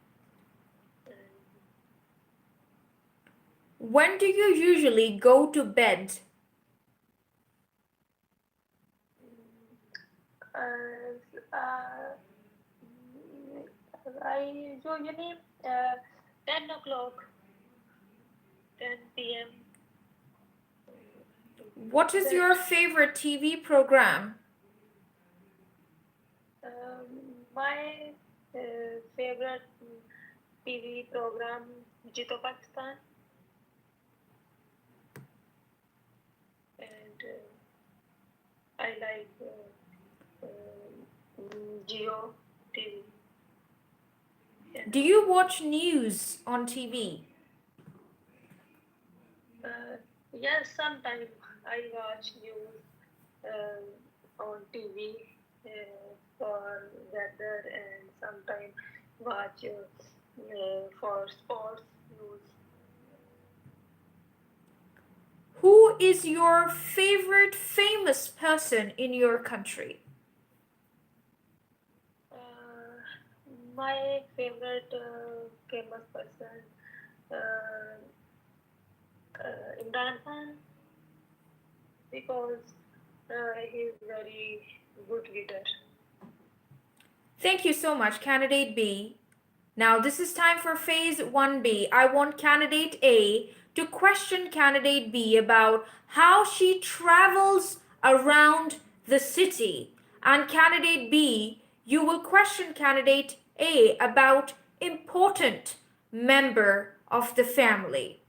When do you usually go to bed? Uh, I usually 10 o'clock, 10 p.m. What is your favorite TV program? My favorite TV program, Jito Pakistan, and I like Geo TV. Do you watch news on TV? Yes, sometimes I watch news on TV for weather and sometimes watch for sports news. Who is your favorite famous person in your country? My favorite famous person, Imran Khan, because he's very good leader. Thank you so much, Candidate B. Now this is time for phase 1B. I want Candidate A to question Candidate B about how she travels around the city. And Candidate B, you will question Candidate A about important member of the family.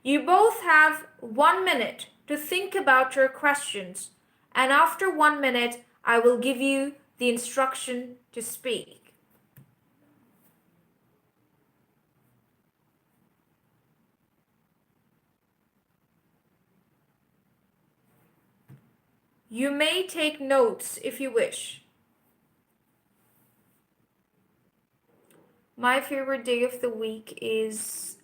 You both have 1 minute to think about your questions, and after 1 minute, I will give you the instruction to speak. You may take notes if you wish. My favorite day of the week is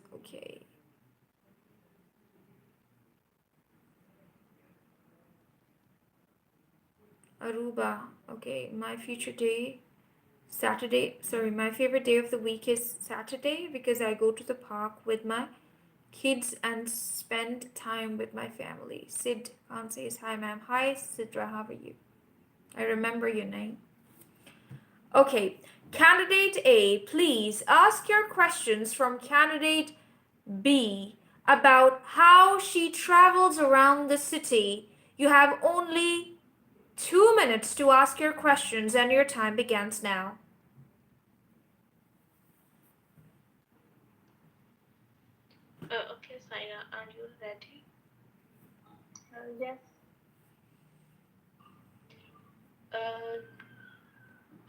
Aruba. Okay, my future day Saturday. Sorry, my favorite day of the week is Saturday because I go to the park with my kids and spend time with my family. Sid Khan says hi, ma'am. Hi, Sidra. How are you? I remember your name. Okay, Candidate A, please ask your questions from Candidate B about how she travels around the city. You have only 2 minutes to ask your questions and your time begins now. Okay, Saira, are you ready? Yes. Uh,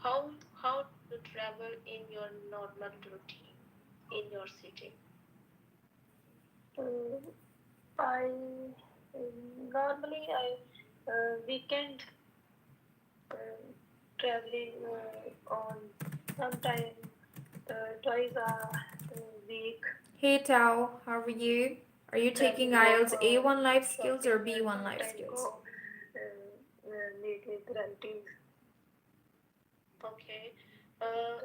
how to travel in your normal routine in your city? Uh, I normally I weekend uh, traveling on sometime twice a week. Hey Tao, how are you? Are you taking Traveling go IELTS for A1 Life Skills or shopping and B1 Life sometime Skills? go meet with relatives. Okay. Uh,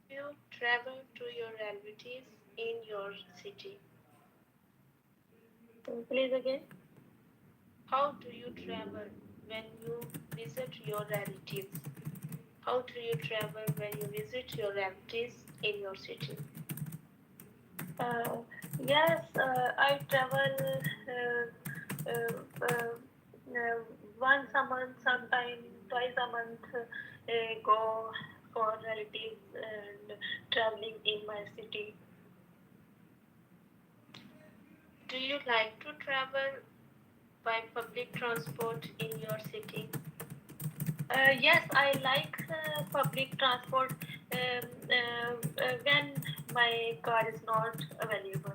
you travel to your relatives in your city. Please again. How do you travel when you visit your relatives? How do you travel when you visit your relatives in your city? Uh, yes, I travel uh, uh, uh, once a month, sometime twice a month. Go for relatives and traveling in my city. Do you like to travel by public transport in your city? Yes, I like public transport when my car is not available.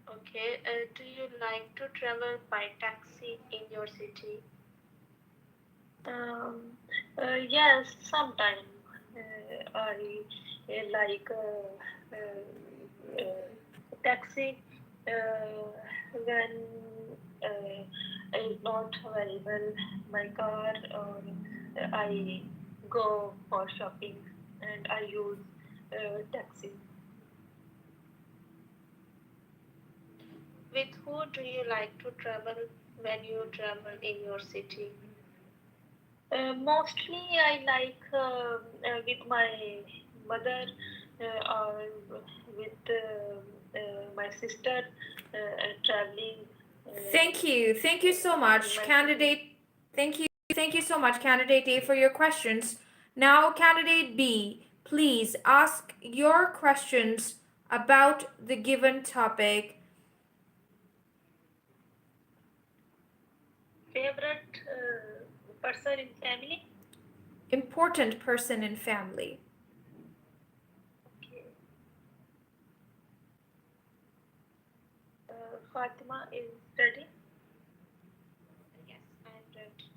Okay. Do you like to travel by taxi in your city? Um, yes, sometime I like taxi when is not available my car, or I go for shopping and I use taxi. With who do you like to travel when you travel in your city? Mostly I like with my mother or with my sister traveling Thank you so in much, my city. candidate. Thank you so much, candidate A, for your questions. Now, candidate B, please ask your questions about the given topic. Favorite person in family? Important person in family. Okay. Fatima is ready. Yes, I'm ready.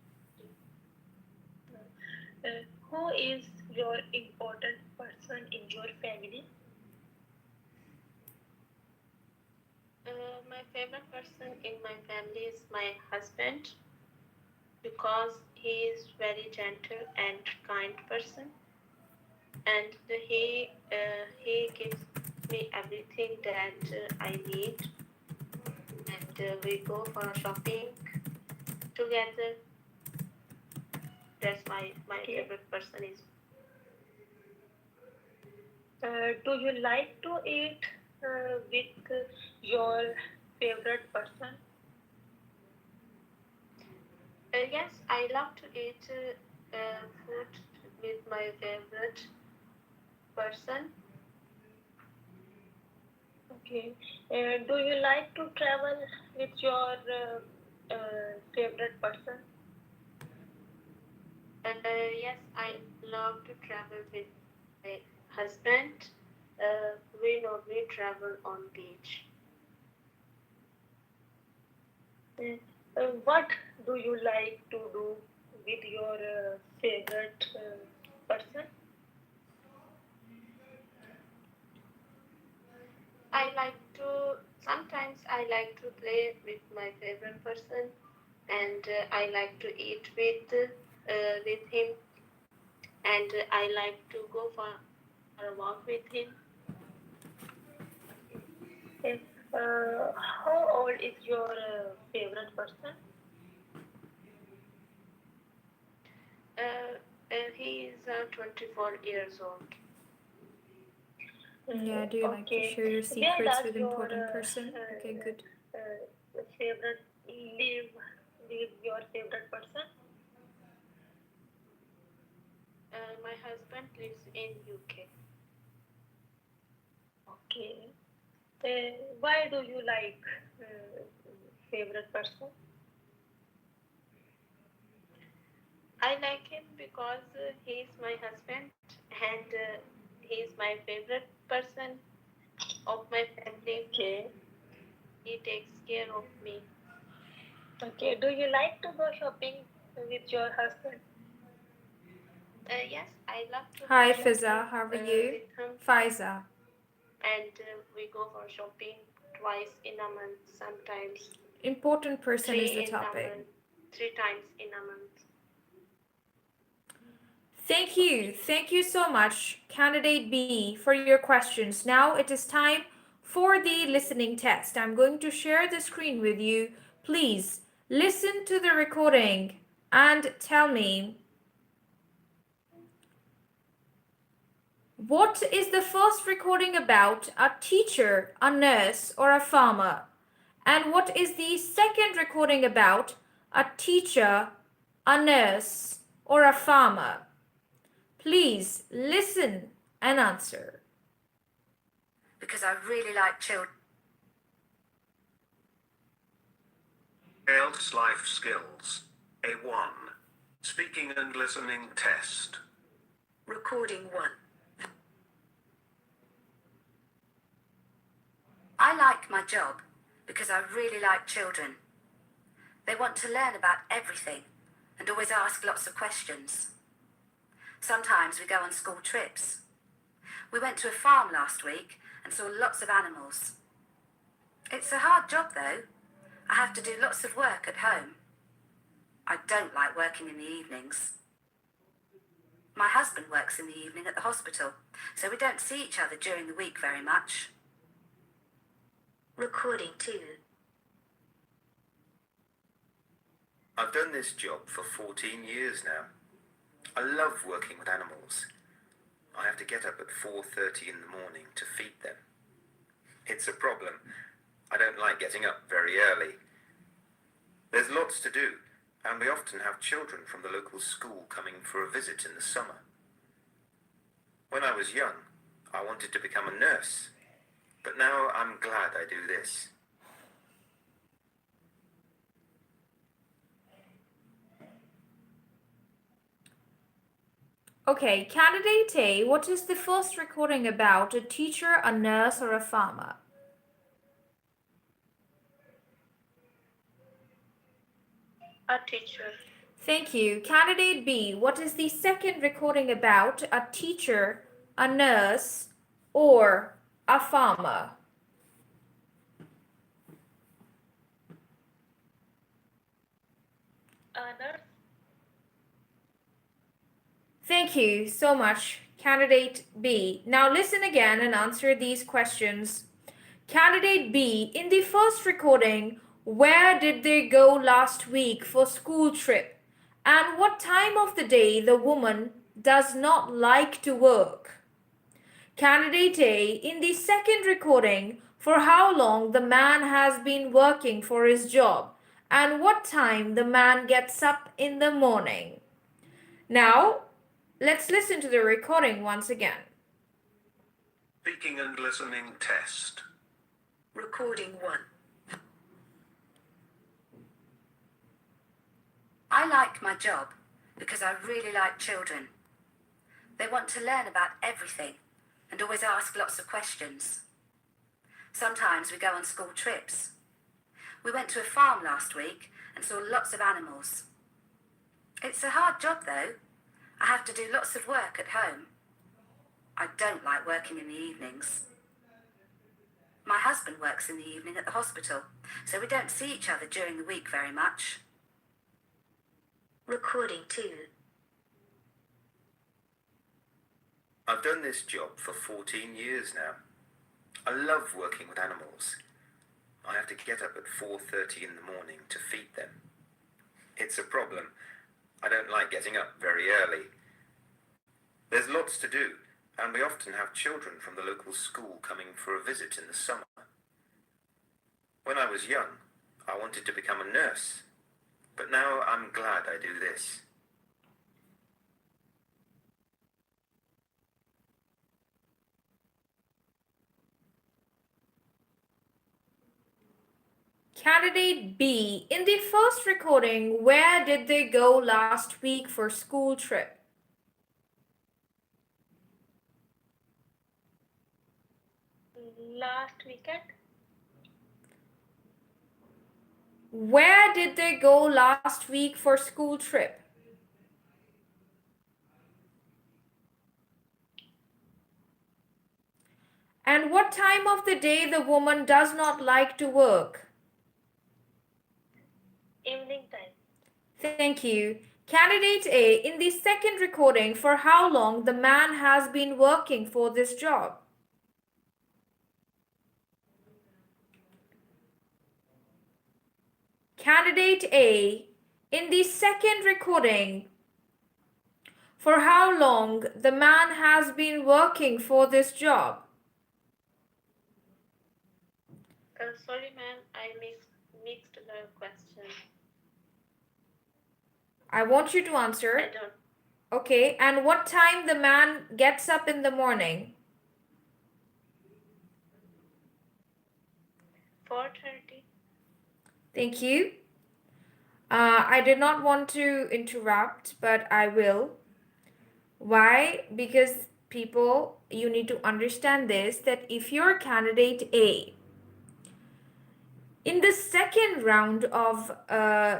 Who is your important person in your family? My favorite person in my family is my husband because he is very gentle and kind person, and he gives me everything that I need, and we go for shopping together. That's my Okay. favorite person is. Do you like to eat with your favorite person? Yes, I love to eat food with my favorite person. Okay. Do you like to travel with your favorite person? Yes, I love to travel with my husband. We normally travel on beach. Uh, what do you like to do with your favorite person? I like to sometimes I like to play with my favorite person, and I like to eat with him, and I like to go for a walk with him. Okay. How old is your favorite person? He is 24 years old. Yeah, do you like to Okay. share your Where secrets does with your important person? Okay, good. favorite live? Live your favorite person? My husband lives in UK. Okay. Why do you like favorite person? I like him because he is my husband and he is my favorite person of my family. Okay. He takes care of me. Okay. Do you like to go shopping with your husband? Yes, I love to go Hi, shopping Fiza. How are you? with him, Faiza. and we go for shopping twice in a month, sometimes Important person is the three in a topic. month, 3 times in a month. Thank you. Thank you so much, Candidate B, for your questions. Now it is time for the listening test. I'm going to share the screen with you. Please listen to the recording and tell me what is the first recording about: a teacher, a nurse, or a farmer? And what is the second recording about: a teacher, a nurse, or a farmer? Please listen and answer. Because I really like children. IELTS Life Skills A1 Speaking and Listening Test. Recording 1. I like my job because I really like children. They want to learn about everything and always ask lots of questions. Sometimes we go on school trips. We went to a farm last week and saw lots of animals. It's a hard job though. I have to do lots of work at home. I don't like working in the evenings. My husband works in the evening at the hospital, so we don't see each other during the week very much. Recording 2. I've done this job for 14 years now. I love working with animals. I have to get up at 4:30 in the morning to feed them. It's a problem. I don't like getting up very early. There's lots to do, and we often have children from the local school coming for a visit in the summer. When I was young, I wanted to become a nurse, but now I'm glad I do this. Okay, Candidate A, what is the first recording about: a teacher, a nurse, or a farmer? A teacher. Thank you. Candidate B, what is the second recording about: a teacher, a nurse, or a farmer? A nurse. Thank you so much, Candidate B. Now listen again and answer these questions. Candidate B, in the first recording, where did they go last week for school trip? And what time of the day the woman does not like to work? Candidate A, in the second recording, for how long the man has been working for his job and what time the man gets up in the morning. Now, let's listen to the recording once again. Speaking and Listening Test. Recording 1. I like my job because I really like children. They want to learn about everything and always ask lots of questions. Sometimes we go on school trips. We went to a farm last week and saw lots of animals. It's a hard job though. I have to do lots of work at home. I don't like working in the evenings. My husband works in the evening at the hospital, so we don't see each other during the week very much. Recording 2. I've done this job for 14 years now. I love working with animals. I have to get up at 4:30 in the morning to feed them. It's a problem. I don't like getting up very early. There's lots to do, and we often have children from the local school coming for a visit in the summer. When I was young, I wanted to become a nurse, but now I'm glad I do this. Candidate B, in the first recording, where did they go last week for school trip? Last weekend. Where did they go last week for school trip? And what time of the day the woman does not like to work? Evening time. Thank you. Candidate A, in the second recording, for how long the man has been working for this job? Candidate A, in the second recording, for how long the man has been working for this job? Sorry, ma'am, I mixed the question. I want you to answer. I don't. Okay, and what time the man gets up in the morning? 4:30. Thank you. I did not want to interrupt, but I will. Why? Because people, you need to understand this, that if you're candidate A, in the second round of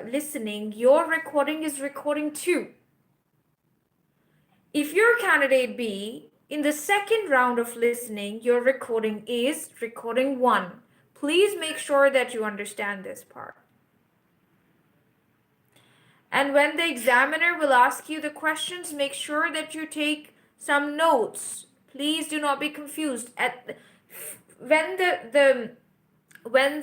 listening, your recording is recording 2. If you're candidate B, in the second round of listening, your recording is recording 1. Please make sure that you understand this part. And when the examiner will ask you the questions, make sure that you take some notes. Please do not be confused. When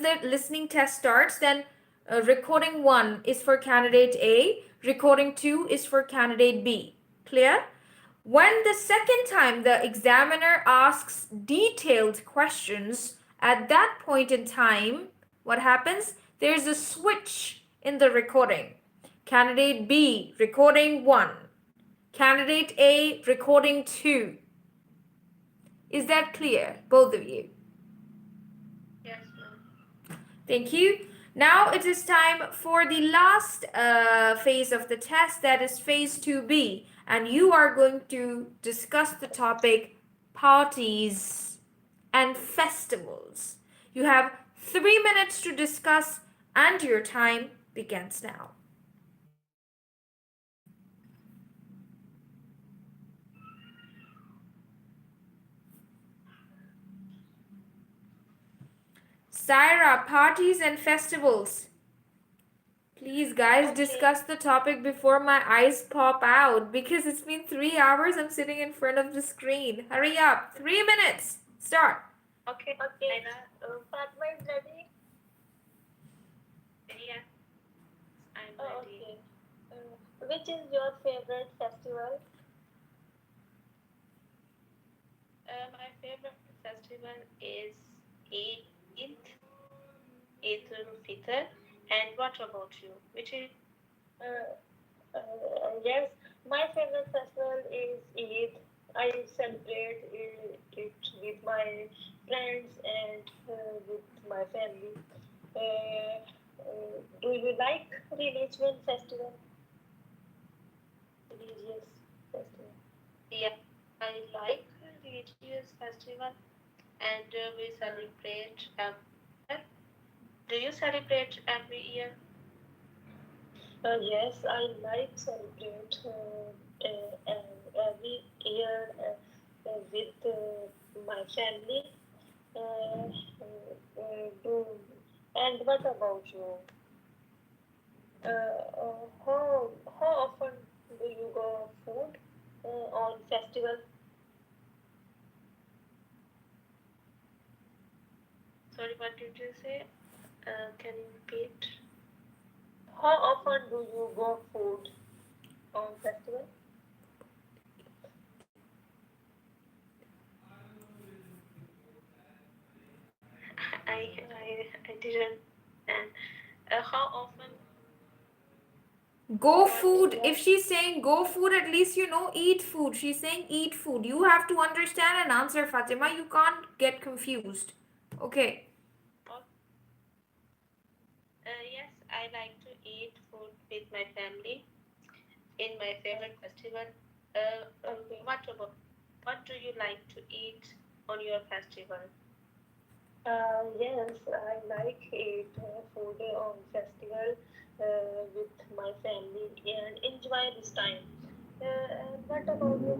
the listening test starts, then recording 1 is for candidate A, recording 2 is for candidate B. Clear? When the second time the examiner asks detailed questions, at that point in time, what happens? There's a switch in the recording. Candidate B, recording 1. Candidate A, recording 2. Is that clear, both of you? Yes, ma'am. Thank you. Now it is time for the last phase of the test, that is phase 2B. And you are going to discuss the topic parties and festivals. You have 3 minutes to discuss, and your time begins now. Syra, parties and festivals. Please, guys, Okay. discuss the topic before my eyes pop out, because it's been 3 hours I'm sitting in front of the screen. Hurry up. 3 minutes. Start. Okay. Naina, Fatma is ready. Yeah, I'm ready. Okay. Which is your favorite festival? My favorite festival is Eid, Eid al-Fitr. And what about you? Which is? Yes, my favorite festival is Eid. I celebrate it with my friends and with my family. Do you like religious festival? Religious festival. Yeah, I like religious festival, and we celebrate every year. Do you celebrate every year? Yes, I like celebrate every year with my family. Uh, do, and what about you? How often do you go food on festival? Sorry, what did you say? Can you repeat? How often do you go food on festival? I didn't. And how often? Go food. If she's saying go food, at least you know eat food. She's saying eat food. You have to understand and answer, Fatima. You can't get confused. Okay. I like to eat food with my family in my favorite festival. What about what do you like to eat on your festival? Yes, I like eat food on festival with my family and enjoy this time. And what about you?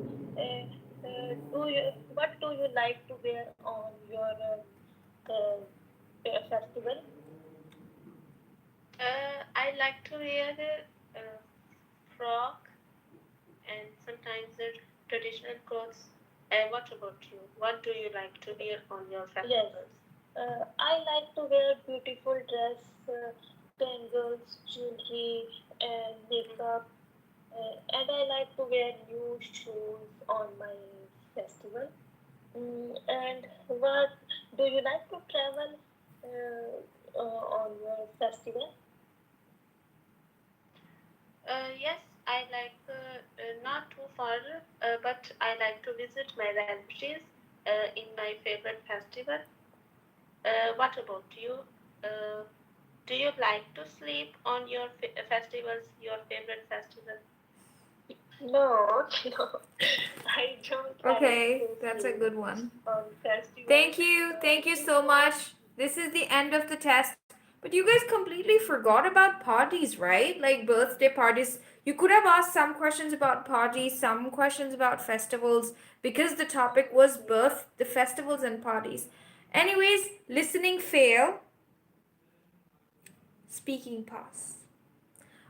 What do you like to wear on your festival? I like to wear a frock and sometimes the traditional clothes. What about you? What do you like to wear on your Yes, festivals? I like to wear beautiful dress, bangles, jewelry, and makeup. And I like to wear new shoes on my festival. And what do you like to travel on your festival? Yes, I like not too far, but I like to visit my relatives in my favorite festival. What about you? Uh, do you like to sleep on your festivals, your favorite festival? No, no, I don't like to Okay, that's a sleep good one. on festival. Thank you. Thank you so Before, much. This is the end of the test. But you guys completely forgot about parties, right? Like birthday parties. You could have asked some questions about parties, some questions about festivals, because the topic was the festivals and parties. Anyways, listening fail, speaking pass.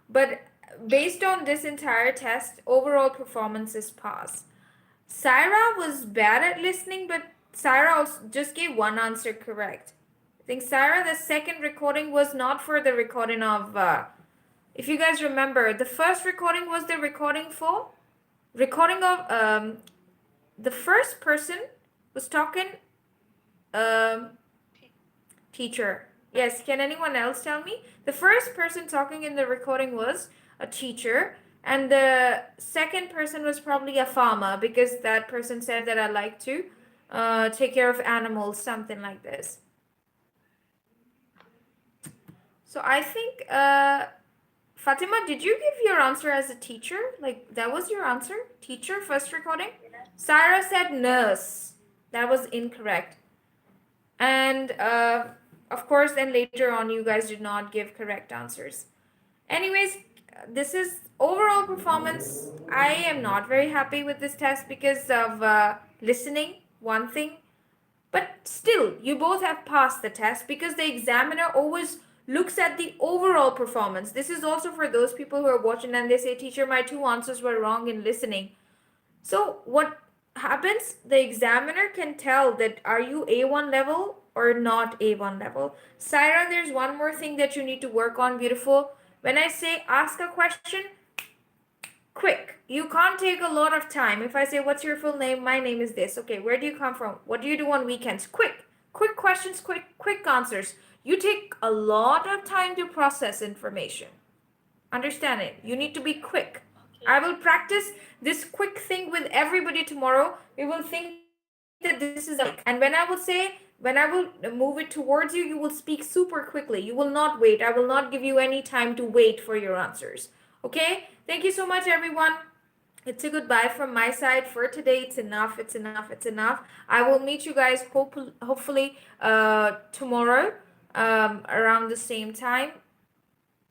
But based on this entire test, overall performance is pass. Syra was bad at listening, but Syra also just gave one answer correct. I think Syra, the second recording was not for the recording of. If you guys remember, the first recording was the recording of the first person was talking um teacher. Yes, can anyone else tell me? The first person talking in the recording was a teacher, and the second person was probably a farmer because that person said that I like to take care of animals, something like this. So I think, Fatima, did you give your answer as a teacher? Like, that was your answer? Teacher, first recording? Sarah said nurse. That was incorrect. And of course, then later on, you guys did not give correct answers. Anyways, this is overall performance. I am not very happy with this test because of listening, one thing. But still, you both have passed the test because the examiner always looks at the overall performance. This is also for those people who are watching and they say, Teacher, my two answers were wrong in listening. So what happens? The examiner can tell that are you A1 level or not A1 level. Syra, there's one more thing that you need to work on, beautiful. When I say ask a question, quick. You can't take a lot of time. If I say, what's your full name? My name is this. Okay, where do you come from? What do you do on weekends? Quick. Quick questions, quick answers. You take a lot of time to process information. Understand it. You need to be quick. I will practice this quick thing with everybody tomorrow. We will think that this is a mic. And when I will move it towards you, you will speak super quickly. You will not wait. I will not give you any time to wait for your answers. Okay? Thank you so much, everyone. It's a goodbye from my side for today. It's enough. It's enough. It's enough. I will meet you guys hopefully tomorrow around the same time.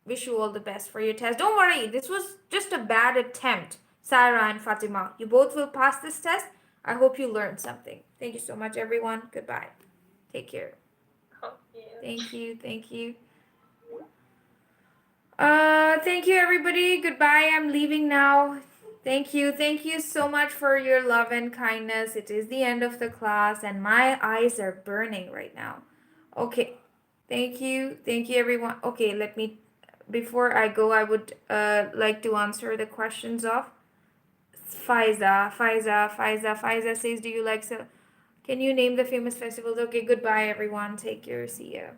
Wish you all the best for your test. Don't worry, this was just a bad attempt. Sarah and Fatima, you both will pass this test. I hope you learned something. Thank you so much, everyone. Goodbye. Take care. Thank you. Thank you. Thank you, everybody. Goodbye. I'm leaving now. Thank you. Thank you so much for your love and kindness. It is the end of the class, and my eyes are burning right now. Okay. Thank you. Thank you, everyone. Okay, let me. Before I go, I would like to answer the questions of Faiza says, "Do you like so? Can you name the famous festivals?" Okay. Goodbye, everyone. Take care. See ya.